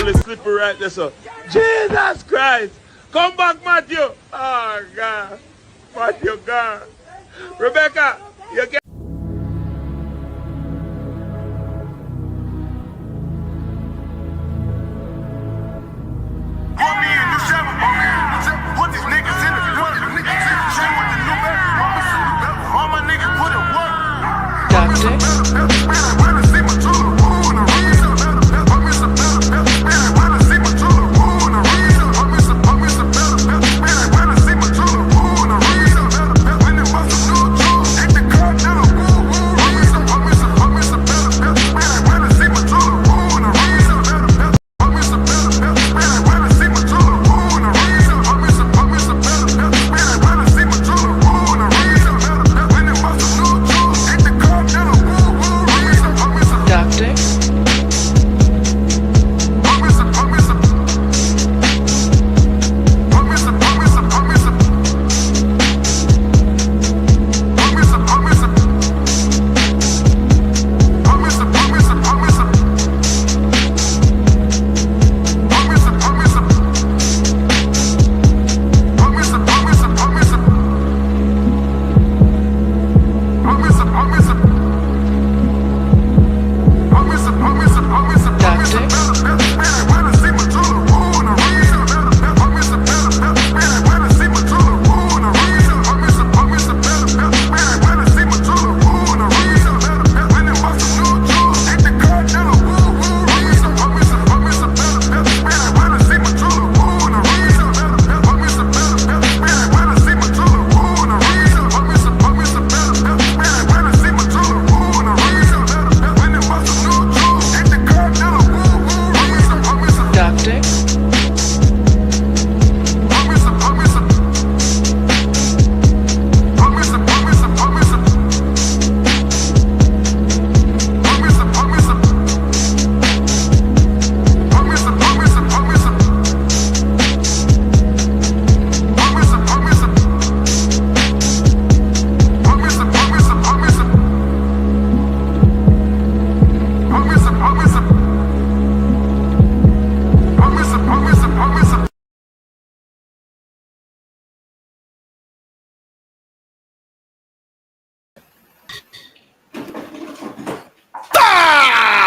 Fully slippery right there, so. Jesus Christ! Come back, Matthew! Oh, God. Matthew, God. Rebecca, you can.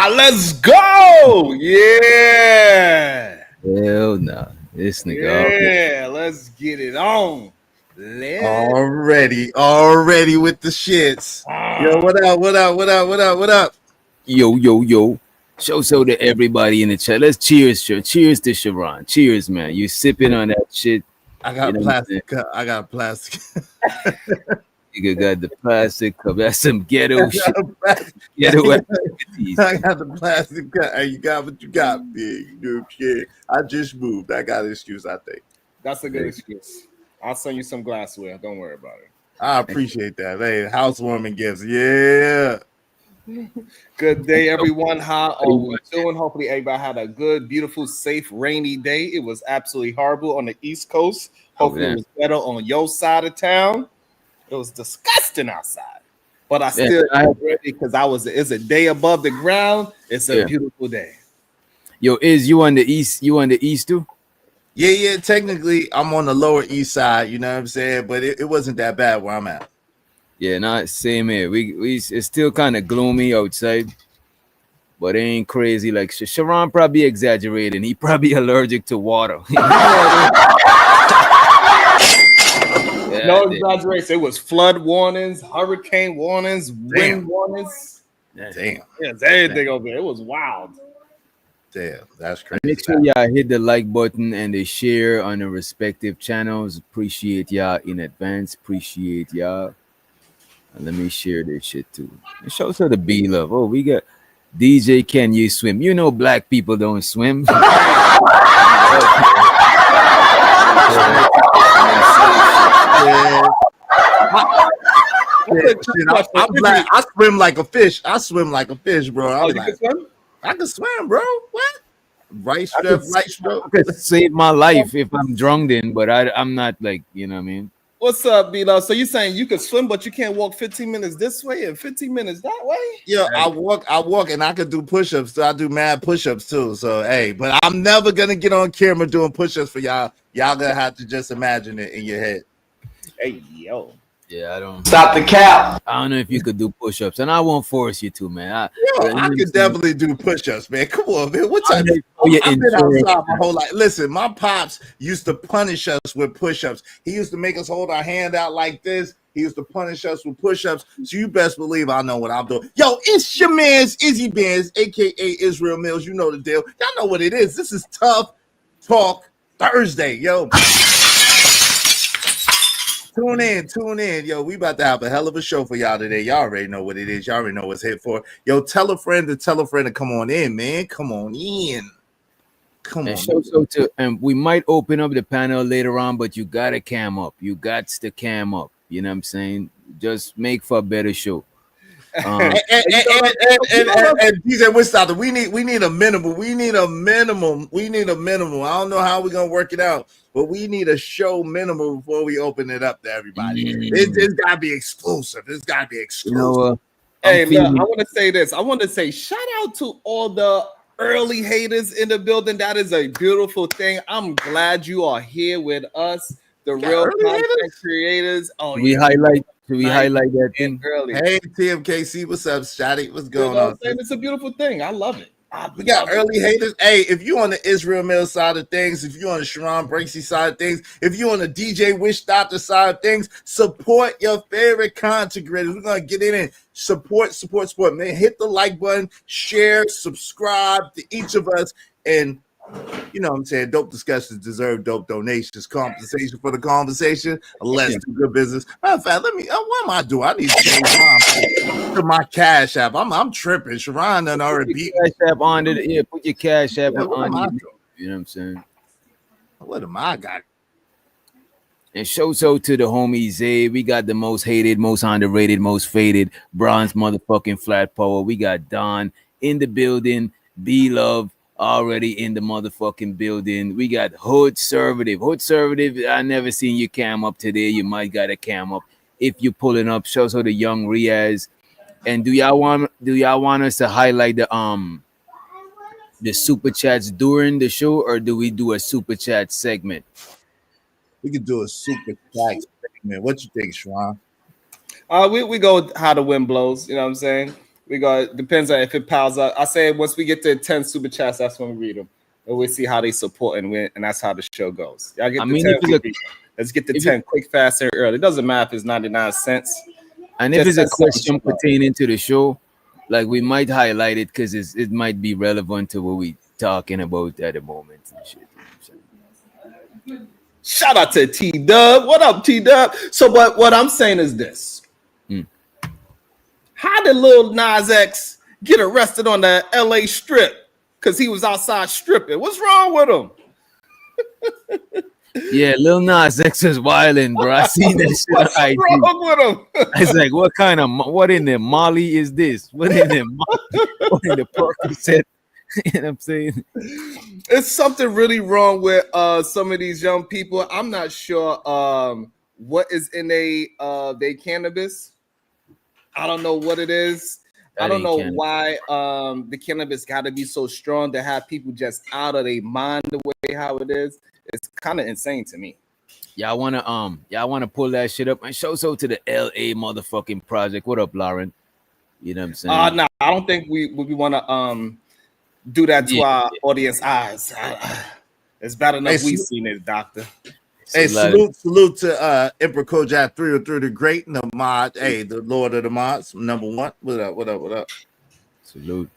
Let's go! Yeah! Hell no. This nigga. Yeah, let's get it on. Already with the shits. Yo, what up? Yo. Show to everybody in the chat. Let's cheers, sure. Cheers to Sharon. Cheers, man. You sipping on that shit. I got plastic cup. I got plastic. You got the plastic cup. That's some ghetto shit. Ghetto activities. I got the plastic cup. Hey, you got what you got, big. You do shit. I just moved. I got an excuse, I think. That's a good excuse. I'll send you some glassware. Don't worry about it. I appreciate that. Hey, housewarming gifts. Yeah. Good day, everyone. How are we doing? Hopefully, everybody had a good, beautiful, safe, rainy day. It was absolutely horrible on the East Coast. Hopefully, it was better on your side of town. It was disgusting outside, but I still ready because it's a day above the ground. It's a beautiful day. Yo, is you on the east? You on the east too? Yeah. Technically, I'm on the lower east side. You know what I'm saying? But it wasn't that bad where I'm at. Yeah, not same here. We it's still kind of gloomy outside, but it ain't crazy. Like Sharon probably exaggerating. He probably allergic to water. No exaggeration. It was flood warnings, hurricane warnings, wind warnings. Damn. Yeah, everything over there. It was wild. Damn, that's crazy. Make sure y'all hit the like button and the share on the respective channels. Appreciate y'all in advance. Appreciate y'all. And let me share this shit too. It shows her the B love. Oh, we got DJ. Can you swim? You know, black people don't swim. I'm black. I swim like a fish. Bro. I can swim, bro. What? Right stroke. I could save my life if I'm drowned in, but I'm not like, you know what I mean? What's up, B-Love? So you saying you could swim, but you can't walk 15 minutes this way and 15 minutes that way? Yeah, I walk, and I could do push-ups. So I do mad push-ups too. So hey, but I'm never gonna get on camera doing push-ups for y'all. Y'all gonna have to just imagine it in your head. Hey, yo. Yeah, I don't Stop the cap. I don't know if you could do push-ups, and I won't force you to, man. I could definitely do push-ups, man. Come on, man. What type? I've I've been outside my whole life. Listen, my pops used to punish us with push-ups. He used to make us hold our hand out like this. He used to punish us with push-ups. So you best believe I know what I'm doing. Yo, it's your man's Izzy Benz, aka Israel Mills. You know the deal. Y'all know what it is. This is Tough Talk Thursday, yo. Tune in. Yo, we about to have a hell of a show for y'all today. Y'all already know what it is. Y'all already know what's hit for. Yo, tell a friend to come on in, man. Come on in. Come on. And we might open up the panel later on, but you gotta cam up. You got to cam up. You know what I'm saying? Just make for a better show. And DJ Wistother, we need a minimum. We need a minimum. I don't know how we're gonna work it out, but we need a show minimum before we open it up to everybody. It's gotta be exclusive. It's gotta be exclusive. You know, hey, look, I want to say this. I want to say shout out to all the early haters in the building. That is a beautiful thing. I'm glad you are here with us, the real content creators. Oh, we highlight that thing early. Hey, TMKC, what's up, Shotty? What's going on? It's a beautiful thing. I love it. We got early haters. Hey, if you on the Israel Mills side of things, if you on the Sharon Bracy side of things, if you on the DJ Wish Doctor side of things, support your favorite content creators. We're gonna get in and support. Man, hit the like button, share, subscribe to each of us, and you know what I'm saying? Dope discussions deserve dope donations. Compensation for the conversation. Let's do good business. Matter of fact, what am I doing? I need to change to my Cash App. I'm tripping. Sharon done already beat Cash App on it. Yeah, put your Cash App on it. You know what I'm saying? What am I got? And show to the homie Zay. We got the most hated, most underrated, most faded bronze motherfucking flat power. We got Don in the building. B-Love already in the motherfucking building. We got Hood Servative. I never seen you cam up today. You might got a cam up if you're pulling up. Shows the young Riaz. And do y'all want us to highlight the super chats during the show, or do we do a super chat segment? We could do a super chat segment. What you think, Sharon? We go how the wind blows. You know what I'm saying? We got depends on if it piles up. I say once we get to 10 super chats, that's when we read them, and we see how they support and win, and that's how the show goes. Y'all get 10. Let's get to 10 quick, fast, and early. It doesn't matter if it's 99 cents. And if it's a question pertaining to the show, like we might highlight it because it might be relevant to what we talking about at the moment and shit. Shout out to T-Dub. What up, T-Dub? So what I'm saying is this. How did Lil Nas X get arrested on the LA Strip? Because he was outside stripping. What's wrong with him? Yeah, Lil Nas X is wilding, bro. I seen that shit. What's wrong with him? I was like, what in the Molly is this? What in the Percocet? You know what I'm saying? It's something really wrong with some of these young people. I'm not sure what is in they cannabis. I don't know what it is. I don't know why the cannabis got to be so strong to have people just out of their mind the way how it is. It's kind of insane to me. Y'all wanna pull that shit up and show to the LA motherfucking project. What up, Lauren? You know what I'm saying? No, I don't think we want to do that to our audience eyes. It's bad enough we've seen it, doctor. Hey, salute to Emperor Kojak 303 the Great and the mod. Hey, the Lord of the Mods, number one. What up? Salute.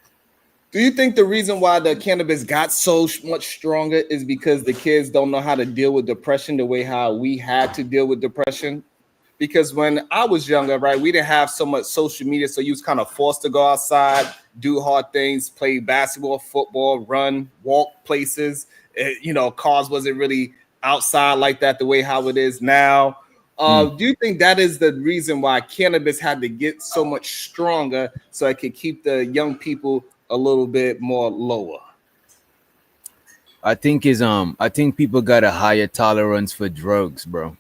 Do you think the reason why the cannabis got so much stronger is because the kids don't know how to deal with depression the way how we had to deal with depression? Because when I was younger, right, we didn't have so much social media, so you was kind of forced to go outside, do hard things, play basketball, football, run, walk places. Cars wasn't really outside like that the way how it is now. Do you think that is the reason why cannabis had to get so much stronger so it could keep the young people a little bit more lower? I think people got a higher tolerance for drugs, bro.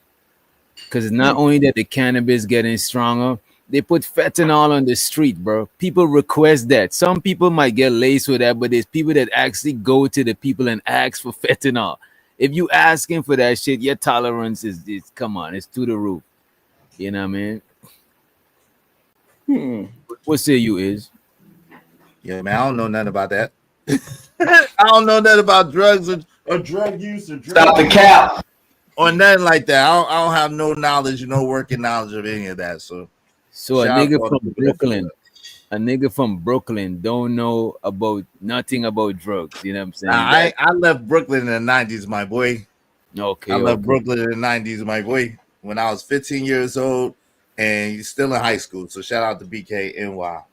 Because not only that the cannabis getting stronger, they put fentanyl on the street, bro. People request that. Some people might get laced with that, but there's people that actually go to the people and ask for fentanyl. If you asking for that shit, your tolerance is come on, it's through the roof. You know what I mean? What say you is? Yeah, man, I don't know nothing about that. I don't know nothing about drugs or drug use or drug Stop the cap or nothing like that. I don't have no knowledge, no working knowledge of any of that. So a nigga from Brooklyn don't know about nothing about drugs. You know what I'm saying? I left Brooklyn in the 90s, my boy. Okay. I left Brooklyn in the 90s, my boy, when I was 15 years old and he's still in high school. So shout out to BKNY.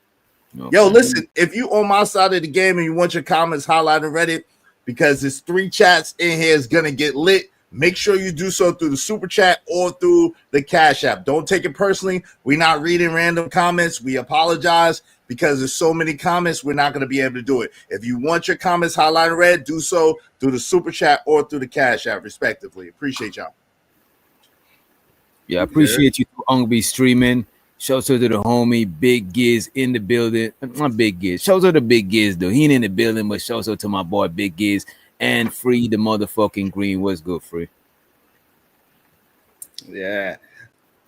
Okay. Yo, listen, if you on my side of the game and you want your comments highlighted Reddit, because there's 3 chats in here is gonna get lit. Make sure you do so through the super chat or through the Cash App. Don't take it personally. We're not reading random comments. We apologize because there's so many comments. We're not going to be able to do it. If you want your comments highlighted red, do so through the super chat or through the Cash App, respectively. Appreciate y'all. Yeah, I appreciate you, Ungby streaming. Shouts out to the homie Big Giz in the building. Not Big Giz. Shouts out to Big Giz though. He ain't in the building, but shouts out to my boy Big Giz. And Free the motherfucking Green. What's good, Free? Yeah.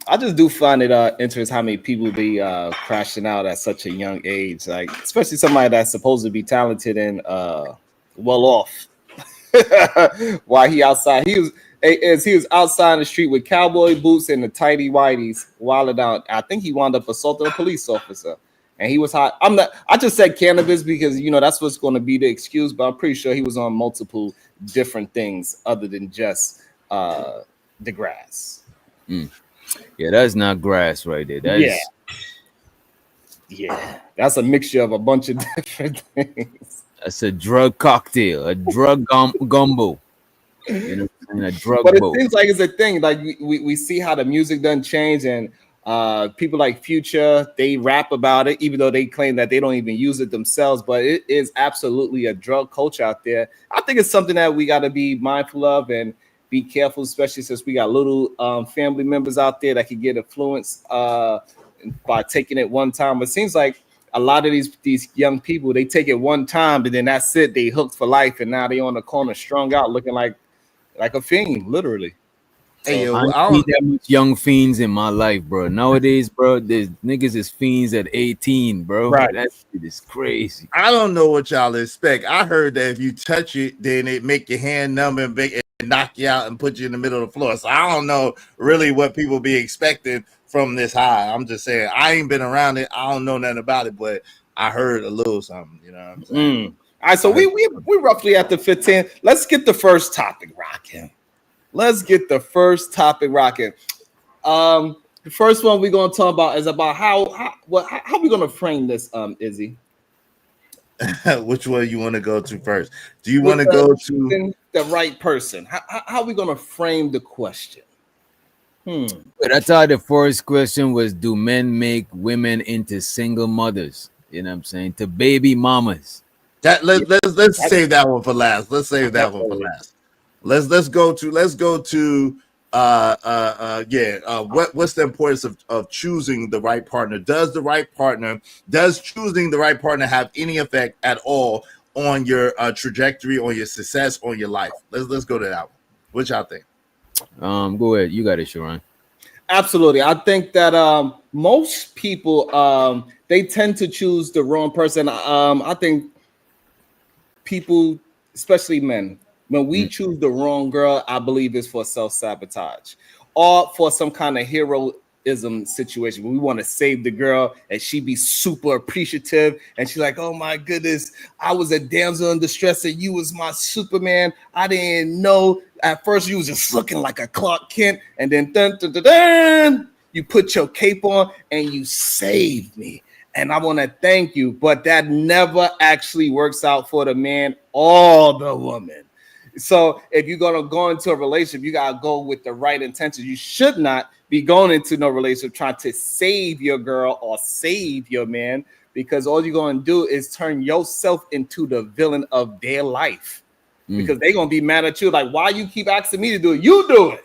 I just do find it interesting how many people be crashing out at such a young age. Like, especially somebody that's supposed to be talented and well off. While he outside, he was outside in the street with cowboy boots and the tighty whities, wilding out. I think he wound up assaulting a police officer. And he was hot. I just said cannabis because that's what's going to be the excuse, but I'm pretty sure he was on multiple different things other than just the grass. Yeah, that's not grass right there. Yeah, that's a mixture of a bunch of different things. That's a drug cocktail, a drug gumbo. A drug but it boat. seems like it's a thing. Like we see how the music done change and people like Future, they rap about it, even though they claim that they don't even use it themselves. But it is absolutely a drug culture out there. I think it's something that we got to be mindful of and be careful, especially since we got little family members out there that could get influenced by taking it one time. It seems like a lot of these young people, they take it one time, and then that's it. They hooked for life, and now they on the corner, strung out, looking like a fiend, literally. Hey, yo, I don't need that much young fiends in my life, bro. Nowadays, bro, there's niggas is fiends at 18, bro. Right. That shit is crazy. I don't know what y'all expect. I heard that if you touch it, then it make your hand numb and knock you out and put you in the middle of the floor. So I don't know really what people be expecting from this high. I'm just saying I ain't been around it. I don't know nothing about it, but I heard a little something. You know what I'm saying? All right, so we roughly at the 15. Let's get the first topic rocking. The first one we're gonna talk about is about how we gonna frame this, Izzy. Which one you want to go to first? Do you want to go to the right person? How we gonna frame the question? But I thought the first question was, do men make women into single mothers? You know what I'm saying? To baby mamas. That let's save that one for last. Let's save that one for last. Let's go to what's the importance of choosing the right partner? Does choosing the right partner have any effect at all on your trajectory, on your success, on your life? Let's go to that one. What y'all think? Go ahead. You got it, Sharon. Absolutely. I think that most people they tend to choose the wrong person. I think people, especially men, when we choose the wrong girl, I believe it's for self-sabotage or for some kind of heroism situation. We want to save the girl and she be super appreciative. And she's like, oh my goodness, I was a damsel in distress and you was my Superman. I didn't know. At first you was just looking like a Clark Kent. And then you put your cape on and you saved me. And I want to thank you. But that never actually works out for the man or the woman. So if you're going to go into a relationship, you got to go with the right intentions. You should not be going into no relationship trying to save your girl or save your man, because all you're going to do is turn yourself into the villain of their life, because they're going to be mad at you. Like, why you keep asking me to do it? You do it.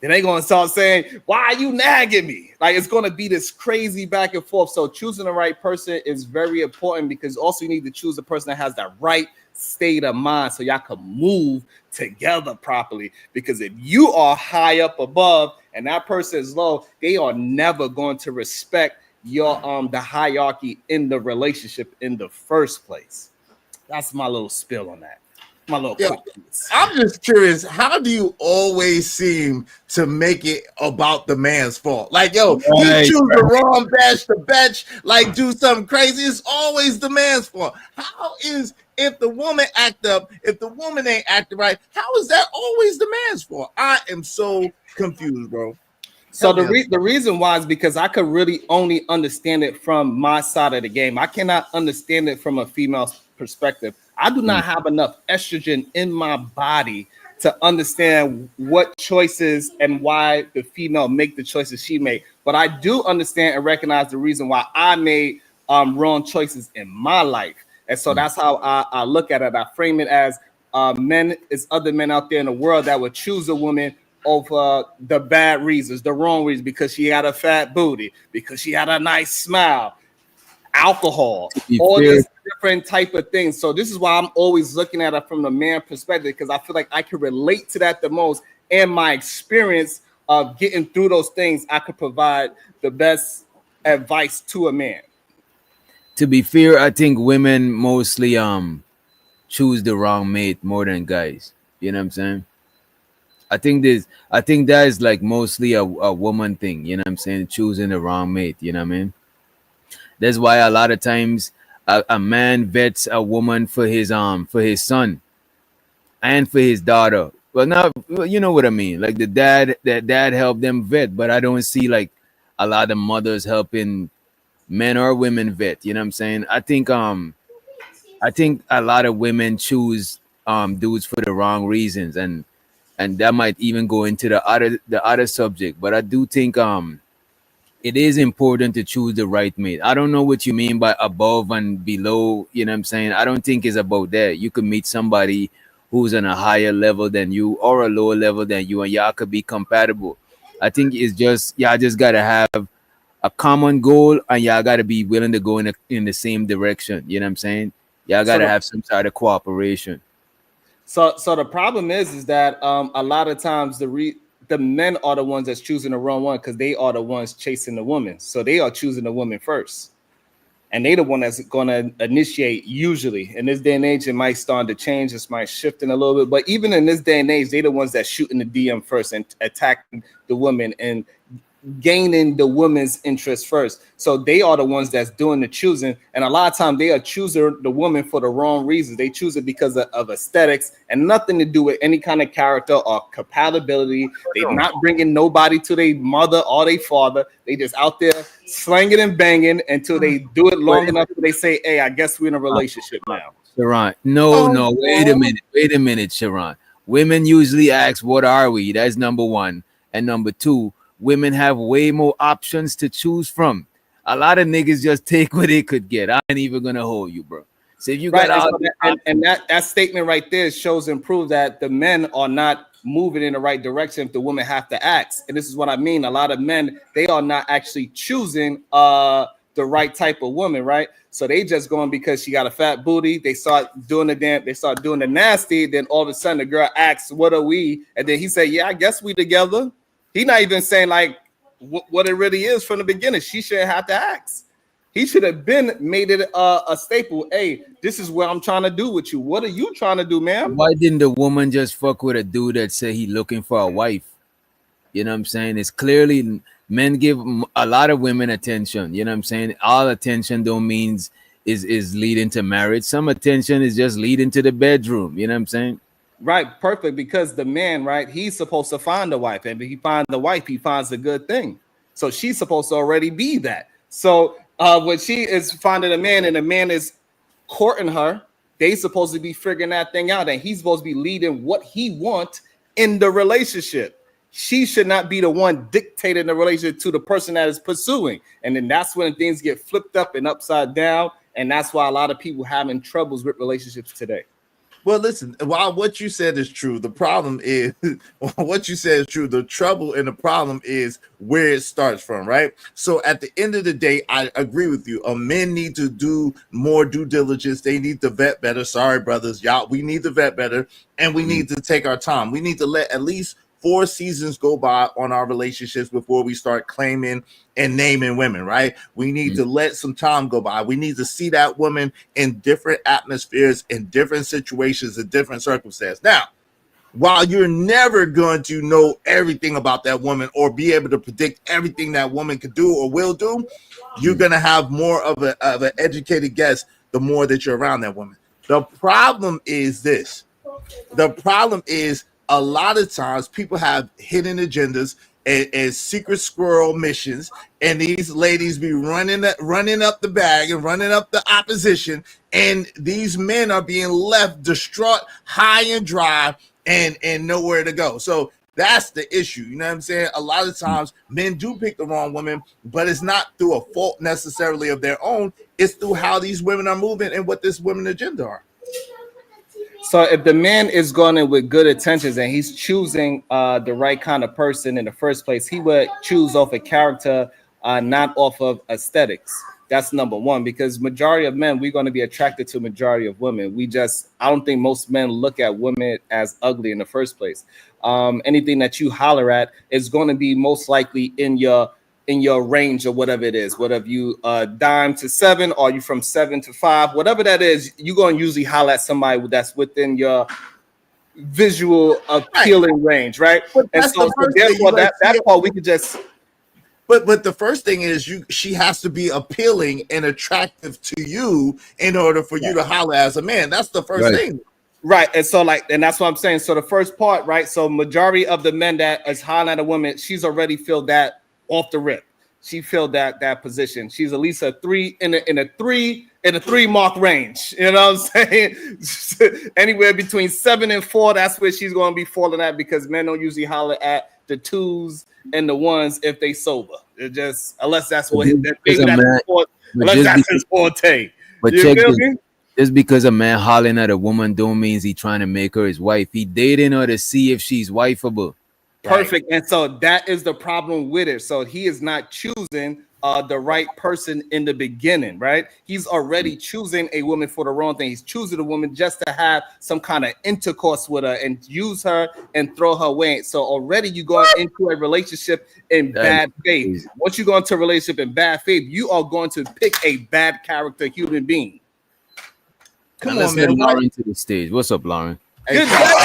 Then they gonna start saying, "Why are you nagging me?" Like it's gonna be this crazy back and forth. So choosing the right person is very important because also you need to choose a person that has the right state of mind so y'all can move together properly. Because if you are high up above and that person is low, they are never going to respect your the hierarchy in the relationship in the first place. That's my little spill on that. My little quick piece. I'm just curious, how do you always seem to make it about the man's fault? Like, he choose the wrong batch to batch, like do something crazy. It's always the man's fault. How is, if the woman act up, if the woman ain't acting right, how is that always the man's fault? I am so confused, bro. So the reason why is because I could really only understand it from my side of the game. I cannot understand it from a female's perspective. I do not have enough estrogen in my body to understand what choices and why the female make the choices she made. But I do understand and recognize the reason why I made wrong choices in my life. And so that's how I look at it. I frame it as men is other men out there in the world that would choose a woman over the bad reasons, the wrong reasons, because she had a fat booty, because she had a nice smile, alcohol, all these different type of things. So this is why I'm always looking at it from the man perspective, because I feel like I can relate to that the most, and my experience of getting through those things, I could provide the best advice to a man. To be fair, I think women mostly choose the wrong mate more than guys. You know what I'm saying? I think that is like mostly a woman thing, you know what I'm saying? Choosing the wrong mate, you know what I mean? That's why a lot of times a man vets a woman for his son and for his daughter. Well, now you know what I mean. Like that dad helped them vet, but I don't see like a lot of mothers helping men or women vet. You know what I'm saying? I think a lot of women choose dudes for the wrong reasons, and that might even go into the other subject. But I do think it is important to choose the right mate. I don't know what you mean by above and below, you know what I'm saying? I don't think it's about that. You could meet somebody who's on a higher level than you or a lower level than you, and y'all could be compatible. I think it's just y'all just gotta have a common goal, and y'all gotta be willing to go in the same direction. You know what I'm saying? Y'all gotta have some sort of cooperation. So the problem is that a lot of times the men are the ones that's choosing the wrong one because they are the ones chasing the woman. So they are choosing the woman first. And they the one that's going to initiate usually. In this day and age, it might start to change. This might shift in a little bit. But even in this day and age, they the ones that shooting the DM first and attacking the woman and gaining the woman's interest first. So they are the ones that's doing the choosing. And a lot of times they are choosing the woman for the wrong reasons. They choose it because of aesthetics and nothing to do with any kind of character or compatibility. They're not bringing nobody to their mother or their father. They just out there slanging and banging until they do it long enough till they say, hey, I guess we're in a relationship now. Sharon, no, wait a minute, Sharon. Women usually ask, what are we? That's number one. And number two, women have way more options to choose from. A lot of niggas just take what they could get. I ain't even gonna hold you, bro. So if you got that statement right there shows and proves that the men are not moving in the right direction if the women have to act. And this is what I mean. A lot of men, they are not actually choosing the right type of woman, right? So they just going because she got a fat booty. They start doing the nasty. Then all of a sudden the girl asks, what are we? And then he said, yeah, I guess we together. He not even saying like what it really is from the beginning. She shouldn't have to ask. He should have been made it a staple. Hey, this is what I'm trying to do with you. What are you trying to do, ma'am? Why didn't the woman just fuck with a dude that said he looking for a wife? You know what I'm saying? It's clearly men give a lot of women attention. You know what I'm saying? All attention don't means is leading to marriage. Some attention is just leading to the bedroom. You know what I'm saying? Right, perfect. Because the man, right, he's supposed to find a wife, and if he finds the wife, he finds a good thing. So she's supposed to already be that. So when she is finding a man and the man is courting her, they supposed to be figuring that thing out, and he's supposed to be leading what he wants in the relationship. She should not be the one dictating the relationship to the person that is pursuing, and then that's when things get flipped up and upside down, and that's why a lot of people having troubles with relationships today. Well, listen, while what you said is true, the problem is what you said is true. The trouble and the problem is where it starts from, right? So at the end of the day, I agree with you. Men need to do more due diligence. They need to vet better. Sorry, brothers, y'all, we need to vet better, and we need to take our time. We need to let at least 4 seasons go by on our relationships before we start claiming and naming women, right? We need to let some time go by. We need to see that woman in different atmospheres, in different situations, in different circumstances. Now, while you're never going to know everything about that woman or be able to predict everything that woman could do or will do, you're going to have more of an educated guess the more that you're around that woman. The problem is this. The problem is a lot of times people have hidden agendas and secret squirrel missions, and these ladies be running up the bag and running up the opposition, and these men are being left distraught, high and dry, and nowhere to go. So that's the issue. You know what I'm saying? A lot of times men do pick the wrong woman, but it's not through a fault necessarily of their own. It's through how these women are moving and what this women agenda are. So if the man is going in with good intentions and he's choosing the right kind of person in the first place, he would choose off of character, not off of aesthetics. That's number one, because majority of men, we're going to be attracted to majority of women. I don't think most men look at women as ugly in the first place. Anything that you holler at is going to be most likely in your range or whatever it is, whether you dime to 7 or you from 7 to 5, whatever that is, you're going to usually holler at somebody that's within your visual appealing range, right? And so therefore that part we could just. But the first thing is she has to be appealing and attractive to you in order for you to holler as a man. That's the first thing. Right. And so and that's what I'm saying. So the first part, right? So majority of the men that is hollering at a woman, she's already filled that off the rip. She filled that position. She's at least a 3 in a 3 mark range. You know what I'm saying? Anywhere between 7 and 4, that's where she's going to be falling at, because men don't usually holler at the 2s and the 1s if they sober. It just unless that's what that's his forte. But you feel me? Just because a man hollering at a woman don't means he trying to make her his wife. He dating her to see if she's wifeable. Perfect. And so that is the problem with it. So he is not choosing the right person in the beginning, right? He's already choosing a woman for the wrong thing. He's choosing a woman just to have some kind of intercourse with her and use her and throw her away. So already you go into a relationship in bad faith. Once you go into a relationship in bad faith, you are going to pick a bad character human being. Come on, man. Lauren to the stage. What's up, Lauren? Good day.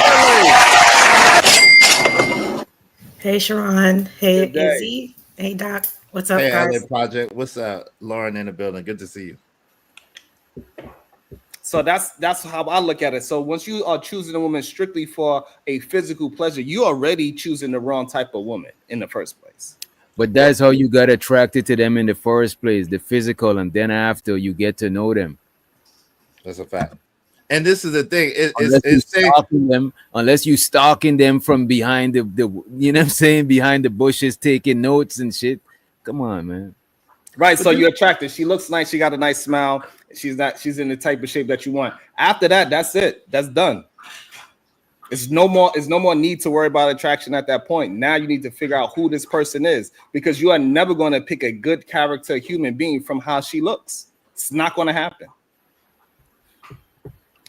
Hey, Sharon. Hey, Izzy. Hey, Doc. What's up, guys? LA Project. What's up? Lauren in the building. Good to see you. So that's how I look at it. So once you are choosing a woman strictly for a physical pleasure, you already choosing the wrong type of woman in the first place. But that's how you got attracted to them in the first place, the physical, and then after you get to know them. That's a fact. And this is the thing. Unless you stalking them from behind the you know what I'm saying, behind the bushes, taking notes and shit. Come on, man. Right. So you're attracted. She looks nice. She got a nice smile. She's in the type of shape that you want. After that, that's it. That's done. It's no more need to worry about attraction at that point. Now you need to figure out who this person is, because you are never going to pick a good character human being from how she looks. It's not going to happen.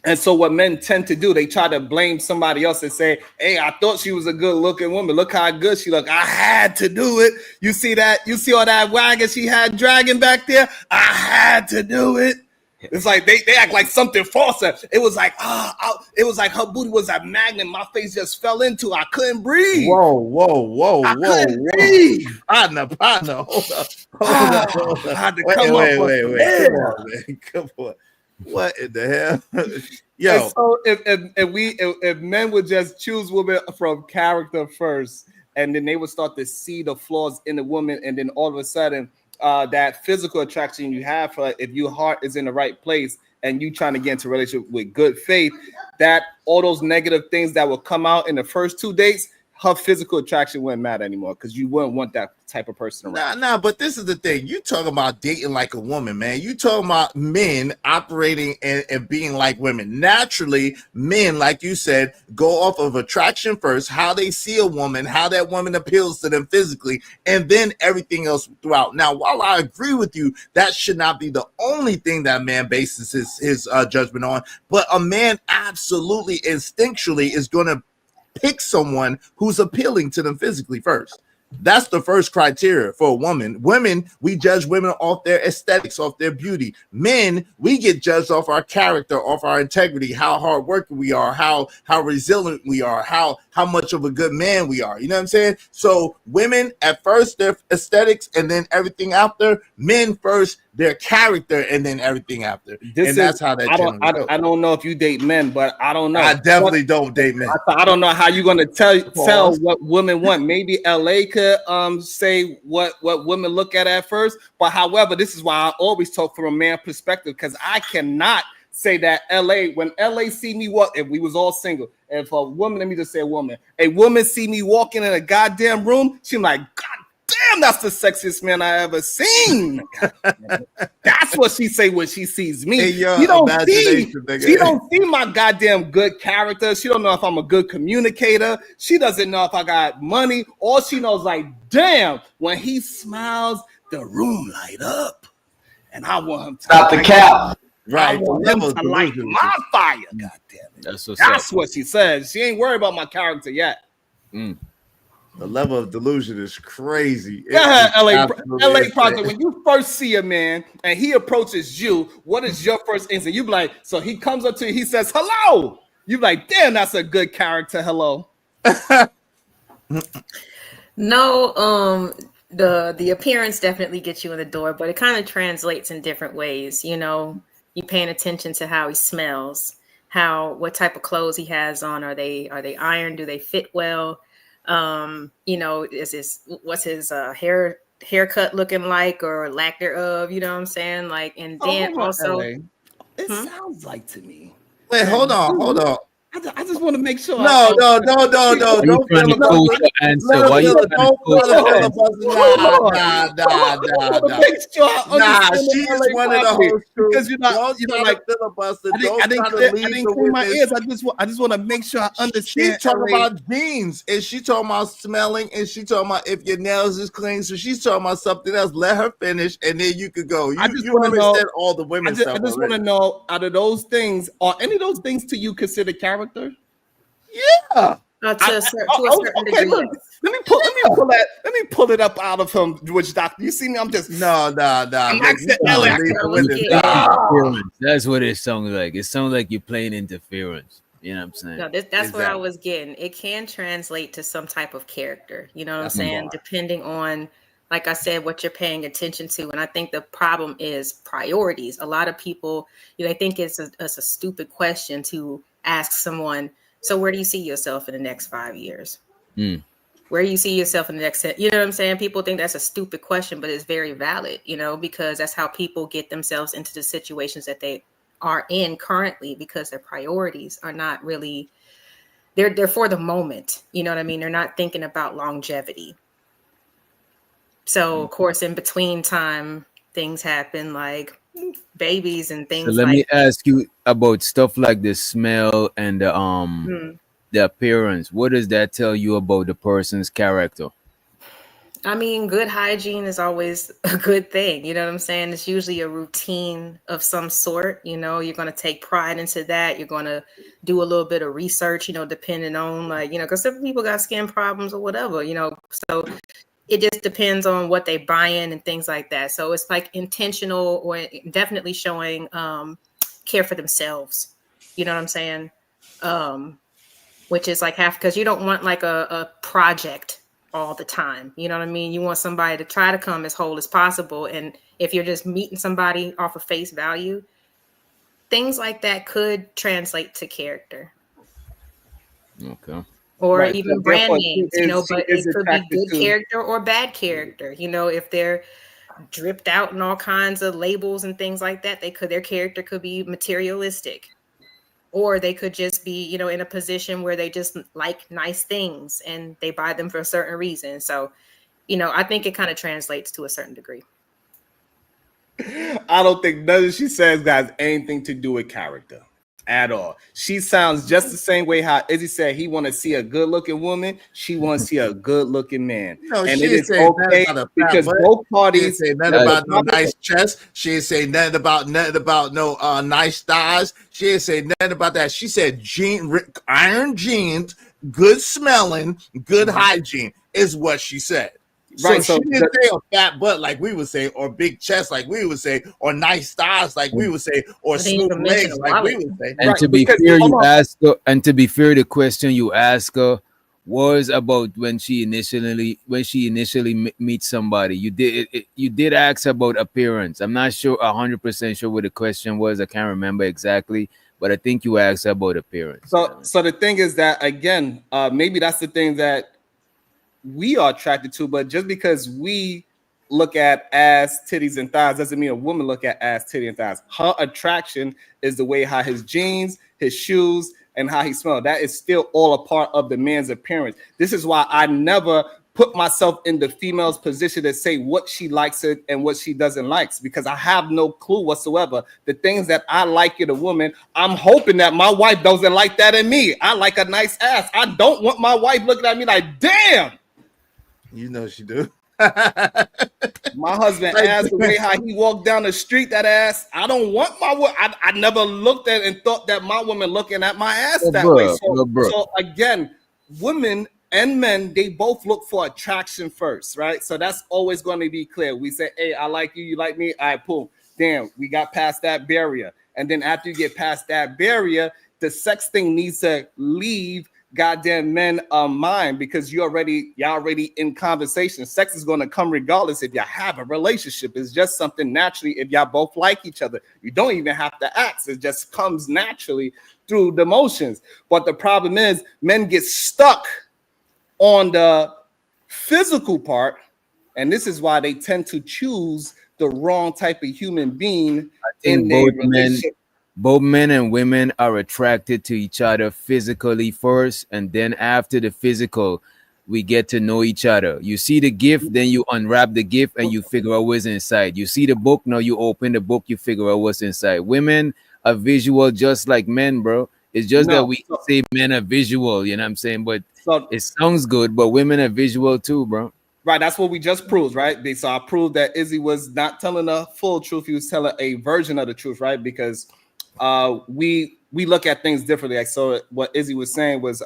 And so what men tend to do, they try to blame somebody else and say, hey, I thought she was a good looking woman. Look how good she looked. I had to do it. You see that? You see all that wagon she had dragging back there? I had to do it. It's like they act like something false. It was like, it was like her booty was a magnet. My face just fell into. I couldn't breathe. Whoa. Breathe. Partner. Hold up. I had to Wait. Come on. What in the hell? Yo. And so if men would just choose women from character first, and then they would start to see the flaws in the woman, and then all of a sudden that physical attraction you have for her, if your heart is in the right place and you trying to get into a relationship with good faith, that all those negative things that will come out in the first 2 dates her physical attraction wouldn't matter anymore because you wouldn't want that type of person around. Nah, but this is the thing. You talking about dating like a woman, man. You talking about men operating and being like women. Naturally, men, like you said, go off of attraction first, how they see a woman, how that woman appeals to them physically, and then everything else throughout. Now, while I agree with you, that should not be the only thing that man bases his judgment on, but a man absolutely instinctually is going to pick someone who's appealing to them physically first. That's the first criteria for a woman. Women, we judge women off their aesthetics, off their beauty. Men, we get judged off our character, off our integrity, how hardworking we are, how resilient we are, how much of a good man we are. You know what I'm saying? So women, at first, their aesthetics, and then everything after. Men first, their character, and then everything after. That's how that goes. I don't know if you date men, but I don't know. I definitely don't date men. I don't know how you're gonna tell what women want. Maybe LA could say what women look at first, but however, this is why I always talk from a man perspective, because I cannot say that when LA see me walk, if we was all single, if a woman, let me just say a woman see me walking in a goddamn room, she's like, God damn, that's the sexiest man I ever seen. That's what she say when she sees me. She don't see my goddamn good character. She don't know if I'm a good communicator. She doesn't know if I got money. All she knows, like, damn, when he smiles, the room light up. And I want him to stop the cap. Right. I want him to light my fire. God damn it. That's what she says. She ain't worried about my character yet. The level of delusion is crazy. Yeah, LA Project. When you first see a man and he approaches you, what is your first instinct? You be like, so he comes up to you, he says, hello. You be like, damn, that's a good character. Hello. No, the appearance definitely gets you in the door, but it kind of translates in different ways. You know, you paying attention to how he smells, what type of clothes he has on. Are they ironed? Do they fit well? You know, what's his haircut looking like, or lack thereof, you know what I'm saying? Like, and then also it sounds like to me. Wait, hold on. I just want to make sure. No. Don't answer. Why you she's one of the hosts because you're like filibuster. I didn't clean my ears. I just want to make sure I understand. She's talking about jeans, and she talking about smelling, and she talking about if your nails is clean. So she's talking about something else. Let her finish, and then you could go. You understand all the women stuff. I just want to know, out of those things, are any of those things to you considered character? Yeah. To a certain degree. Look, let me pull it up out of him, Witch Doctor. You see me? I'm just no. That's what it sounds like. It sounds like you're playing interference. You know what I'm saying? No, that's what I was getting. It can translate to some type of character. You know what I'm saying? Depending on, like I said, what you're paying attention to. And I think the problem is priorities. A lot of people, they think it's a stupid question to ask someone. So where do you see yourself in the next 5 years? Where do you see yourself in the next 10? You know what I'm saying? People think that's a stupid question, but it's very valid, because that's how people get themselves into the situations that they are in currently, because their priorities are not really, they're for the moment. You know what I mean? They're not thinking about longevity. So of course, in between time, things happen like babies and things. So let me ask you about stuff like the smell and the appearance. What does that tell you about the person's character? I mean, good hygiene is always a good thing. You know what I'm saying? It's usually a routine of some sort. You're going to take pride into that. You're going to do a little bit of research, depending on because some people got skin problems or whatever, so it just depends on what they buy in and things like that. So it's like intentional, or definitely showing care for themselves. You know what I'm saying? Which is like because you don't want like a project all the time. You know what I mean? You want somebody to try to come as whole as possible. And if you're just meeting somebody off of face value, things like that could translate to character. Okay. Or even brand names, but it could be good character or bad character. If they're dripped out in all kinds of labels and things like that, their character could be materialistic. or they could just be, you know, in a position where they just like nice things and they buy them for a certain reason. So, you know, I think it kind of translates to a certain degree. I don't think nothing she says got anything to do with character at all. She sounds just the same way how Izzy said he want to see a good looking woman. She wants to see a good looking man. No, and she it is say okay because both parties say nothing about no nice chest. She didn't say nothing about no nice thighs. She didn't say nothing about that. She said iron jeans, good smelling, good hygiene is what she said. Right, so she didn't say a fat butt like we would say, or big chest like we would say, or nice thighs like we would say, or smooth legs like we would say. And to be fair, you ask her, and to be fair, the question you ask her was about when she initially meets somebody. You did ask about appearance. I'm not sure 100% sure what the question was. I can't remember exactly, but I think you asked about appearance. So the thing is that again, maybe that's the thing that we are attracted to, but just because we look at ass, titties, and thighs doesn't mean a woman look at ass, titty, and thighs. Her attraction is the way how his jeans, his shoes, and how he smells. That is still all a part of the man's appearance. This is why I never put myself in the female's position to say what she likes it and what she doesn't like, because I have no clue whatsoever. The things that I like in a woman, I'm hoping that my wife doesn't like that in me. I like a nice ass. I don't want my wife looking at me like, damn. You know she do. My husband asked the way how he walked down the street, that ass. I don't want my woman. I never looked at and thought that my woman looking at my ass that way. So again, women and men, they both look for attraction first, right? So that's always going to be clear. We say, hey, I like you, you like me. All right, boom. Damn, we got past that barrier. And then after you get past that barrier, the sex thing needs to leave goddamn men mind, because y'all already in conversation. Sex is going to come regardless if y'all have a relationship. It's just something naturally if y'all both like each other. You don't even have to ask. It just comes naturally through the motions. But the problem is men get stuck on the physical part, and this is why they tend to choose the wrong type of human being in their relationship. Both men and women are attracted to each other physically first, and then after the physical, we get to know each other. You see the gift, then you unwrap the gift and you figure out what's inside. You see the book, now you open the book, you figure out what's inside. Women are visual just like men, bro. It's just that we say men are visual, you know what I'm saying? But it sounds good, but women are visual too, bro. Right, that's what we just proved, right? So I proved that Izzy was not telling the full truth. He was telling a version of the truth, right? Because we look at things differently. Like, so what Izzy was saying was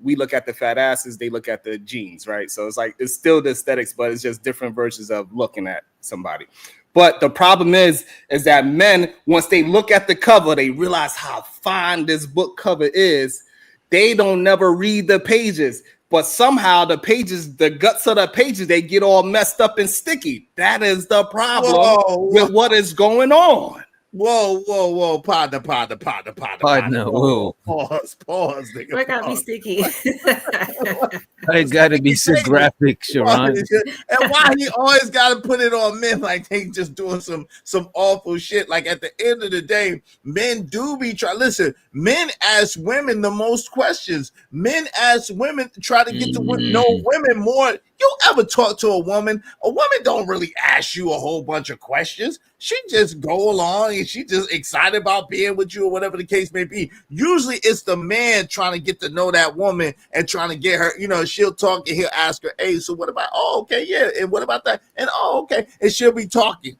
we look at the fat asses, they look at the jeans, right? So it's like it's still the aesthetics, but it's just different versions of looking at somebody. But the problem is that men, once they look at the cover, they realize how fine this book cover is. They don't never read the pages, but somehow the pages, the guts of the pages, they get all messed up and sticky. That is the problem with what is going on. Whoa, partner. Whoa. Pause, nigga. Why gotta be sticky? It gotta be so graphic, Sharon. And why he always gotta put it on men like they just doing some awful shit. Like at the end of the day, men do be trying. Listen, men ask women the most questions. Men ask women, try to get to know women more. You ever talk to a woman? A woman don't really ask you a whole bunch of questions. She just go along and she just excited about being with you or whatever the case may be. Usually it's the man trying to get to know that woman and trying to get her, you know, she'll talk and he'll ask her, hey, so what about, oh, okay, yeah, and what about that? And oh, okay, and she'll be talking.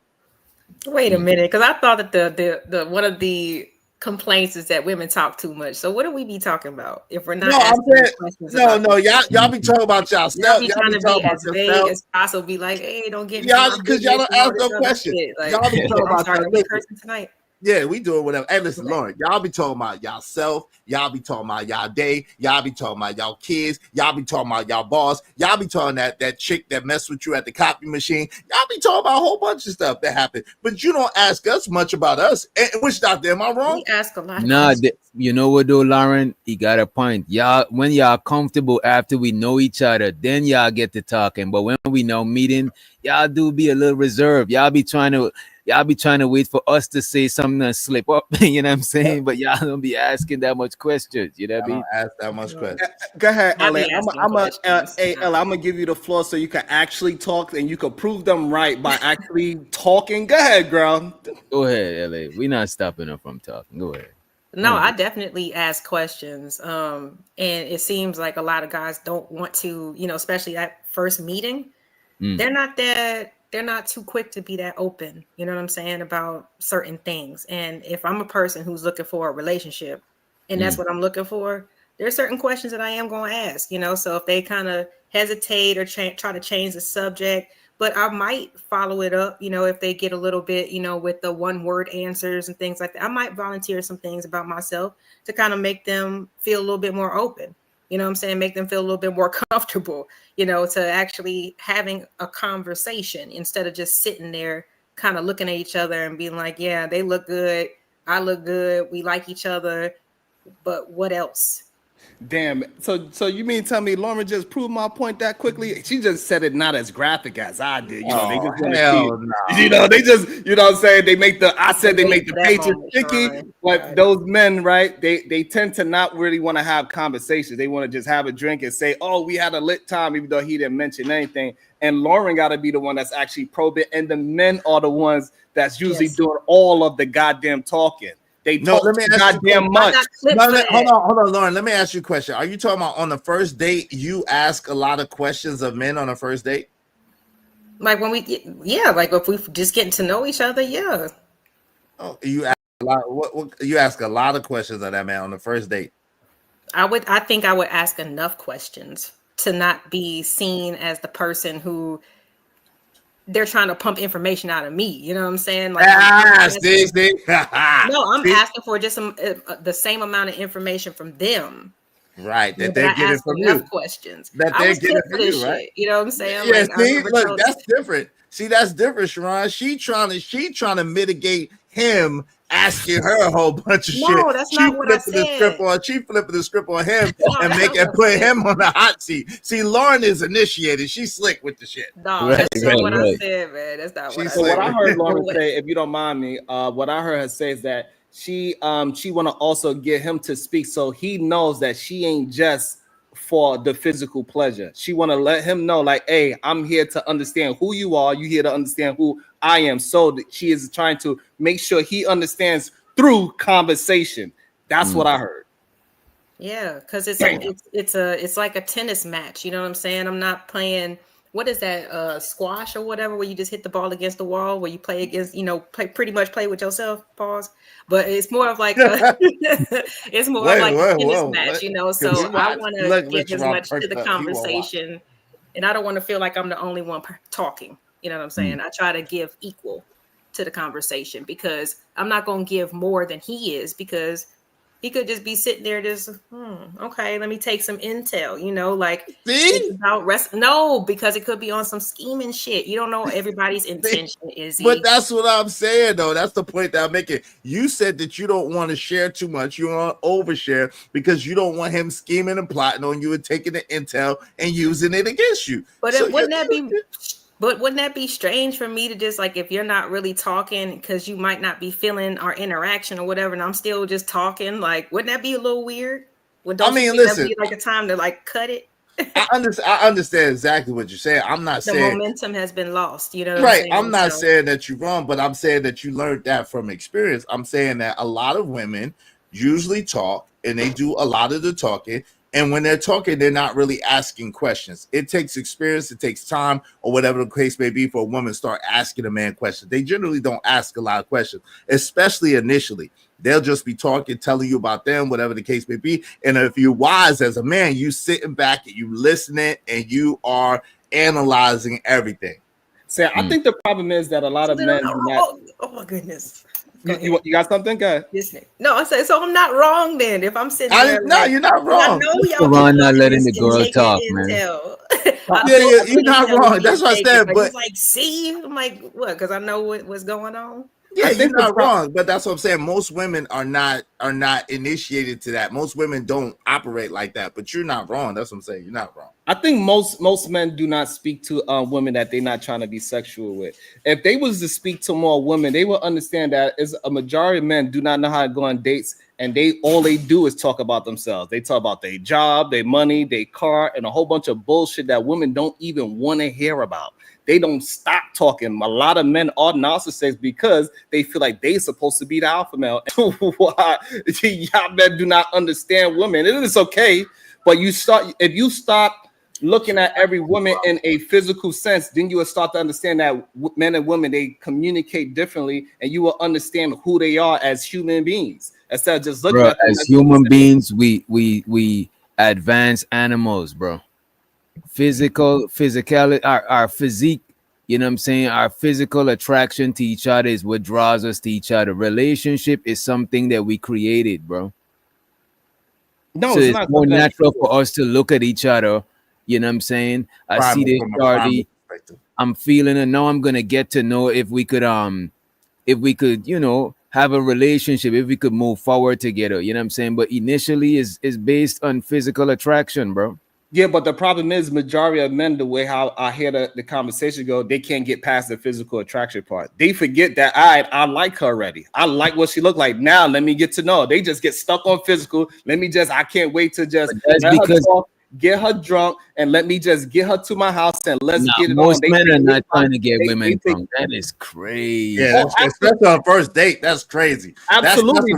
Wait a minute, because I thought that the one of the complaints is that women talk too much. So what do we be talking about if we're not questions? No, y'all be talking about yourself. Y'all be trying to be as vague as possible. Be like, hey, don't get me. Y'all, because y'all don't ask no questions. Like, y'all be talking about person tonight. Yeah, we doing whatever. Hey, listen, Lauren, y'all be talking about y'allself. Y'all be talking about y'all day. Y'all be talking about y'all kids. Y'all be talking about y'all boss. Y'all be talking that chick that messed with you at the copy machine. Y'all be talking about a whole bunch of stuff that happened. But you don't ask us much about us. And which doctor, am I wrong? We ask a lot. Nah, you know what though, Lauren? He got a point. Y'all, when y'all comfortable after we know each other, then y'all get to talking. But when we know meeting, y'all do be a little reserved. Y'all be trying to y'all be trying to wait for us to say something and slip up. You know what I'm saying? But y'all don't be asking that much questions. You know what I mean? Ask that much questions. Go ahead, I LA. be asking questions. Hey, LA, I'm gonna give you the floor so you can actually talk and you can prove them right by actually talking. Go ahead, girl. Go ahead, LA. We're not stopping her from talking. Go ahead. No, I definitely ask questions. And it seems like a lot of guys don't want to, especially that first meeting. They're not too quick to be that open, you know what I'm saying, about certain things. And if I'm a person who's looking for a relationship and that's what I'm looking for, there's certain questions that I am going to ask, so if they kind of hesitate or try to change the subject, but I might follow it up, if they get a little bit, with the one word answers and things like that. I might volunteer some things about myself to kind of make them feel a little bit more open. You know what I'm saying? Make them feel a little bit more comfortable, to actually having a conversation instead of just sitting there kind of looking at each other and being like, yeah, they look good. I look good. We like each other. But what else? Damn. So you mean tell me Lauren just proved my point that quickly? She just said it not as graphic as I did. They just want to see. They just, what I'm saying? They make the pages sticky. But those men, right? They tend to not really want to have conversations. They want to just have a drink and say, oh, we had a lit time, even though he didn't mention anything. And Lauren got to be the one that's actually probing. And the men are the ones that's usually doing all of the goddamn talking. They talk goddamn much. Hold on, Lauren. Let me ask you a question. Are you talking about on the first date, you ask a lot of questions of men on a first date? Like when like if we just getting to know each other, yeah. Oh, you ask a lot. What you ask a lot of questions of that man on the first date? I think I would ask enough questions to not be seen as the person who they're trying to pump information out of me. You know what I'm saying? Like, I'm asking for just the same amount of information from them. Right. That they're getting from you. Questions. That they're getting from you, right? Shit, you know what I'm saying? Yeah, look, that's different. See, that's different, Sharon. She trying to mitigate him asking her a whole bunch of shit. No, that's not what I said. She flipping the script on him and put him on the hot seat. See, Lauren is initiated. She's slick with the shit. No, that's not what I said, man. That's not what I said. What I heard Lauren say, if you don't mind me, what I heard her say is that she want to also get him to speak so he knows that she ain't just for the physical pleasure. She want to let him know, like, hey, I'm here to understand who you are. You here to understand who I am. So that she is trying to make sure he understands through conversation. That's what I heard. Yeah, because it's like a tennis match. You know what I'm saying? I'm not playing. What is that? Squash or whatever, where you just hit the ball against the wall, where you play against, pretty much play with yourself. Pause. But it's more of like a tennis match, So I want to get as much to the conversation, and I don't want to feel like I'm the only one talking. You know what I'm saying? I try to give equal to the conversation because I'm not going to give more than he is, because he could just be sitting there just, okay, let me take some intel, see? About no, because it could be on some scheming shit. You don't know what everybody's intention is. But that's what I'm saying, though. That's the point that I'm making. You said that you don't want to share too much. You want to overshare because you don't want him scheming and plotting on you and taking the intel and using it against you. But wouldn't that be strange for me to just, like, if you're not really talking because you might not be feeling our interaction or whatever, and I'm still just talking, like, wouldn't that be a little weird? Listen, that'd be like a time to like cut it. I understand exactly what you're saying. I'm not saying the momentum has been lost. You know what right? I'm not saying that you're wrong, but I'm saying that you learned that from experience. I'm saying that a lot of women usually talk and they do a lot of the talking. And when they're talking, they're not really asking questions. It takes experience, it takes time, or whatever the case may be, for a woman to start asking a man questions. They generally don't ask a lot of questions, especially initially. They'll just be talking, telling you about them, whatever the case may be. And if you're wise as a man, you sitting back and you listening and you are analyzing everything. So I think the problem is that a lot of men do not. Oh my goodness. You got something? Go ahead. No, I say so. I'm not wrong then. If I'm sitting there, no, you're not wrong. I know y'all not letting the girl talk, man. You're not wrong. That's what I said. But like, see, I'm like, what? Because I know what's going on. Yeah, you're not wrong, but that's what I'm saying. Most women are not initiated to that. Most women don't operate like that. But you're not wrong. That's what I'm saying. You're not wrong. I think most men do not speak to women that they're not trying to be sexual with. If they was to speak to more women, they will understand that is a majority of men do not know how to go on dates, and all they do is talk about themselves. They talk about their job, their money, their car, and a whole bunch of bullshit that women don't even want to hear about. They don't stop talking. A lot of men are narcissists because they feel like they're supposed to be the alpha male. Why y'all men do not understand women? It is okay, but if you start looking at every woman in a physical sense, then you will start to understand that men and women, they communicate differently, and you will understand who they are as human beings instead of just looking at them as human beings. We advance animals, bro. Physicality, our physique, you know what I'm saying? Our physical attraction to each other is what draws us to each other. Relationship is something that we created, bro. No, so it's more natural for us to look at each other. You know what I'm saying? I see this party, I'm feeling it. Now I'm gonna get to know if we could, you know, have a relationship, if we could move forward together. You know what I'm saying? But initially is based on physical attraction, bro. Yeah, but the problem is majority of men, the way how I hear the conversation go, they can't get past the physical attraction part. They forget that I like her already. I like what she looked like. Now let me get to know her. They just get stuck on physical. I can't wait to just get her drunk and let me just get her to my house and let's get it most on. Men are not trying to get women drunk. That is crazy. Yeah, especially on first date. That's crazy. Absolutely.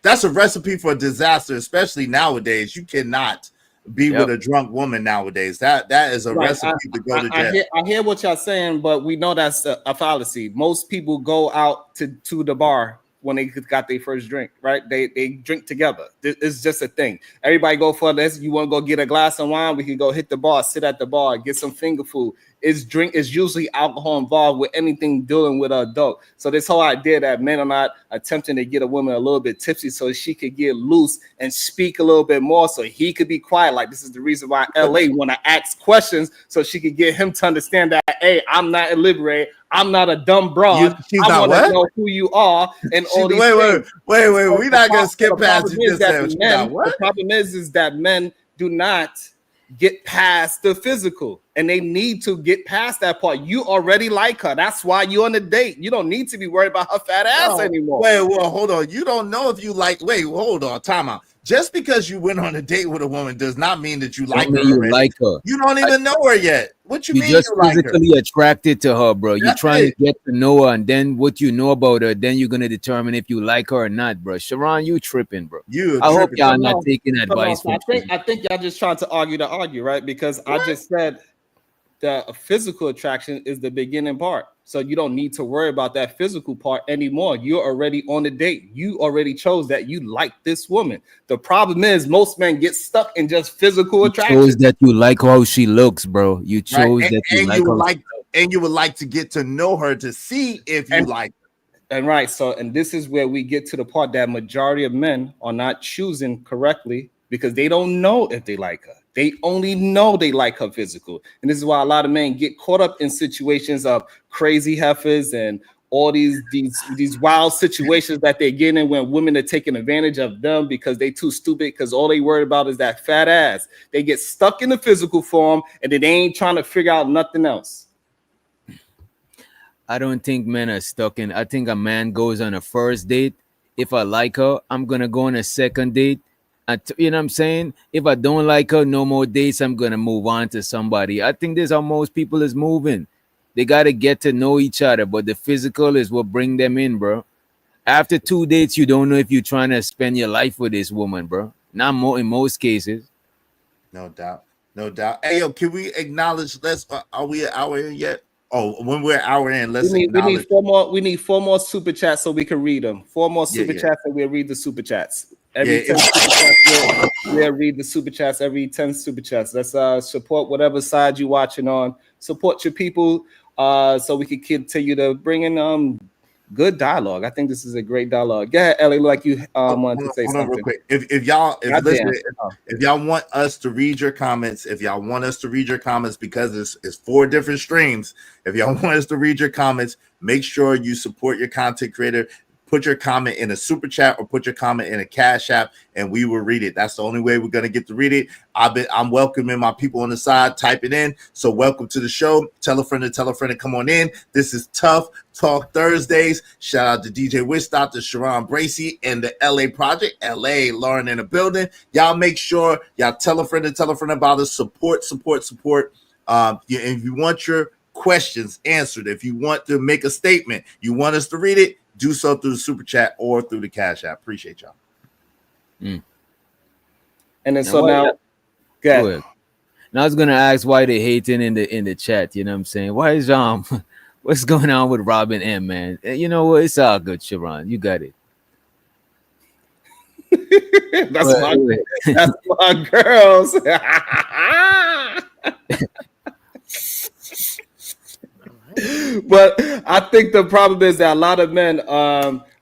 That's a recipe for disaster, especially nowadays. You cannot be with a drunk woman nowadays. That is a recipe to go to jail. I hear what y'all saying, but we know that's a fallacy. Most people go out to the bar when they got their first drink, right? They drink together. It's just a thing. Everybody go for this. You want to go get a glass of wine? We can go hit the bar, sit at the bar, get some finger food. Is usually alcohol involved with anything dealing with an adult. So this whole idea that men are not attempting to get a woman a little bit tipsy so she could get loose and speak a little bit more so he could be quiet. Like this is the reason why LA want to ask questions so she could get him to understand that, hey, I'm not illiterate. I'm not a dumb broad. I want to know who you are and all these things. Wait. We're not going to skip past you. The problem is that men do not get past the physical, and they need to get past that part. You already like her. That's why you're on the date. You don't need to be worried about her fat ass anymore. Well, hold on. You don't know if you like. Hold on. Time out. Just because you went on a date with a woman does not mean that you like her. You like her. You don't even know her yet. What you mean? Just you physically attracted to her, bro. You're trying to get to know her, and then what you know about her, then you're gonna determine if you like her or not, bro. Sharon, you tripping, bro. I hope y'all not taking advice from me. I think y'all just trying to argue, right? Because I just said the physical attraction is the beginning part. So you don't need to worry about that physical part anymore. You're already on the date. You already chose that you like this woman. The problem is most men get stuck in just physical attraction. You chose that you like how she looks, bro. You chose that you would like to get to know her to see if you like her. And right. So, and this is where we get to the part that majority of men are not choosing correctly because they don't know if they like her. They only know they like her physical. And this is why a lot of men get caught up in situations of crazy heifers and all these wild situations that they're getting in when women are taking advantage of them because they too stupid because all they worry about is that fat ass. They get stuck in the physical form and then they ain't trying to figure out nothing else. I don't think men are stuck in. I think a man goes on a first date. If I like her, I'm going to go on a second date. You know what I'm saying? If I don't like her, no more dates, I'm going to move on to somebody. I think this is how most people is moving. They got to get to know each other, but the physical is what bring them in, bro. After 2 dates, you don't know if you're trying to spend your life with this woman, bro. Not more in most cases. No doubt. Hey, yo, can we acknowledge, are we an hour in yet? Oh, when we're an hour in, we need four more super chats so we can read them. 4 more super chats and we'll read the super chats. Every 10 super chats, we'll read the super chats every 10 super chats. Let's support whatever side you're watching on. Support your people so we can continue to bring in good dialogue. I think this is a great dialogue. Go ahead, Ellie, like you wanted to say Hold on real something. quick. If y'all Goddamn. if y'all want us to read your comments, because it's 4 different streams. If y'all want us to read your comments, make sure you support your content creator. Put your comment in a super chat or put your comment in a Cash App, and we will read it. That's the only way we're gonna get to read it. I'm welcoming my people on the side. Type it in. So welcome to the show. Tell a friend to come on in. This is Tough Talk Thursdays. Shout out to DJ Wish, Dr. Sharon Bracy, and the LA Project. LA, Lauren in the building. Y'all make sure y'all tell a friend about us. Support. And if you want your questions answered, if you want to make a statement, you want us to read it, do so through the super chat or through the Cash App. Appreciate y'all. And then so now, go ahead. Now I was gonna ask why they hating in the chat. You know what I'm saying? Why is what's going on with Robin M, man? You know what? It's all good, Sharon. You got it. That's my girls. But I think the problem is that a lot of men,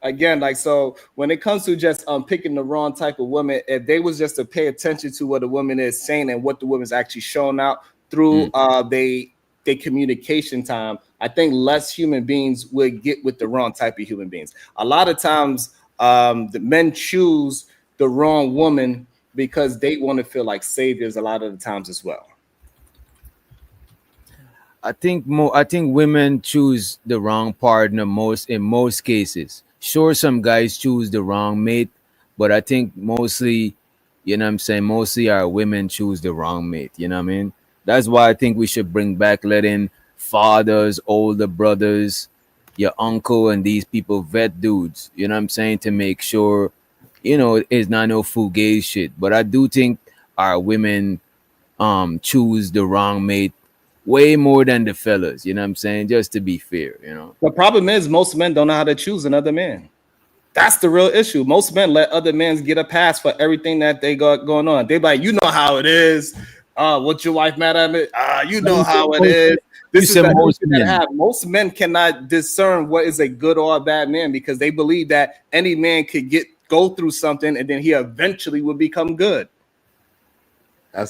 again, like, so when it comes to just picking the wrong type of woman, if they was just to pay attention to what the woman is saying and what the woman's actually showing out through they communication time, I think less human beings would get with the wrong type of human beings. A lot of times the men choose the wrong woman because they want to feel like saviors a lot of the times as well. I think women choose the wrong partner in most cases. Sure, some guys choose the wrong mate, but I think mostly, you know what I'm saying, mostly our women choose the wrong mate. You know what I mean? That's why I think we should bring back letting fathers, older brothers, your uncle, and these people vet dudes. You know what I'm saying? To make sure, you know, it's not no fugazi shit. But I do think our women choose the wrong mate way more than the fellas, you know what I'm saying? Just to be fair, you know. The problem is most men don't know how to choose another man. That's the real issue. Most men let other men get a pass for everything that they got going on. They like, you know how it is. What's your wife mad at me? You know how it is. This is the most men have. Most men cannot discern what is a good or a bad man because they believe that any man could go through something and then he eventually will become good. I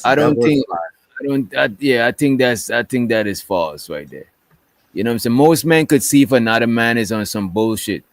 think that is false right there. You know what I'm saying? Most men could see if another man is on some bullshit.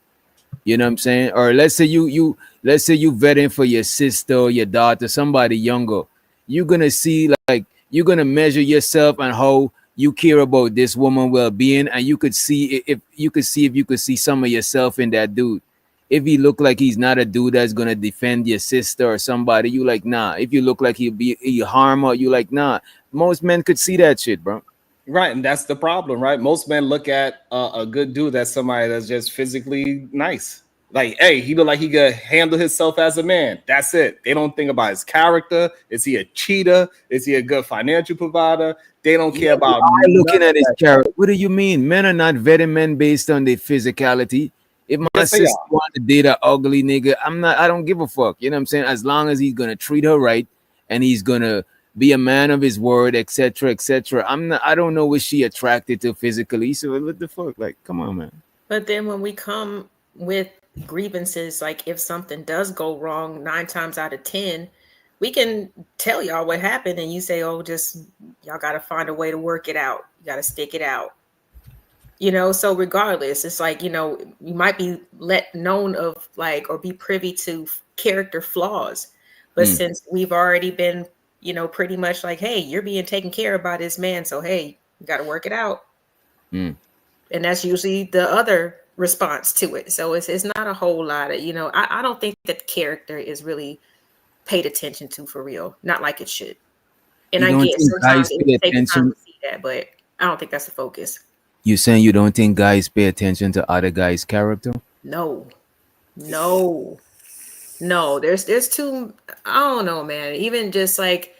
You know what I'm saying? Or let's say you vetting for your sister or your daughter, somebody younger. You're gonna see, like, you're gonna measure yourself and how you care about this woman well-being, and you could see if you could see some of yourself in that dude. If he look like he's not a dude that's gonna defend your sister or somebody, you like, nah. If you look like he'll harm her, you like, nah. Most men could see that shit, bro. Right, and that's the problem, right? Most men look at a good dude as somebody that's just physically nice. Like, hey, he look like he could handle himself as a man. That's it. They don't think about his character. Is he a cheater? Is he a good financial provider? They don't care about looking at his character. What do you mean? Men are not vetting men based on their physicality. If my sister want to date an ugly nigga, I don't give a fuck. You know what I'm saying? As long as he's gonna treat her right and he's gonna be a man of his word, etc., etc. I don't know what she attracted to physically. So what the fuck? Like, come on, man. But then when we come with grievances, like if something does go wrong 9 times out of 10, we can tell y'all what happened and you say, oh, just y'all got to find a way to work it out. You got to stick it out. You know, so regardless, it's like, you know, you might be let known of like or be privy to character flaws. But since we've already been, you know, pretty much like, hey, you're being taken care of by this man. So, hey, you got to work it out. And that's usually the other response to it. So it's not a whole lot of, you know, I don't think that character is really paid attention to for real. Not like it should. And I guess sometimes it takes time to see that, but I don't think that's the focus. You saying you don't think guys pay attention to other guys' character? No. There's too, I don't know, man. Even just like,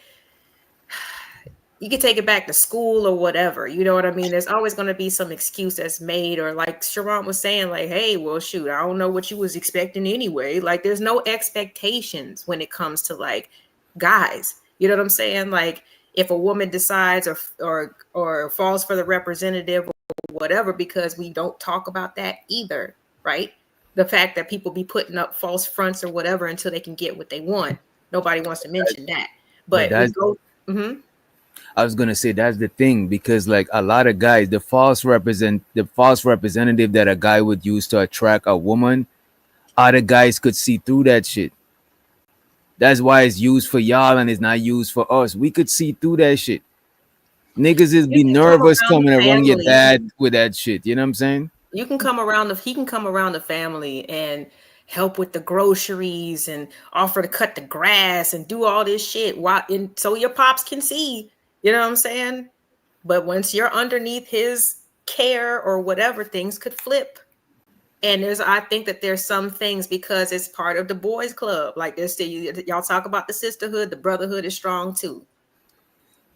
you can take it back to school or whatever. You know what I mean? There's always going to be some excuse that's made, or like Sharon was saying, like, hey, well, shoot, I don't know what you was expecting anyway. Like, there's no expectations when it comes to like guys. You know what I'm saying? Like, if a woman decides or falls for the representative or whatever, because we don't talk about that either. right? The fact that people be putting up false fronts or whatever until they can get what they want. Nobody wants to mention that. But we go. I was gonna say that's the thing, because like a lot of guys, the false representative that a guy would use to attract a woman, other guys could see through that shit. That's why it's used for y'all and it's not used for us. We could see through that shit. Niggas is be nervous coming around your dad with that shit. You know what I'm saying? You can come around he can come around the family and help with the groceries and offer to cut the grass and do all this shit so your pops can see. You know what I'm saying? But once you're underneath his care or whatever, things could flip. And I think that there's some things, because it's part of the boys club. Like this, y'all talk about the sisterhood, the brotherhood is strong too.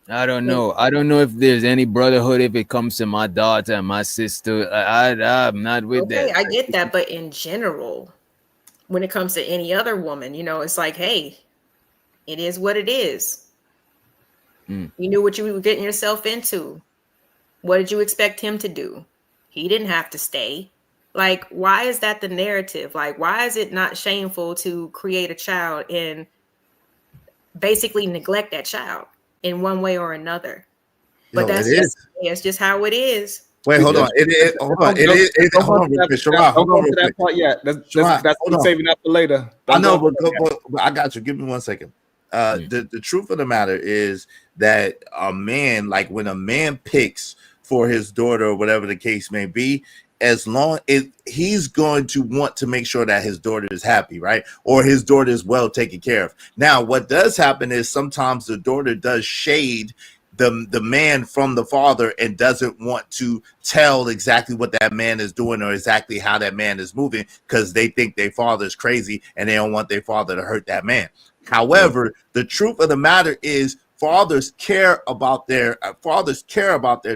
I don't know. I don't know if there's any brotherhood if it comes to my daughter and my sister. I'm not with that. I get that, but in general, when it comes to any other woman, it's like, hey, it is what it is. You knew what you were getting yourself into. What did you expect him to do? He didn't have to stay. Like, why is that the narrative? Like, why is it not shameful to create a child and basically neglect that child in one way or another? But it's just how it is. Wait, hold on. Hold on. Hold on, Sharad. Hold on. That part yet. That's saving up for later. I know, but I got you. Give me 1 second. The truth of the matter is that a man, like when a man picks for his daughter or whatever the case may be, as long as he's going to want to make sure that his daughter is happy, right? Or his daughter is well taken care of. Now, what does happen is sometimes the daughter does shade the man from the father and doesn't want to tell exactly what that man is doing or exactly how that man is moving, because they think their father is crazy and they don't want their father to hurt that man. However, the truth of the matter is fathers care about their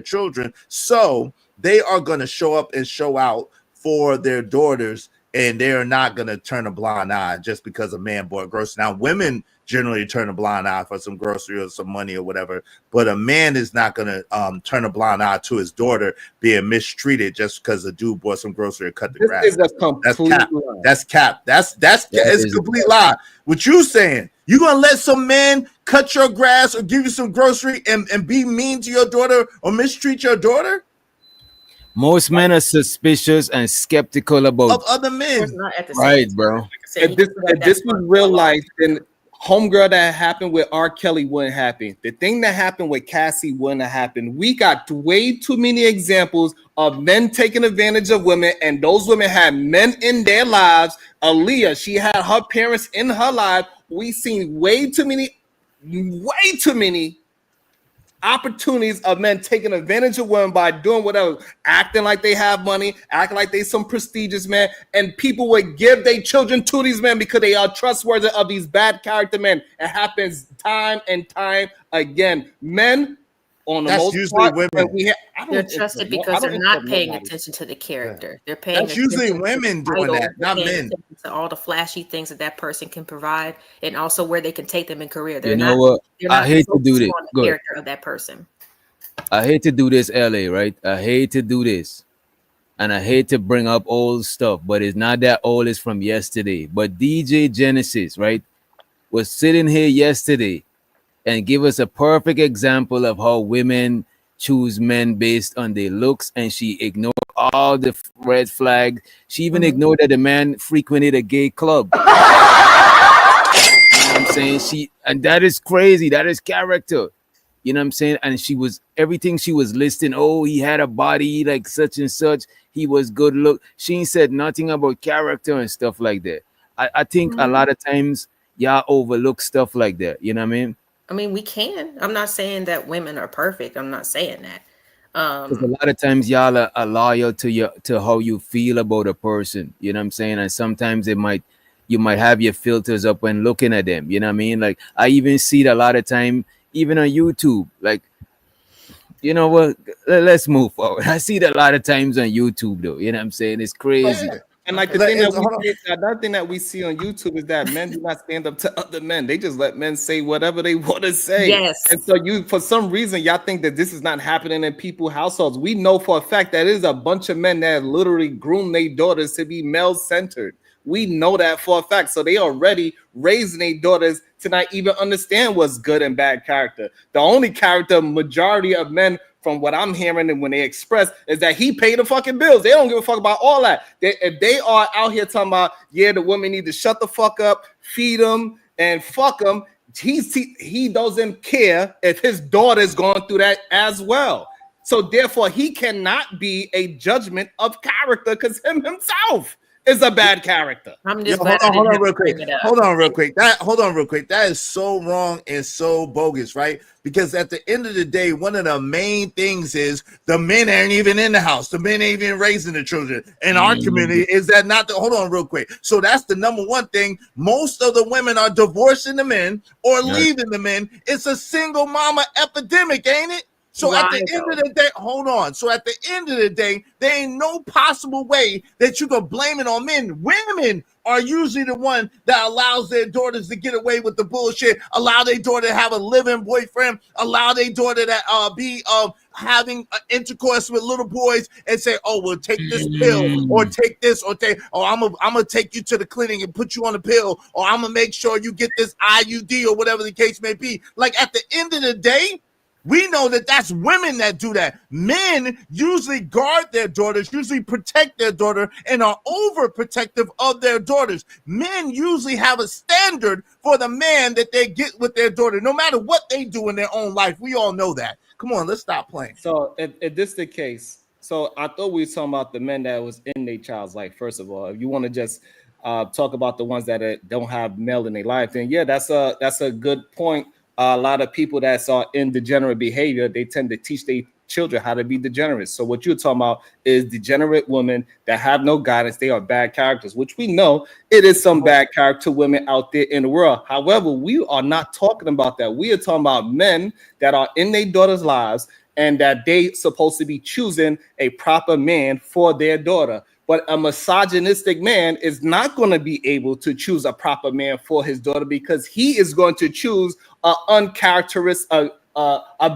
children, so they are going to show up and show out for their daughters, and they are not going to turn a blind eye just because a man bought groceries. Now, women generally turn a blind eye for some grocery or some money or whatever, but a man is not going to turn a blind eye to his daughter being mistreated just because a dude bought some grocery or cut the grass. That's cap. That's a complete lie. What you saying? You gonna let some man cut your grass or give you some grocery and be mean to your daughter or mistreat your daughter? Most men are suspicious and skeptical about other men. Right, bro. If this was real life, then homegirl that happened with R. Kelly wouldn't happen. The thing that happened with Cassie wouldn't have happened. We got way too many examples of men taking advantage of women, and those women had men in their lives. Aaliyah, she had her parents in her life. We seen way too many opportunities of men taking advantage of women by doing whatever, acting like they have money, acting like they some prestigious man, and people would give their children to these men because they are trustworthy of these bad character men. It happens time and time again. Men, on the that's most usually part, women. They're trusted because they're not paying attention to the character. They're paying That's usually women doing that, not men. To all the flashy things that person can provide, and also where they can take them in career. You know what? I hate to do this. On the character of that person. I hate to do this, LA, right? I hate to do this. And I hate to bring up old stuff, but it's not that old, it's from yesterday. But DJ Genesis, right, was sitting here yesterday and give us a perfect example of how women choose men based on their looks, and she ignored all the red flags. She even ignored that the man frequented a gay club. You know what I'm saying? And that is crazy. That is character. You know what I'm saying? And everything she was listing. Oh, he had a body like such and such. He was good look. She said nothing about character and stuff like that. I think a lot of times y'all overlook stuff like that. You know what I mean? I mean, we can. I'm not saying that women are perfect. I'm not saying that. Because a lot of times y'all are loyal to how you feel about a person. You know what I'm saying? And sometimes you might have your filters up when looking at them. You know what I mean? Like I even see it a lot of time, even on YouTube. Like, you know what? Let's move forward. I see it a lot of times on YouTube though. You know what I'm saying? It's crazy. And like another thing that we see on YouTube is that men do not stand up to other men. They just let men say whatever they want to say. Yes. And so for some reason, y'all think that this is not happening in people's households. We know for a fact that it is a bunch of men that literally groom their daughters to be male-centered. We know that for a fact. So they already raising their daughters to not even understand what's good and bad character. The only character majority of men, from what I'm hearing and when they express, is that he paid the fucking bills. They don't give a fuck about all that. If they are out here talking about, yeah, the women need to shut the fuck up, feed them, and fuck them, he doesn't care if his daughter's going through that as well. So therefore, he cannot be a judgment of character because himself is a bad character. I'm just hold on real quick. Hold on real quick. That is so wrong and so bogus, right? Because at the end of the day, one of the main things is the men aren't even in the house. The men ain't even raising the children. In our community, is that not the hold on real quick. So that's the number one thing. Most of the women are divorcing the men or leaving the men. It's a single mama epidemic, ain't it? So at the end of the day, hold on. So at the end of the day, there ain't no possible way that you can blame it on men. Women are usually the one that allows their daughters to get away with the bullshit, allow their daughter to have a living boyfriend, allow their daughter to be having intercourse with little boys and say, oh, well, take this pill or take this or I'm gonna take you to the clinic and put you on a pill, or I'm gonna make sure you get this IUD or whatever the case may be. Like at the end of the day, we know that that's women that do that. Men usually guard their daughters, usually protect their daughter, and are overprotective of their daughters. Men usually have a standard for the man that they get with their daughter, no matter what they do in their own life. We all know that. Come on, let's stop playing. So if this is the case, so I thought we were talking about the men that was in their child's life. First of all, if you want to just talk about the ones that don't have male in their life, then yeah, that's a good point. A lot of people that are in degenerate behavior, they tend to teach their children how to be degenerate. So what you're talking about is degenerate women that have no guidance. They are bad characters, which we know it is some bad character women out there in the world. However, we are not talking about that. We are talking about men that are in their daughters' lives and that they supposed to be choosing a proper man for their daughter. But a misogynistic man is not going to be able to choose a proper man for his daughter because he is going to choose a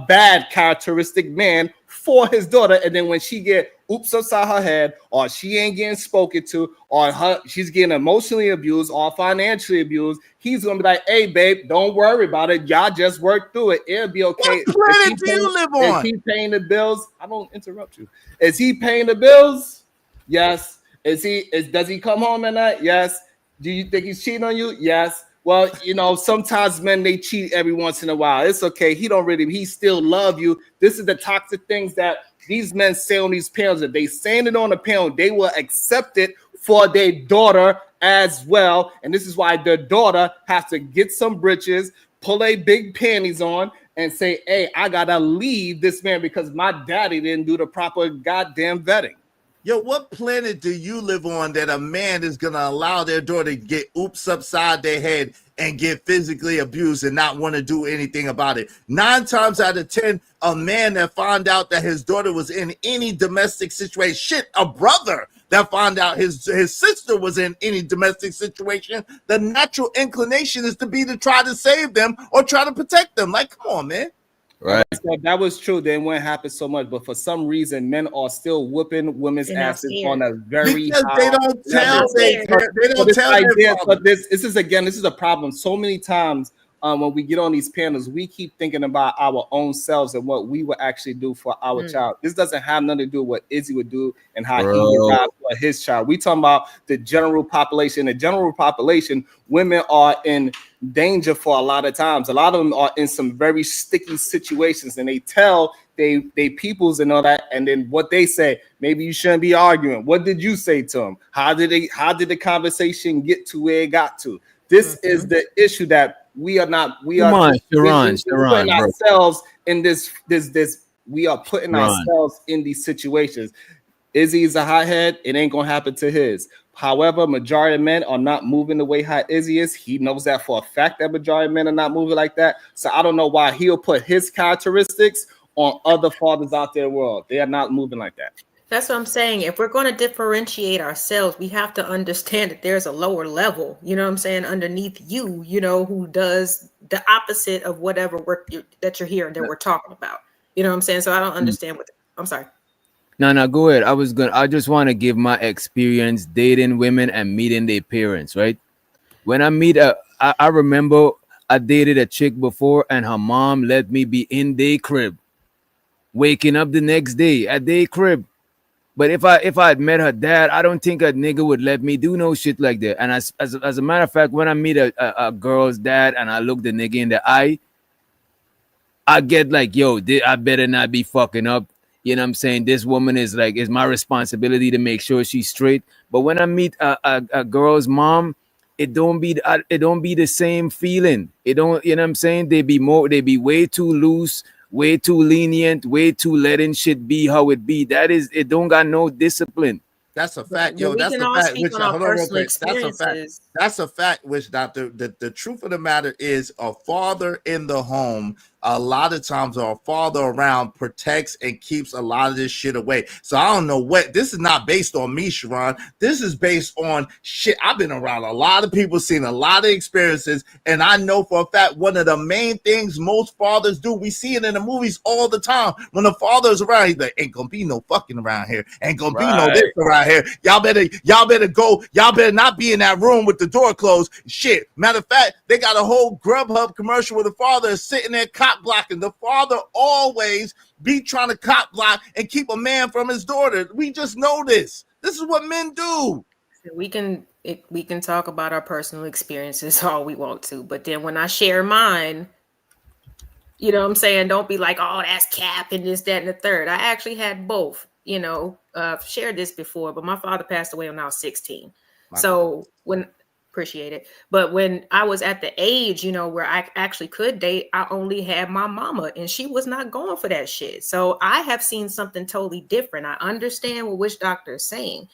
bad characteristic man for his daughter. And then when she get oops upside her head, or she ain't getting spoken to, or she's getting emotionally abused or financially abused, he's gonna be like, hey babe, don't worry about it. Y'all just work through it. It'll be okay. What planet do you live on? Is he paying the bills? I don't interrupt you. Is he paying the bills? Yes. Does he come home at night? Yes. Do you think he's cheating on you? Yes. Well, you know, sometimes men, they cheat every once in a while. It's okay. He still love you. This is the toxic things that these men say on these panels. If they saying it on the panel, they will accept it for their daughter as well. And this is why their daughter has to get some britches, pull a big panties on, and say, hey, I gotta leave this man because my daddy didn't do the proper goddamn vetting. Yo, what planet do you live on that a man is going to allow their daughter to get oops upside their head and get physically abused and not want to do anything about it? 9 times out of 10, a man that found out that his daughter was in any domestic situation, a brother that found out his sister was in any domestic situation, the natural inclination is to try to save them or try to protect them. Like, come on, man. Right. So that was true. Then wouldn't happen so much, but for some reason, men are still whooping women's asses on a very because high they don't tell. They don't tell. This is a problem. So many times, when we get on these panels, we keep thinking about our own selves and what we would actually do for our child. This doesn't have nothing to do with what Izzy would do and how he would ride for his child. We talking about the general population. The general population, women are in danger for a lot of times. A lot of them are in some very sticky situations, and they tell they peoples and all that. And then what they say, maybe you shouldn't be arguing. What did you say to them? How did the conversation get to where it got to? This is the issue that we are putting ourselves in this. We are putting ourselves in these situations. Izzy's a hothead. It ain't gonna happen to his. However, majority of men are not moving the way how Izzy is. He knows that for a fact that majority of men are not moving like that. So I don't know why he'll put his characteristics on other fathers out there in the world. They are not moving like that. That's what I'm saying. If we're going to differentiate ourselves, we have to understand that there's a lower level, you know what I'm saying, underneath you, you know, who does the opposite of whatever work that you're hearing that we're talking about. You know what I'm saying? So I don't understand what I'm sorry. No, go ahead. I just want to give my experience dating women and meeting their parents, right? When I remember I dated a chick before and her mom let me be in their crib, waking up the next day at their crib. But if I had met her dad, I don't think a nigga would let me do no shit like that. And as a matter of fact, when I meet a girl's dad and I look the nigga in the eye, I get like, yo, I better not be fucking up. You know what I'm saying? This woman is my responsibility to make sure she's straight. But when I meet a girl's mom, it don't be the same feeling. It don't, you know what I'm saying? They be way too loose, way too lenient, way too letting shit be how it be. It don't got no discipline. That's a fact, But yo. we That's can a all fact. speak Which on our hold on real personal quick. That's a fact. experiences. That's a fact. Which doctor? The truth of the matter is, a father in the home, a lot of times, or a father around, protects and keeps a lot of this shit away. So I don't know what this is. Not based on me, Sharon. This is based on shit. I've been around a lot of people, seen a lot of experiences, and I know for a fact one of the main things most fathers do. We see it in the movies all the time. When the father's around, he's like, "Ain't gonna be no fucking around here. Ain't gonna be no this around here. Y'all better go. Y'all better not be in that room with the door closed." Shit. Matter of fact, they got a whole Grubhub commercial where the father is sitting there cop blocking. The father always be trying to cop block and keep a man from his daughter. We just know this. This is what men do. We can talk about our personal experiences all we want to, but then when I share mine, you know what I'm saying, don't be like, oh, that's cap and this, that, and the third. I actually had both, you know, shared this before, but my father passed away when I was 16. Appreciate it. But when I was at the age, you know, where I actually could date, I only had my mama and she was not going for that shit. So I have seen something totally different. I understand what Witch Doctor is saying.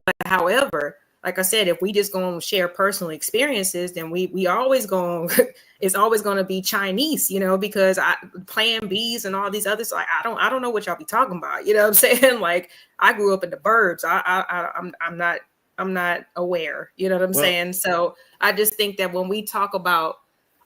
But however, like I said, if we just going to share personal experiences, then we always going it's always going to be Chinese, you know, because Plan Bs and all these others. Like I don't know what y'all be talking about. You know what I'm saying? Like I grew up in the burbs. I'm not aware. You know what I'm saying? So I just think that when we talk about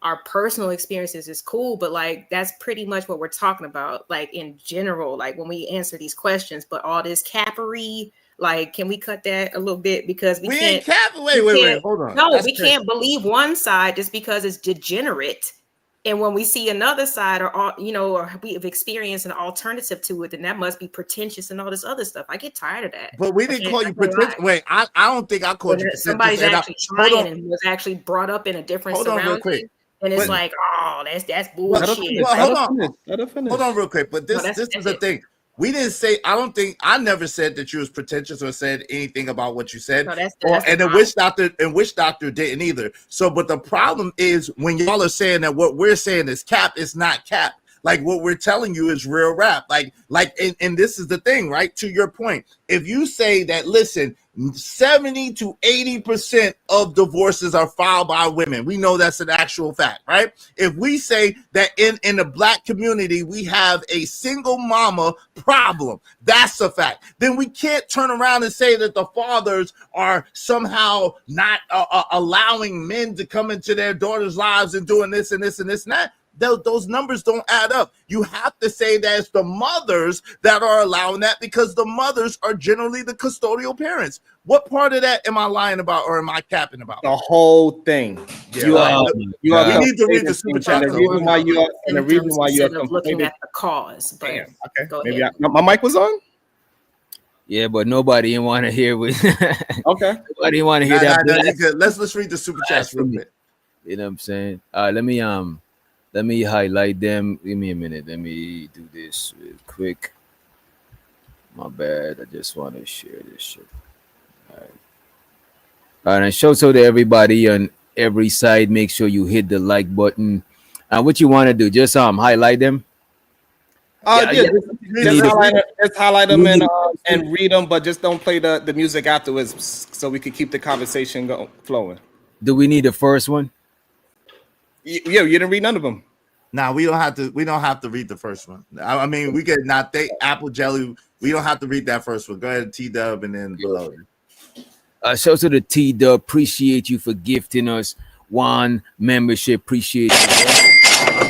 our personal experiences is cool, but like that's pretty much what we're talking about, like in general, like when we answer these questions. But all this cappery, like, can we cut that a little bit? Because we can't. Wait, hold on. No, we can't believe one side just because it's degenerate. And when we see another side, or we have experienced an alternative to it, then that must be pretentious and all this other stuff. I get tired of that. But we didn't call you pretentious. Wait, I don't think I called you pretentious. Somebody's actually trying and was actually brought up in a different surrounding. And it's like, oh, that's bullshit. Hold on real quick. But this is the thing. We didn't say, I never said that you was pretentious or said anything about what you said. No, and the Witch Doctor didn't either. So, but the problem is when y'all are saying that what we're saying is cap, it's not cap. Like what we're telling you is real rap. And this is the thing, right? To your point, if you say that, listen, 70 to 80% of divorces are filed by women. We know that's an actual fact, right? If we say that in the Black community, we have a single mama problem, that's a fact. Then we can't turn around and say that the fathers are somehow not allowing men to come into their daughters' lives and doing this and this and this and that. Those numbers don't add up. You have to say that it's the mothers that are allowing that because the mothers are generally the custodial parents. What part of that am I lying about or am I capping about? The whole thing. Yeah, you need to read the super chat. The reason why you are looking at the cause. But damn, okay, maybe my mic was on. Yeah, but nobody didn't want to hear what. Okay, nobody didn't want to hear that. Good. Let's read the super chats real quick. You know what I'm saying? Let me highlight them. Give me a minute. Let me do this real quick. My bad. I just want to share this shit. All right. And show so to everybody on every side. Make sure you hit the like button. And what you want to do? Just highlight them. Just highlight them and read them, but just don't play the music afterwards, so we can keep the conversation flowing. Do we need the first one? Yeah, you didn't read none of them. Nah, we don't have to. We don't have to read the first one. I mean, we could not think Apple Jelly We don't have to read that first one. Go ahead, T-Dub, and then below. Shout out to the T-Dub. Appreciate you for gifting us one membership. Appreciate you.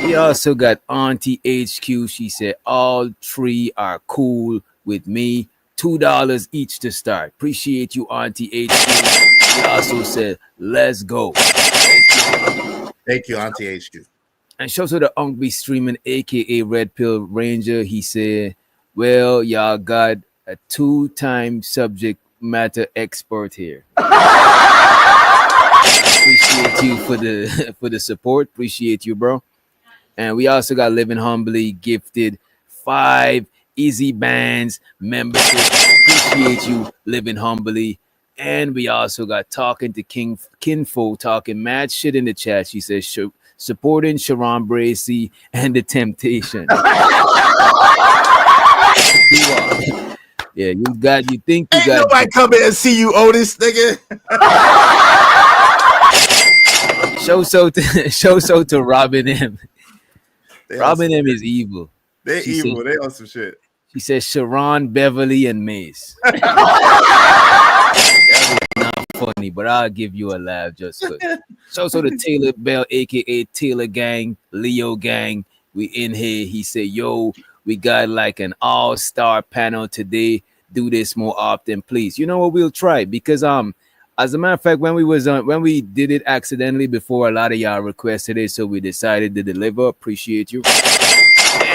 We also got Auntie HQ. She said all three are cool with me. $2 each to start. Appreciate you, Auntie HQ. She also said, let's go. Thank you, Auntie HQ. And shout out to the Unk be streaming, aka Red Pill Ranger. He said, well, y'all got a 2-time subject matter expert here. Appreciate you for the support. Appreciate you, bro. And we also got Living Humbly gifted 5 Easy Bands membership. Appreciate you, Living Humbly. And we also got talking to Kinfo, talking mad shit in the chat. She says supporting Sharon Bracey and the Temptation. Yeah, you think you Ain't got nobody come in and see you, Otis, nigga. show so to Robin M. Robin M is evil. They're evil. They on some shit. She says Sharon, Beverly, and Mace. That was not funny, but I'll give you a laugh just for. So the Taylor Bell, aka Taylor Gang, Leo Gang, we in here. He said, "Yo, we got like an all-star panel today. Do this more often, please." You know what? We'll try because as a matter of fact, when we did it accidentally before, a lot of y'all requested it, so we decided to deliver. Appreciate you.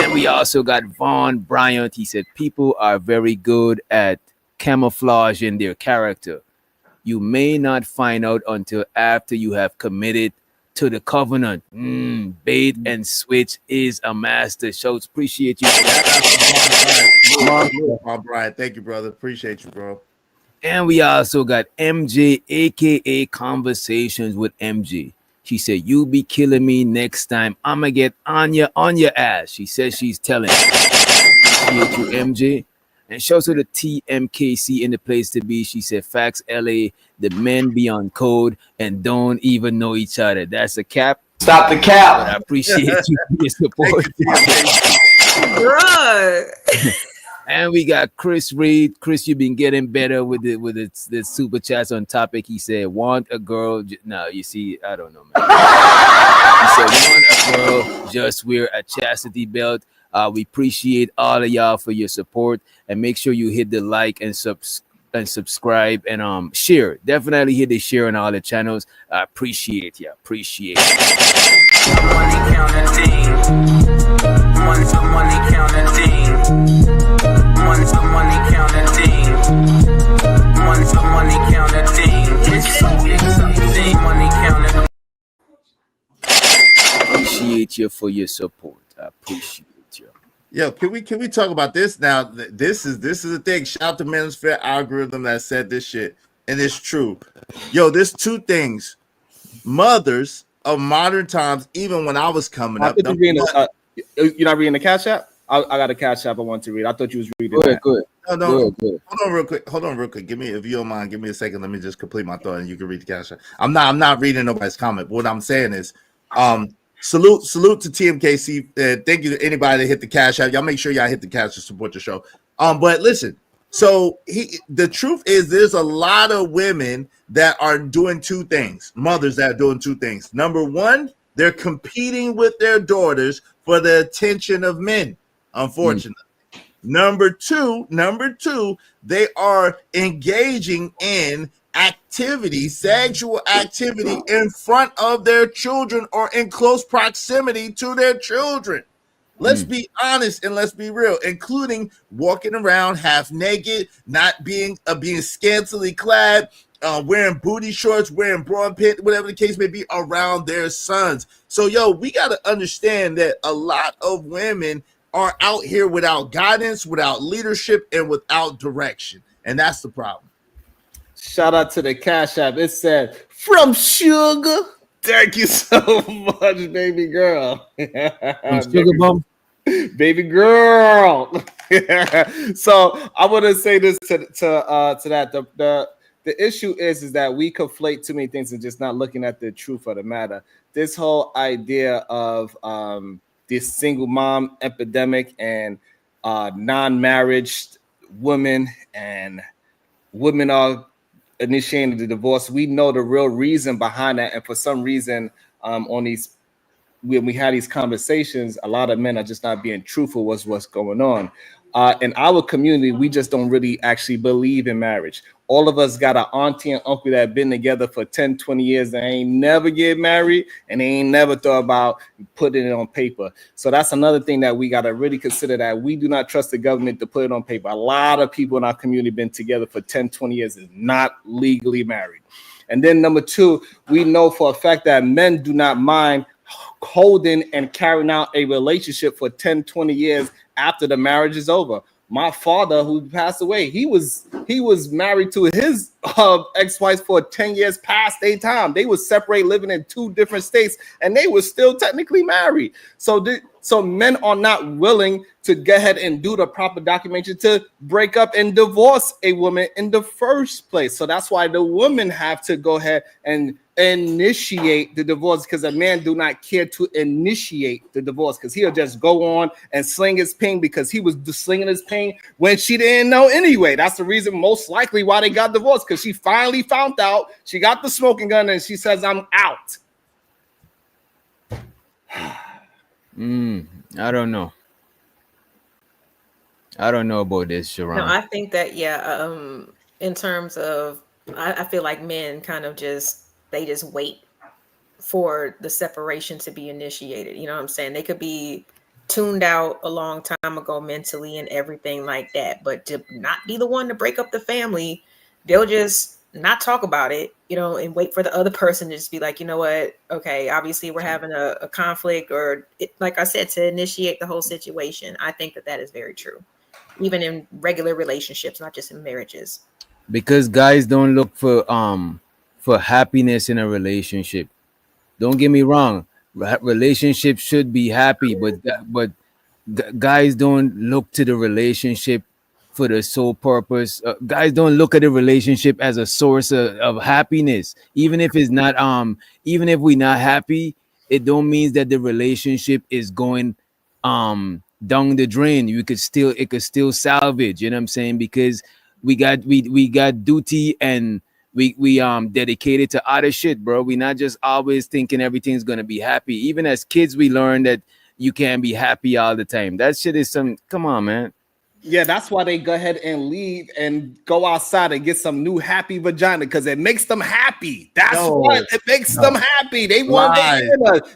And we also got Vaughn Bryant. He said, people are very good at camouflaging their character. You may not find out until after you have committed to the covenant. Bait and switch is a master. Shows appreciate you. Brian, thank you, brother. Appreciate you, bro. And we also got MJ, aka Conversations with MJ. She said, "You be killing me next time. I'ma get on your ass." She says she's telling. Appreciate you, MJ. And shows her the TMKC in the place to be. She said, "Facts, LA. The men be on code and don't even know each other." That's a cap. Stop the cap. But I appreciate you for your support. Bruh. And we got Chris Reed. Chris, you've been getting better with the super chats on topic. He said, "Want a girl?" No, you see, I don't know, man. He said, "Want a girl? Just wear a chastity belt." We appreciate all of y'all for your support, and make sure you hit the like and subscribe and share. Definitely hit the share on all the channels. I appreciate you. Appreciate you. Money counting. Money counting. Money counting. Money counting. It's so exciting. Money counting. Appreciate you for your support. I appreciate you. Yo, can we talk about this now? This is the thing. Shout out to Men's Fair algorithm that said this shit, and it's true. Yo, there's 2 things. Mothers of modern times, even when I was coming up. You're not reading the Cash App? I got a Cash App I want to read. I thought you was reading. Good. No. Good. Hold on real quick. Give me, if you don't mind, give me a second. Let me just complete my thought, and you can read the Cash App. I'm not reading nobody's comment. What I'm saying is, salute to TMKC. Thank you to anybody that hit the Cash App. Y'all make sure y'all hit the Cash to support the show. But listen. So the truth is, there's a lot of women that are doing 2 things. Mothers that are doing 2 things. Number 1, they're competing with their daughters for the attention of men. Unfortunately. Number two, they are engaging in sexual activity in front of their children or in close proximity to their children. Let's be honest and let's be real, including walking around half naked, not being scantily clad, wearing booty shorts, wearing broad pant, whatever the case may be, around their sons. So, we got to understand that a lot of women are out here without guidance, without leadership, and without direction. And that's the problem. Shout out to the Cash App. It said, "From Sugar." Thank you so much, baby girl. From Sugar Bum. Baby girl. So I want to say this to that. The issue is that we conflate too many things and just not looking at the truth of the matter. This whole idea of this single mom epidemic and non-marriage women and women are initiating the divorce, we know the real reason behind that. And for some reason, on these, when we had these conversations, a lot of men are just not being truthful with what's going on. In our community, we just don't really actually believe in marriage. All of us got an auntie and uncle that have been together for 10, 20 years and ain't never get married, and they ain't never thought about putting it on paper. So that's another thing that we got to really consider, that we do not trust the government to put it on paper. A lot of people in our community been together for 10, 20 years and not legally married. And then number two, we know for a fact that men do not mind holding and carrying out a relationship for 10, 20 years after the marriage is over. My father, who passed away, he was married to his ex-wife for 10 years past their time. They were separate, living in 2 different states, and they were still technically married. So men are not willing to go ahead and do the proper documentation to break up and divorce a woman in the first place. So that's why the women have to go ahead and initiate the divorce, because a man do not care to initiate the divorce, because he'll just go on and sling his ping, because he was slinging his ping when she didn't know anyway. That's the reason most likely why they got divorced, because she finally found out, she got the smoking gun, and she says, I'm out. I don't know. I don't know about this, Sharon. No, I think that, in terms of, I feel like men kind of just wait for the separation to be initiated. You know what I'm saying? They could be tuned out a long time ago mentally and everything like that, but to not be the one to break up the family, they'll just not talk about it, and wait for the other person to just be like, you know what? Okay, obviously we're having a conflict, or like I said, to initiate the whole situation. I think that is very true, even in regular relationships, not just in marriages. Because guys don't look for happiness in a relationship. Don't get me wrong, relationships should be happy, but guys don't look to the relationship for the sole purpose. Guys don't look at the relationship as a source of happiness. Even if it's not even if we're not happy, it don't mean that the relationship is going down the drain. It could still salvage, you know what I'm saying? Because we got duty, and we dedicated to other shit, bro. We not just always thinking everything's gonna be happy. Even as kids, we learn that you can't be happy all the time. That shit is come on, man. Yeah, that's why they go ahead and leave and go outside and get some new happy vagina, because it makes them happy. That's what it makes them happy. They want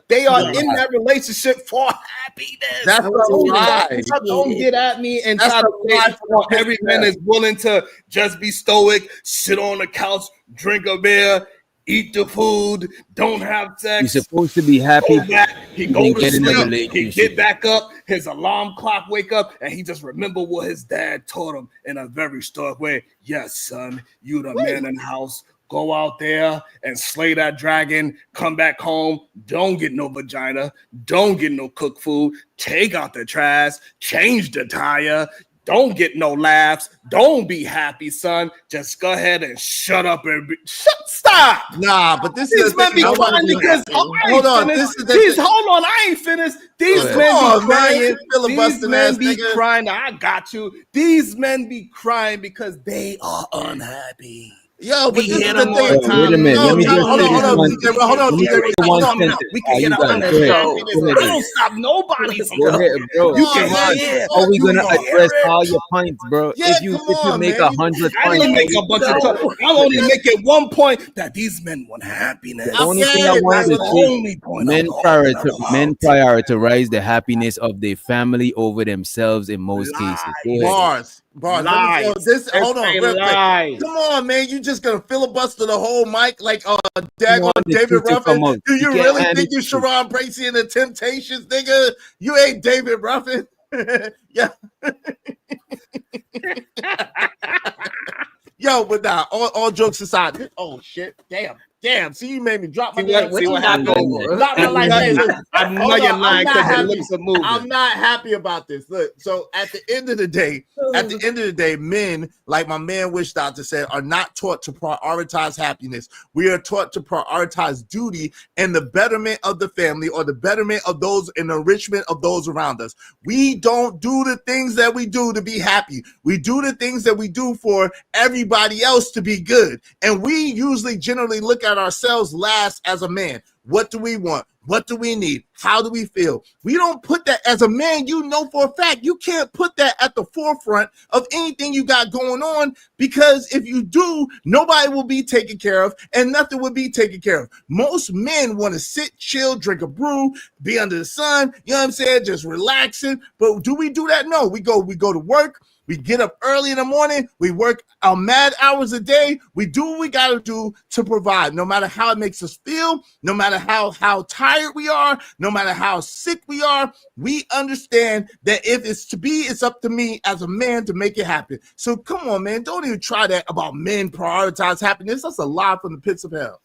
they are in that relationship for happiness. That's a lie. Don't get at me and try to say every man is willing to just be stoic, sit on the couch, drink a beer, eat the food, don't have sex. You're supposed to be happy. He go to sleep, he get back up, his alarm clock wake up, and he just remember what his dad taught him in a very stoic way. Yes, son, you the man in the house. Go out there and slay that dragon. Come back home. Don't get no vagina. Don't get no cooked food. Take out the trash. Change the tire. Don't get no laughs. Don't be happy, son. Just go ahead and shut up and stop. Nah, but this These men be crying because hold on. Hold on, I ain't finished. These men be crying. These men be crying. I got you. These men be crying because they are unhappy. Yo, but this is the thing. Wait a minute. Let me just hold on. We can get on the show. I don't stop nobody from going. You can. Are we gonna address all your points, bro? If you make 100 points, I don't make a bunch of talk. I'll only make it one point that these men want happiness. The only thing I want to say, men prioritize the happiness of their family over themselves in most cases. Bars. Hold on. Come on, man. You just gonna filibuster the whole mic like daggone David Ruffin? Do you really think you Sharon Bracey and the Temptations, nigga? You ain't David Ruffin. Yeah. Yo, but nah, all jokes aside. Oh shit. Damn. damn. See, you made me drop my See damn. what, see what happened? Drop my life. Hey, listen, I know hold you're on, lying I'm not because your happy. lips are moving. I'm not happy about this. Look, so at the end of the day, men, like my man Wish Doctor said, are not taught to prioritize happiness. We are taught to prioritize duty and the betterment of the family or the betterment of those and the enrichment of those around us. We don't do the things that we do to be happy. We do the things that we do for everybody else to be good. And we usually generally look at ourselves last as a man. What do we want? What do we need? How do we feel? We don't put that as a man. You know for a fact you can't put that at the forefront of anything you got going on, because if you do, nobody will be taken care of and nothing will be taken care of. Most men want to sit, chill, drink a brew, be under the sun, you know what I'm saying, just relaxing. But do we do that? No, we go to work. We get up early in the morning. We work our mad hours a day. We do what we got to do to provide, no matter how it makes us feel, no matter how tired we are, no matter how sick we are. We understand that if it's to be, it's up to me as a man to make it happen. So come on, man. Don't even try that about men prioritize happiness. That's a lie from the pits of hell.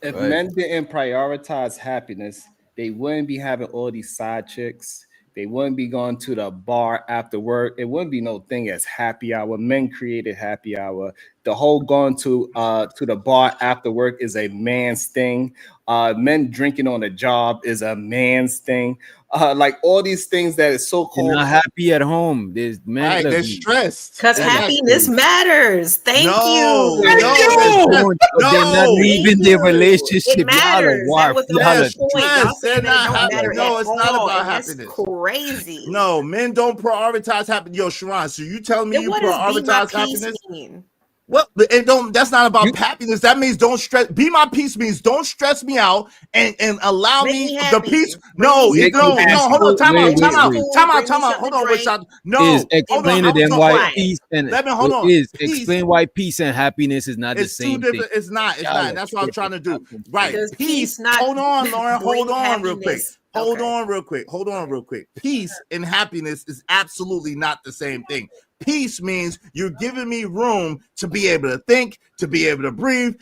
If men didn't prioritize happiness, they wouldn't be having all these side chicks. They wouldn't be going to the bar after work. It wouldn't be no thing as happy hour. Men created happy hour. The whole going to the bar after work is a man's thing. Men drinking on the job is a man's thing. Like all these things that is so called. They're not happy at home. There's men. Right, they're stressed. Because happiness matters. Thank you. No, they're not leaving their relationship. It matters. That was the whole point. Y'all They're saying not it don't happy. matter No, at it's not all, about and that's happiness. crazy. No, men don't prioritize happiness. Yo, Sharon, so you telling me Then you what does be my prioritize peace happiness? mean? Well, it don't. That's not about happiness. That means don't stress. Be my peace means don't stress me out and allow me the peace. No, hold on. Time out. Hold on, Rashad. No, explain to them why peace and explain why peace and happiness is not the same thing. It's not. And that's what I'm trying to do. Right. Peace. Hold on, Lauren. Hold on, real quick. Hold on, real quick. Peace and happiness is absolutely not the same thing. Peace means you're giving me room to be able to think, to be able to breathe,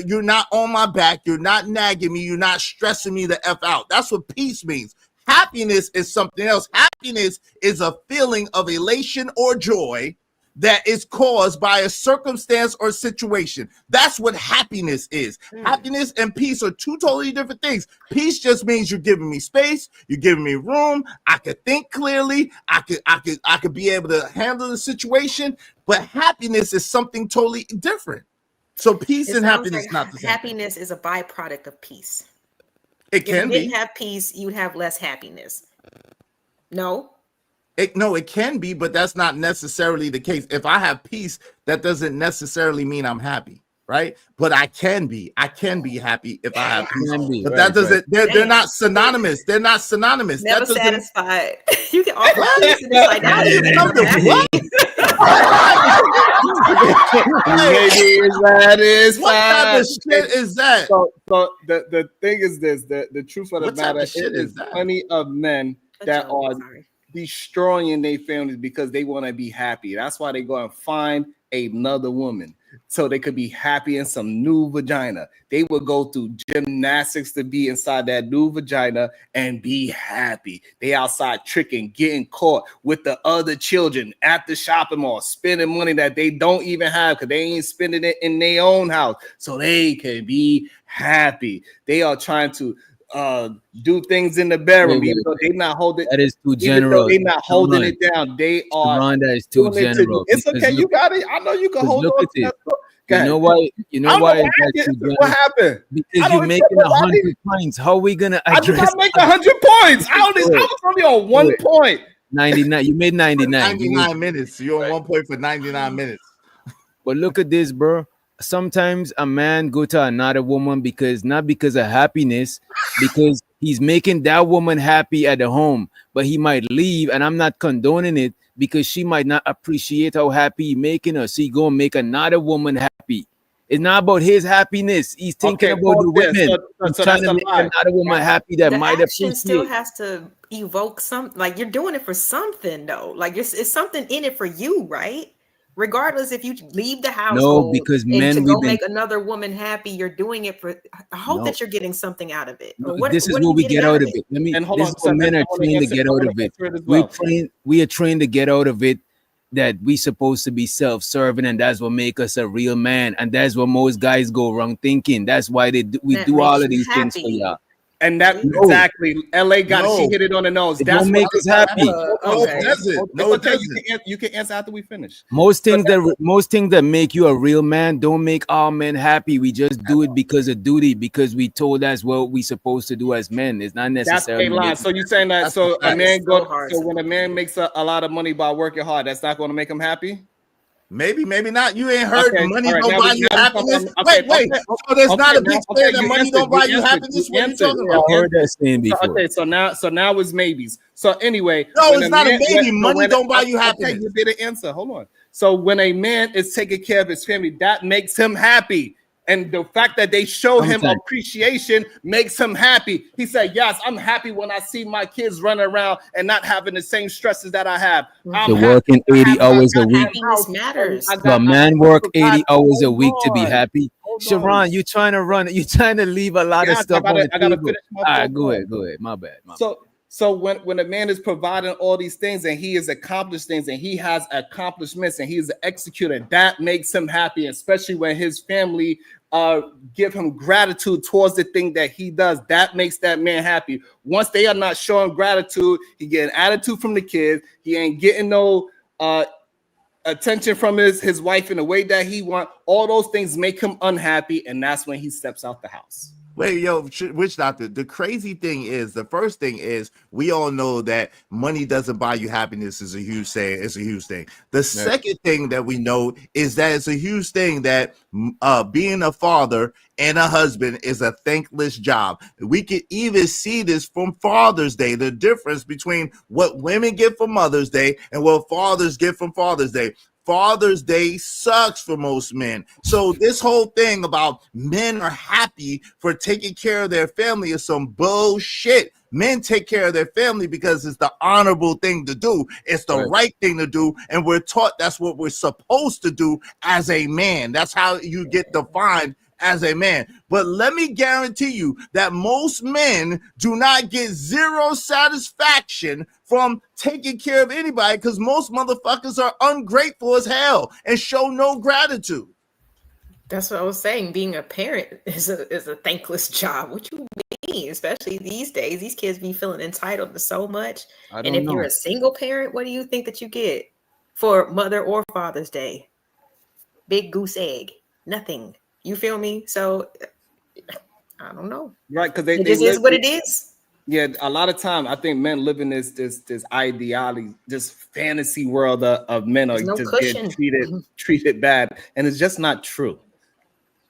you're not on my back, you're not nagging me, you're not stressing me the F out. That's what peace means. Happiness is something else. Happiness is a feeling of elation or joy that is caused by a circumstance or situation. That's what happiness is. Happiness and peace are two totally different things. Peace just means you're giving me space, you're giving me room, I could think clearly, I could be able to handle the situation, but happiness is something totally different. So peace and happiness is not the same. Happiness is a byproduct of peace. It can be. If you didn't have peace, you'd have less happiness. No? It can be, but that's not necessarily the case. If I have peace, that doesn't necessarily mean I'm happy, right? But I can be happy if I have peace. But that doesn't. They're not synonymous. They're not synonymous. Never satisfied. You can offer peace and it's like, I don't even know what? What type of shit is that? So the thing is this: the truth of the matter is plenty of men that are destroying their families because they want to be happy. That's why they go and find another woman so they could be happy in some new vagina. They will go through gymnastics to be inside that new vagina and be happy. They outside tricking, getting caught with the other children at the shopping mall, spending money that they don't even have because they ain't spending it in their own house so they can be happy. They are trying to do things in the bedroom. They're not holding. That is too general. They're not holding it down. They are. That is too general. It's okay. You got it. I know you can hold on to that. You know why? What happened? Because you're making 100 points. How are we gonna address? I did not make 100 points. I was only on 1 point. 99. You made 99. 99 minutes. You're on 1 point for 99 minutes. But look at this, bro. Sometimes a man go to another woman not because of happiness, because he's making that woman happy at the home, but he might leave, and I'm not condoning it, because she might not appreciate how happy he's making her. So he go and make another woman happy. It's not about his happiness. He's thinking about the women. He's trying to make another woman happy that might appreciate. Still has to evoke something. Like, you're doing it for something, though. Like, it's something in it for you, right? Regardless, if you leave the No, household because and men, to we've go been make another woman happy, you're doing it for. I hope no. that you're getting something out of it. No, Or what? this is What are what you we getting get out out of of it? it. And hold This on, is what men are trained to get out of it. as We well. we are trained to get out of it that we supposed to be self-serving, and that's what make us a real man. And that's what most guys go wrong thinking. That's why we That do all makes of you these things for happy. y'all. And that No, exactly, LA got she No, hit it on the nose. it That's don't what make us happy. no, it Okay. doesn't. No, it Okay, doesn't. you can answer after we finish. Most So things that make you a real man don't make all men happy. We just do it because of duty, because we told that's what we supposed to do as men. It's not that's a necessarily lie. make So you saying that That's so a a fact. man It's so go hard so to when a man makes a lot of money by working hard, that's not going to make him happy? Maybe, maybe not. You ain't heard Okay, money all right. don't Now buy we you now we talking happiness. about Wait, wait. So there's not a big saying that you money answered, don't buy you answered, happiness. What are you answered. talking I about? heard that saying So, before. okay, so now it's maybes. So anyway, No, when it's a not a man, maybe. when, Money don't buy you okay, happiness. you didn't answer. Hold on. So when a man is taking care of his family, that makes him happy. And the fact that they show him Sometimes. appreciation makes him happy. He said, yes, I'm happy when I see my kids running around and not having the same stresses that I have. I'm So happy. working 80 hours a got week. house, Happiness matters. So a man work 80 hours a week to be on. happy. Hold on. Sharon, you trying to leave a lot of Yes, stuff on the I gotta table. finish my All right, full go point. ahead, go ahead. My bad. So when a man is providing all these things and he has accomplished things and he has accomplishments and he is an executor, that makes him happy, especially when his family give him gratitude towards the thing that he does. That makes that man happy. Once they are not showing gratitude, he getting attitude from the kids. He ain't getting no attention from his wife in the way that he want. All those things make him unhappy, and that's when he steps out the house. Wait, yo, witch doctor. The crazy thing is, the first thing is, we all know that money doesn't buy you happiness is a huge thing. It's a huge thing. The second thing that we know is that it's a huge thing that being a father and a husband is a thankless job. We could even see this from Father's Day, the difference between what women get for Mother's Day and what fathers get from Father's Day. Father's Day sucks for most men. So this whole thing about men are happy for taking care of their family is some bullshit. Men take care of their family because it's the honorable thing to do. It's the right thing to do. And we're taught that's what we're supposed to do as a man. That's how you get defined as a man. But let me guarantee you that most men do not get zero satisfaction from taking care of anybody, because most motherfuckers are ungrateful as hell and show no gratitude. That's what I was saying. Being a parent is a thankless job. What you mean? Especially these days, these kids be feeling entitled to so much. And if you're a single parent, what do you think that you get for Mother or Father's Day? Big goose egg. Nothing. You feel me? So I don't know. Right, because it just is what it is. Yeah, a lot of time I think men live in this ideology, this fantasy world of men are just getting treated bad, and it's just not true.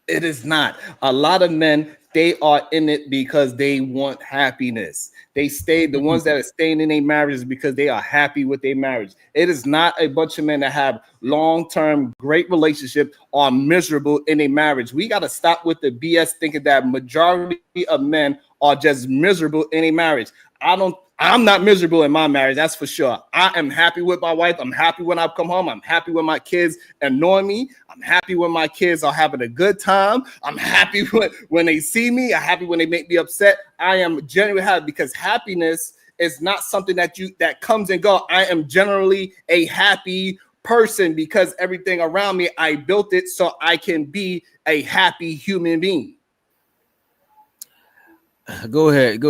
It is not. A lot of men, they are in it because they want happiness. The ones that are staying in their marriages because they are happy with their marriage. It is not a bunch of men that have long-term great relationship are miserable in a marriage. We got to stop with the BS thinking that majority of men are just miserable in a marriage. I'm not miserable in my marriage, that's for sure. I am happy with my wife. I'm happy when I come home. I'm happy when my kids annoy me. I'm happy when my kids are having a good time. I'm happy when they see me. I'm happy when they make me upset. I am genuinely happy because happiness is not something that comes and goes. I am generally a happy person because everything around me, I built it so I can be a happy human being. Go ahead.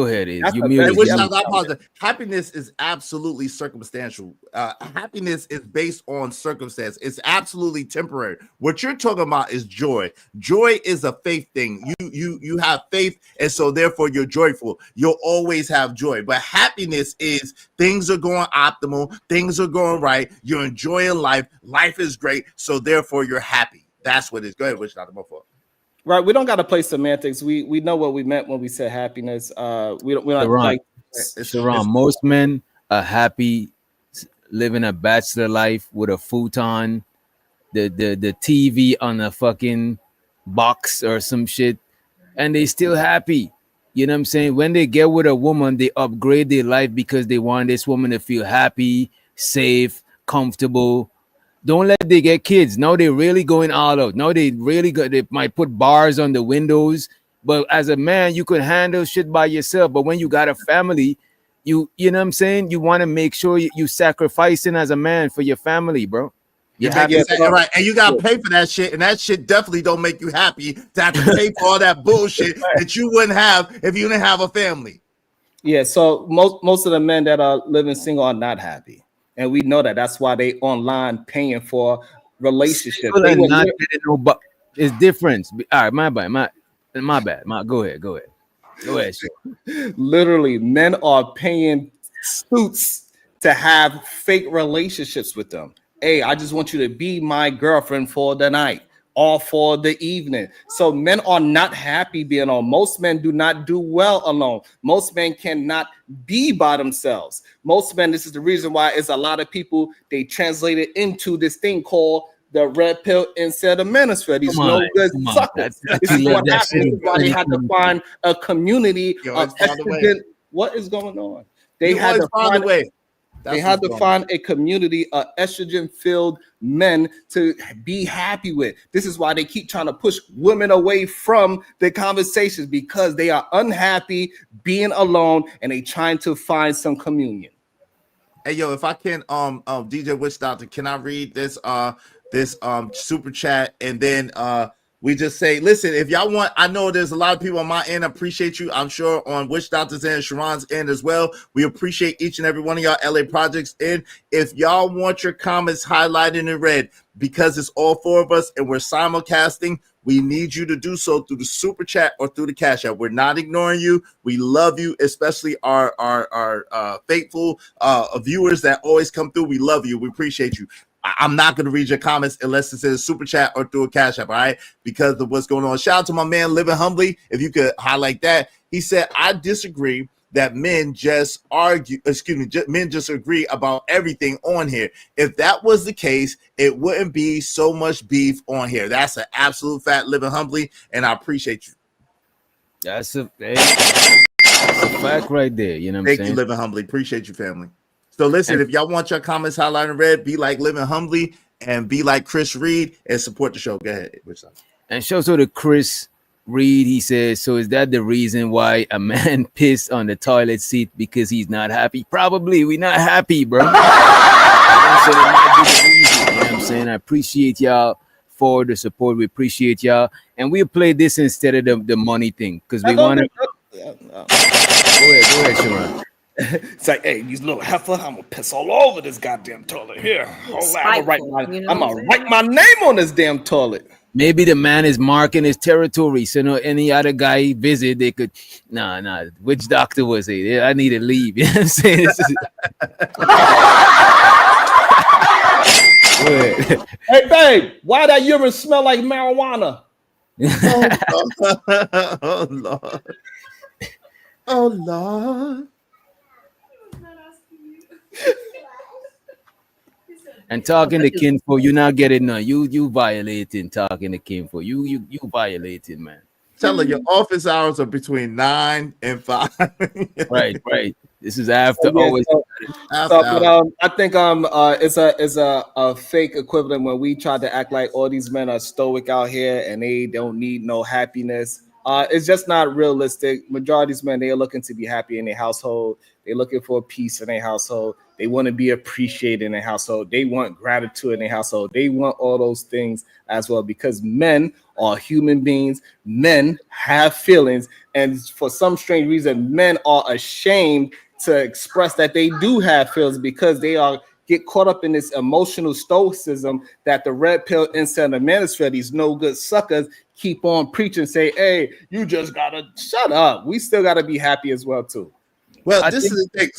Happiness is absolutely circumstantial. Happiness is based on circumstance. It's absolutely temporary. What you're talking about is joy. Joy is a faith thing. You have faith, and so therefore you're joyful. You'll always have joy. But happiness is things are going optimal, things are going right. You're enjoying life. Life is great, so therefore you're happy. That's what it is. Go ahead, Wish not the motherfucker. Right, we don't got to play semantics. We know what we meant when we said happiness. We don't like. Sharon, most men are happy living a bachelor life with a futon, the TV on a fucking box or some shit, and they still happy. You know what I'm saying? When they get with a woman, they upgrade their life because they want this woman to feel happy, safe, comfortable. Don't let they get kids. Now they really going all out. Now they really go. They might put bars on the windows. But as a man, you could handle shit by yourself. But when you got a family, you know what I'm saying? You want to make sure you sacrificing as a man for your family, bro. You have to, right, and you gotta pay for that shit, and that shit definitely don't make you happy to have to pay for all that bullshit that you wouldn't have if you didn't have a family. Yeah, so most of the men that are living single are not happy, and we know that. That's why they online paying for relationships. They and not getting no it's different. All right, my bad. Go ahead. Go ahead. Literally, men are paying suits to have fake relationships with them. Hey, I just want you to be my girlfriend for the night or for the evening. So men are not happy being alone. Most men do not do well alone. Most men cannot be by themselves. Most men, this is the reason why it's a lot of people, they translate it into this thing called the red pill instead of manosphere. These no good suckers. This is what happens. This is why they had to find a community of estrogen. What is going on? They had to find a way. They had to find a community of estrogen-filled men to be happy with. This is why they keep trying to push women away from the conversations, because they are unhappy being alone and they trying to find some communion. Hey, yo, if I can, DJ Witch Doctor, can I read this super chat, and then we just say, listen, if y'all want, I know there's a lot of people on my end. I appreciate you. I'm sure on Witch Doctor's end, Sharon's end as well. We appreciate each and every one of y'all LA Projects end. If y'all want your comments highlighted in red, because it's all four of us and we're simulcasting, we need you to do so through the super chat or through the Cash App. We're not ignoring you. We love you, especially our faithful viewers that always come through. We love you. We appreciate you. I'm not going to read your comments unless it's in a super chat or through a Cash App, all right? Because of what's going on. Shout out to my man, Living Humbly. If you could highlight that. He said, I disagree that men just agree about everything on here. If that was the case, it wouldn't be so much beef on here. That's an absolute fact, Living Humbly, and I appreciate you. That's a fact right there. You know what I'm saying? Thank you, Living Humbly. Appreciate you, family. So listen, if y'all want your comments highlighted in red, be like Living Humbly and be like Chris Reed and support the show. Go ahead. And show so to Chris Reed, he says, so is that the reason why a man pissed on the toilet seat because he's not happy? Probably. We're not happy, bro. So that might be the reason. You know what I'm saying? I appreciate y'all for the support. We appreciate y'all. And we'll play this instead of the money thing because we want to. Go ahead, Sharon. It's like, hey, these little heifer, I'm gonna piss all over this goddamn toilet. Here, I'm gonna write my name on this damn toilet. Maybe the man is marking his territory, so no any other guy visit, they could. Nah. Which doctor was it? I need to leave. You know what I'm saying? Hey, babe, why that urine smell like marijuana? Oh Lord. Oh Lord. And talking to kinfolk, you're not getting none. You violating talking to kinfolk. You violating, man. Tell her your office hours are between 9 and 5. Right. This is after always. I think it's a fake equivalent when we try to act like all these men are stoic out here and they don't need no happiness. It's just not realistic. Majority of these men, they are looking to be happy in their household. They're looking for peace in their household. They want to be appreciated in their household. They want gratitude in their household. They want all those things as well, because men are human beings. Men have feelings. And for some strange reason, men are ashamed to express that they do have feelings because they get caught up in this emotional stoicism that the red pill inside the manosphere, these no good suckers, keep on preaching, say, hey, you just gotta shut up. We still gotta be happy as well too. Well, this is the thing.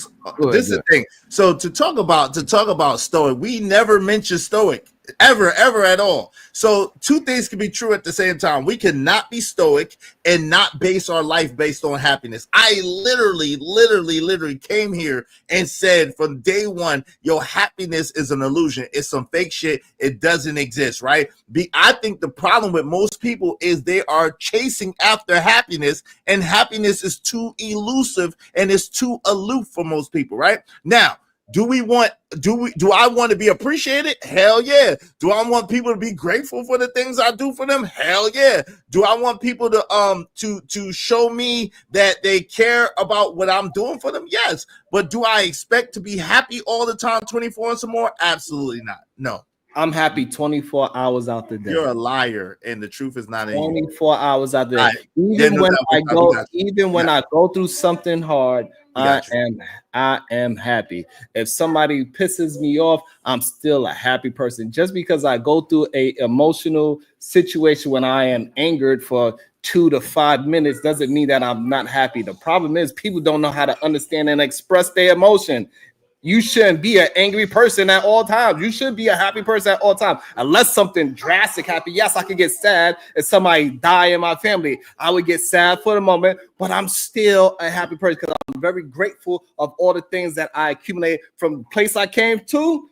This is the thing. So to talk about stoic, we never mention stoic ever at all. So two things can be true at the same time. We cannot be stoic and not base our life based on happiness. I literally came here and said from day one, your happiness is an illusion. It's some fake shit. It doesn't exist, right? I think the problem with most people is they are chasing after happiness, and happiness is too elusive and it's too aloof for most people, right? Now, Do I want to be appreciated? Hell yeah. Do I want people to be grateful for the things I do for them? Hell yeah. Do I want people to show me that they care about what I'm doing for them? Yes. But do I expect to be happy all the time, 24 and some more? Absolutely not. No. I'm happy 24 hours out the day. You're a liar, and the truth is not in you. 24 hours out the day. Right. Even when I go through something hard, I am happy. If somebody pisses me off, I'm still a happy person. Just because I go through a emotional situation when I am angered for 2 to 5 minutes doesn't mean that I'm not happy. The problem is people don't know how to understand and express their emotion. You shouldn't be an angry person at all times. You should be a happy person at all times. Unless something drastic happens. Yes, I could get sad if somebody die in my family. I would get sad for the moment, but I'm still a happy person because I'm very grateful of all the things that I accumulated from the place I came